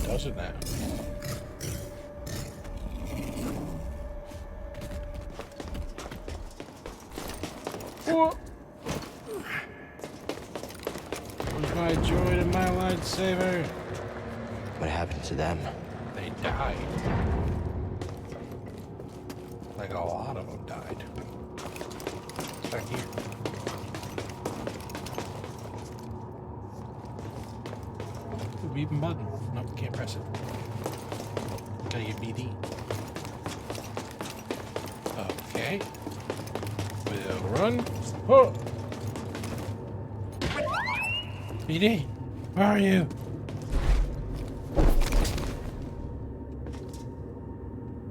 Doesn't that? Whoa. Where's my joy to my lightsaber? What happened to them? They died. Like a lot of them died. Back here. Ooh, beeping button. Nope, can't press it. Gotta get BD. Okay. We'll run. Oh! BD, where are you?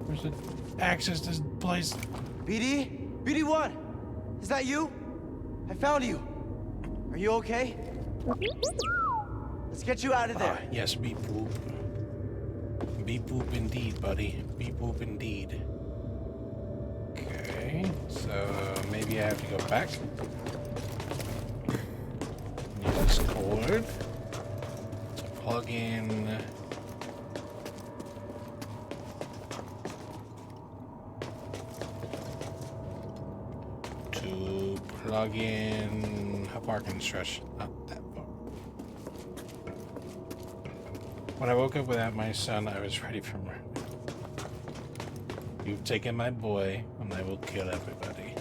Where's the access to this place? BD? BD1? Is that you? I found you. Are you okay? Let's get you out of there. Yes, beep boop. Beep boop indeed, buddy. Beep boop indeed. Okay, so maybe I have to go back. Use this cord to plug in. How far can I stretch? Not that far. When I woke up without my son, I was ready for murder. You've taken my boy, and I will kill everybody.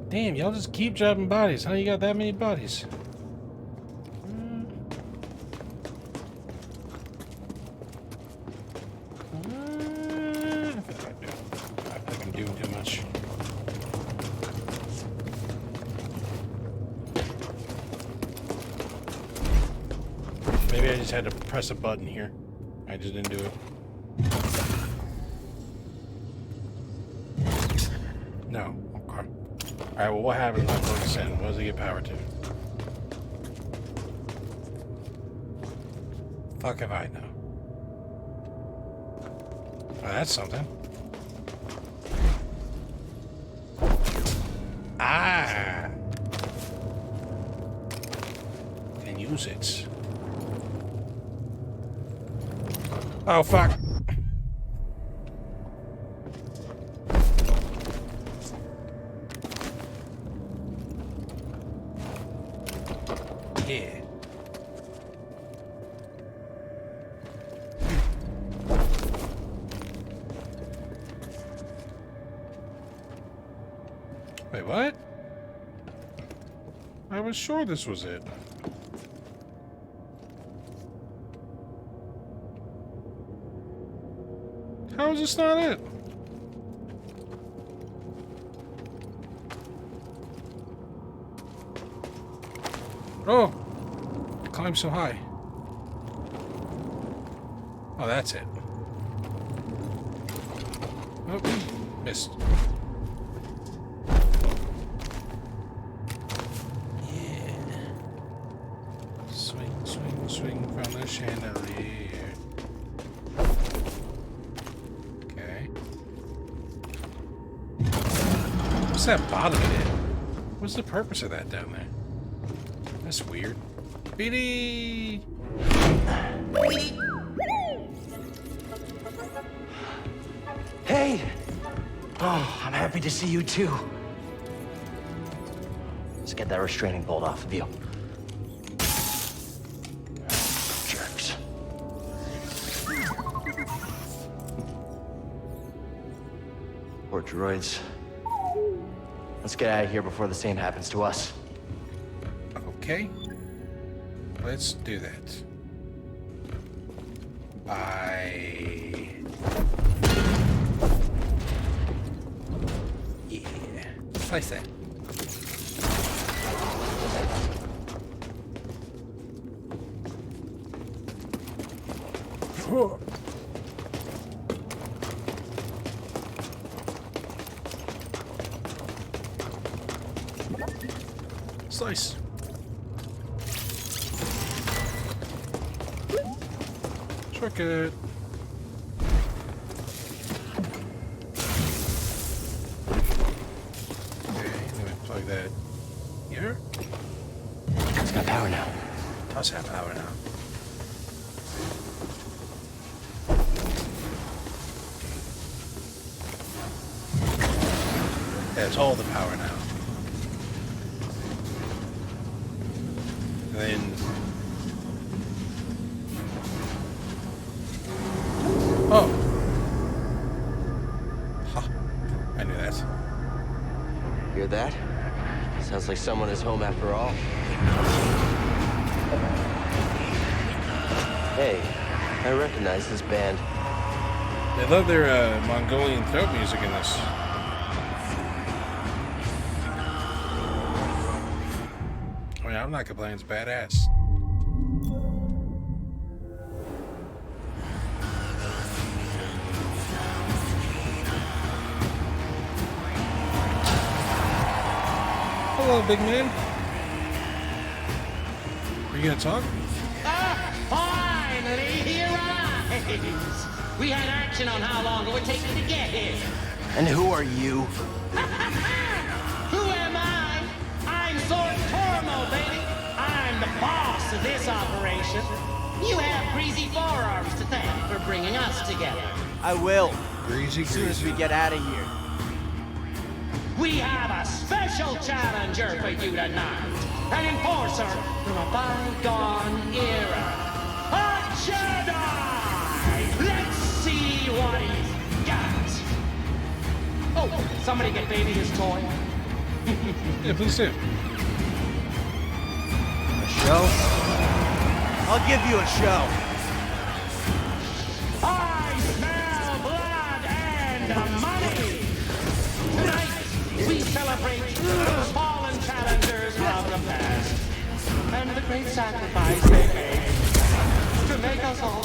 Damn, y'all just keep dropping bodies. How you got that many bodies? I think I'm doing too much. Maybe I just had to press a button here. I just didn't do it. No. Okay. Alright, well, what happens when I plug this in? What does it get power to? Fuck if I know. Oh, that's something. Ah! Can use it. Oh, fuck. Yeah. Wait, what? I was sure this was it. How is this not it? Oh! It climbed so high. Oh, that's it. Oh, missed. Yeah. Swing, swing, swing from the chandelier. Okay. What's that bottom bit? What's the purpose of that down there? That's weird. BD! Hey! Oh, I'm happy to see you too. Let's get that restraining bolt off of you. Jerks. Poor droids. Let's get out of here before the same happens to us. Okay. Let's do that. Yeah. Slice that. Slice. Shortcut. Okay, let me plug that here. It's got power now. Does have power now. That's all the power now. And then oh. Huh. I knew that. Hear that? Sounds like someone is home after all. Hey, I recognize this band. They love their Mongolian throat music in this. I mean, I'm not complaining, it's badass. Hello, big man. Are you gonna talk? Finally, he arrives! We had action on how long it would take you to get here. And who are you? Who am I? I'm Sword Tormo, baby. I'm the boss of this operation. You have Greasy forearms to thank for bringing us together. I will. Greasy, as soon as we get out of here. We have a special challenger for you tonight. An enforcer from a bygone era. A Jedi! Let's see what he's got. Oh, somebody get baby his toy. Yeah, please do. A show? I'll give you a show. I smell blood and money. Tonight, we celebrate the fallen challengers of the past and the great sacrifice they made to make us all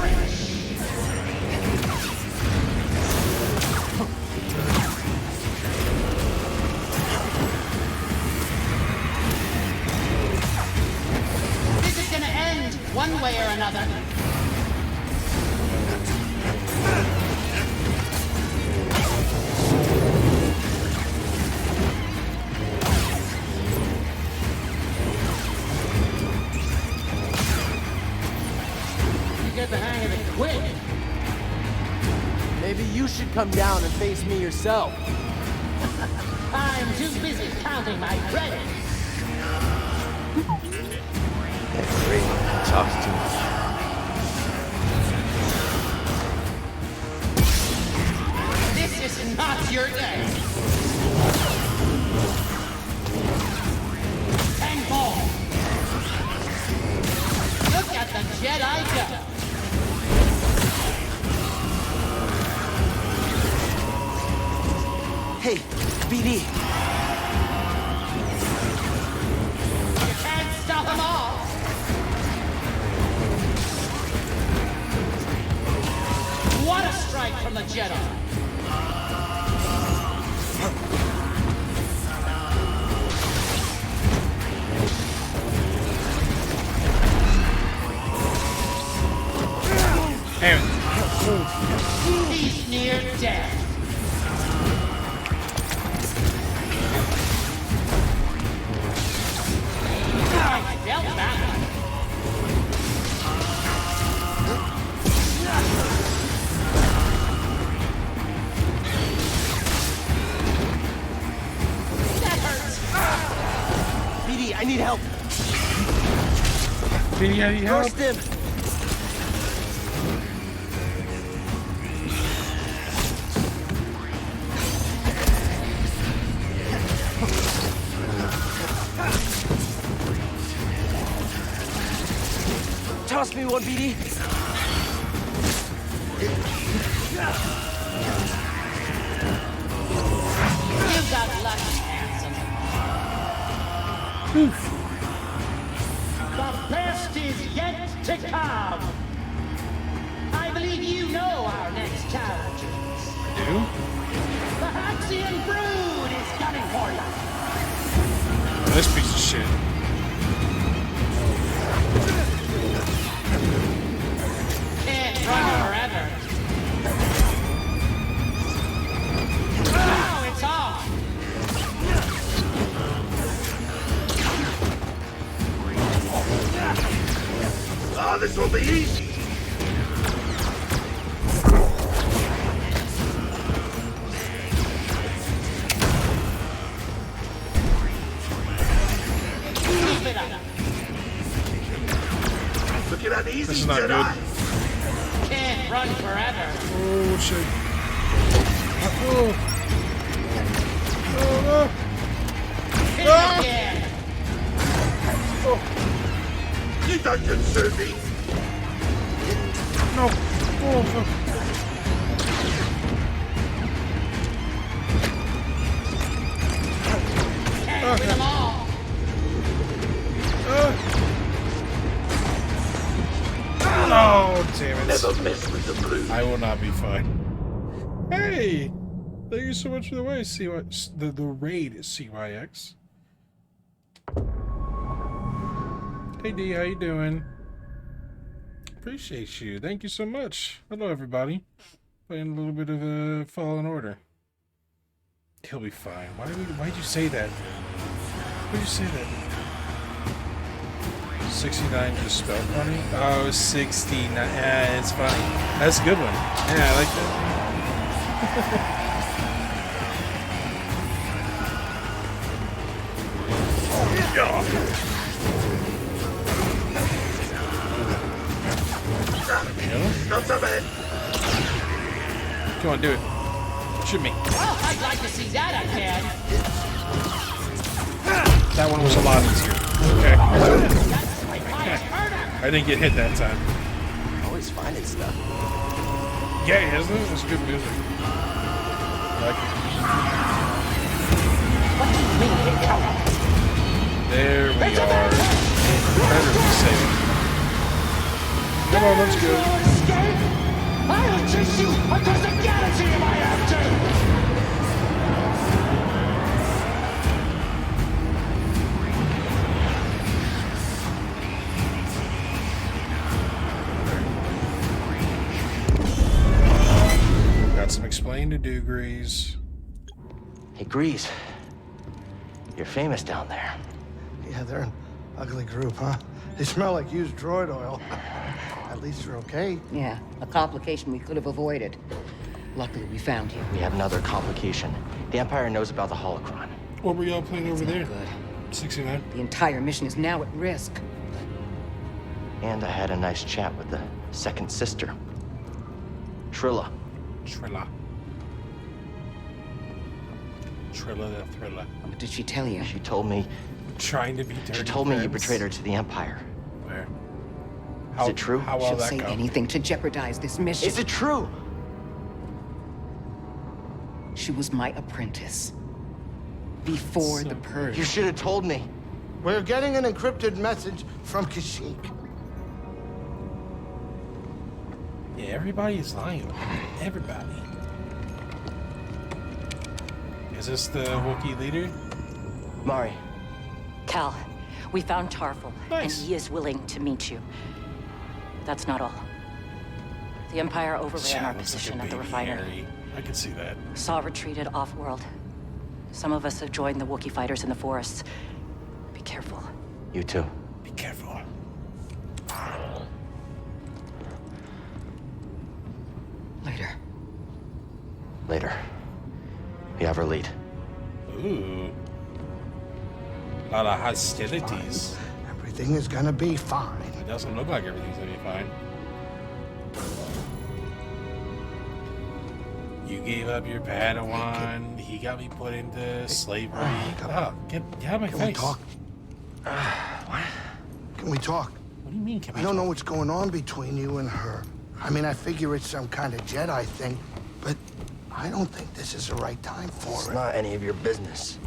rich. This is gonna end one way or another. Get the hang of it quick. Maybe you should come down and face me yourself. I'm too busy counting my credits. That's great. Talks too much. This is not your day. And more. Look at the Jedi go. Hey, BD. You can't stop them all. What a strike from the Jedi. He's near death. I felt that one. Petey, how do you help? Him. Toss me one, BD. You got lucky, handsome. The best is yet to come. I believe you know our next challengers. Do? The Haxian Brood is coming for you. This piece of shit. Can't run forever. Now it's off. Ah, this will be easy. Keep it up. Look at that easy, This is not Jedi. good. Can't run forever. Oh, shit. Oh. Oh, Hit Ah! again. You don't concern me. no. Oh, fuck. Can't win them all. Oh, damn it. Never mess with the Brood. I will not be fine. Hey! Thank you so much for the way, the raid, CYX. Hey D, how you doing? Appreciate you. Thank you so much. Hello, everybody. Playing a little bit of Fallen Order. He'll be fine. Why'd you say that? Why'd you say that? 69 just spelled funny? Oh, 69. Yeah, it's funny. That's a good one. Yeah, I like that. Not so bad. Come on, do it. Shoot me. Well, I'd like to see that again. That one was a lot easier. Okay. That's my murder. I didn't get hit that time. Always finding stuff. Yeah, isn't it? It's good music. I like it. What do you mean, hit cover? There we are. Better be safe. Come on, let's go. Escape? I will chase you across the galaxy if I have to. Got some explain to do, Grease. Hey, Grease. You're famous down there. Yeah, they're an ugly group, huh? They smell like used droid oil. At least you're okay. Yeah, a complication we could have avoided. Luckily, we found you. We have another complication. The Empire knows about the holocron. What were y'all playing over there? Good. 69. The entire mission is now at risk. And I had a nice chat with the second sister, Trilla. Trilla. Trilla the Thriller. What did she tell you? She told me. Trying to be dirty. She told me you friends. betrayed her to the Empire. Where? Is it true? How well She'll that say go? anything to jeopardize this mission. Is it true? She was my apprentice. Before the purge. You should have told me. We're getting an encrypted message from Kashyyyk. Yeah, everybody is lying. Everybody. Is this the Wookiee leader? Mari. Cal, we found Tarful, Nice. and he is willing to meet you. That's not all. The Empire overran our Looks like position a at the baby refinery. Harry. I can see that. Saw retreated off-world. Some of us have joined the Wookiee fighters in the forests. Be careful. You too. Be careful. Later. Later. We have our lead. Ooh. A lot of hostilities. everything is gonna be fine. It doesn't look like everything's gonna be fine. You gave up your Padawan. He got me put into slavery. Get out of my face. Can we talk? What? Can we talk? What do you mean, can we I don't talk? know what's going on between you and her. I mean, I figure it's some kind of Jedi thing, but I don't think this is the right time for It's it. not any of your business.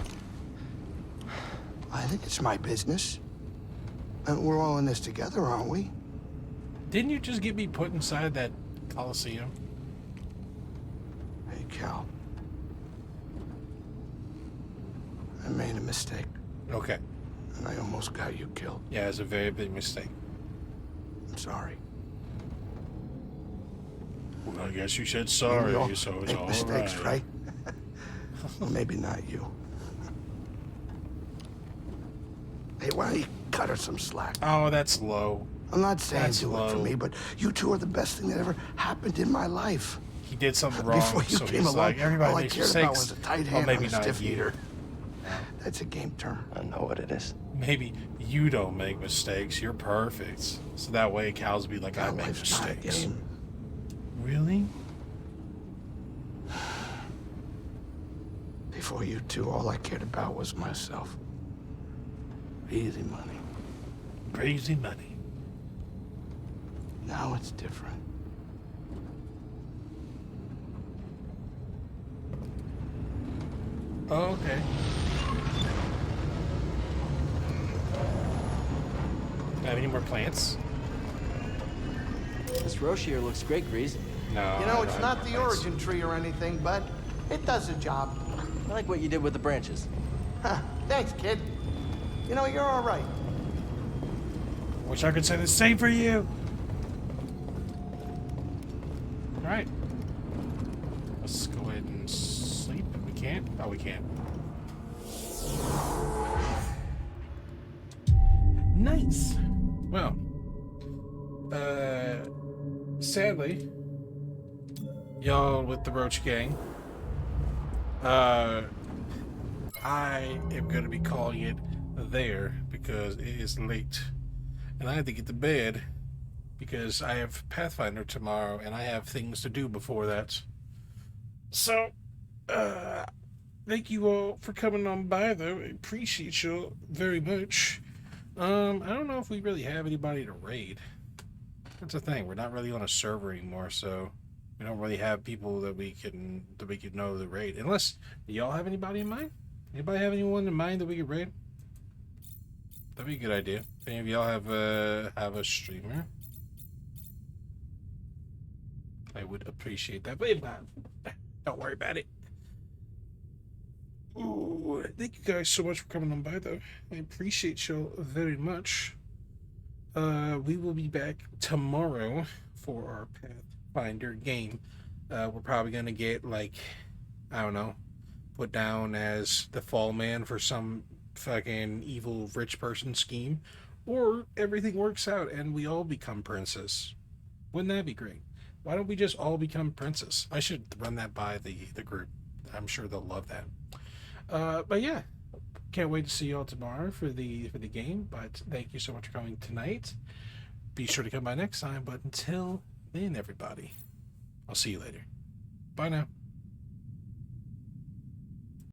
I think it's my business. And we're all in this together, aren't we? Didn't you just get me put inside that Coliseum? Hey, Cal. I made a mistake. Okay. And I almost got you killed. Yeah, it's a very big mistake. I'm sorry. Well, I guess you said sorry, We all so it's make all mistakes, right. Well, maybe not you. Hey, why don't you cut her some slack? Oh, that's low. I'm not saying That's do it for low. me, but you two are the best thing that ever happened in my life. He did something wrong, Before you so came he's along, like, everybody all I makes cared about mistakes. was a tight Well, hand maybe on a not stiff you. eater. That's a game term. I know what it is. Maybe you don't make mistakes. You're perfect. So that way Cal's be like, I make Life's not a mistakes. game. Really? Before you two, all I cared about was myself. Easy money. Crazy money. Now it's different. Oh, okay. Have any more plants? This Roshir looks great, Grease. No. You know, it's not the origin tree or anything, but it does the job. I like what you did with the branches. Huh. Thanks, kid. You know, you're all right. Wish I could say the same for you. All right. Let's go ahead and sleep. We can't? Oh, we can't. Nice. Well, sadly, y'all with the Roach Gang, I am going to be calling it there because it is late. And I have to get to bed because I have Pathfinder tomorrow and I have things to do before that. So, thank you all for coming on by, though. I appreciate you very much. I don't know if we really have anybody to raid. That's the thing. We're not really on a server anymore, so we don't really have people that we can know to raid. Unless, do y'all have anybody in mind? Anybody have anyone in mind that we could raid? That'd be a good idea. If any of y'all have a streamer, I would appreciate that. But if not, don't worry about it. Ooh, thank you guys so much for coming on by, though. I appreciate y'all very much. We will be back tomorrow for our Pathfinder game. We're probably gonna get, like, I don't know, put down as the fall man for some fucking evil rich person scheme, or everything works out and we all become princess. Wouldn't that be great? Why don't we just all become princess? I should run that by the group. I'm sure they'll love that. But yeah, can't wait to see y'all tomorrow for the game. But thank you so much for coming tonight. Be sure to come by next time. But until then, everybody, I'll see you later. Bye now.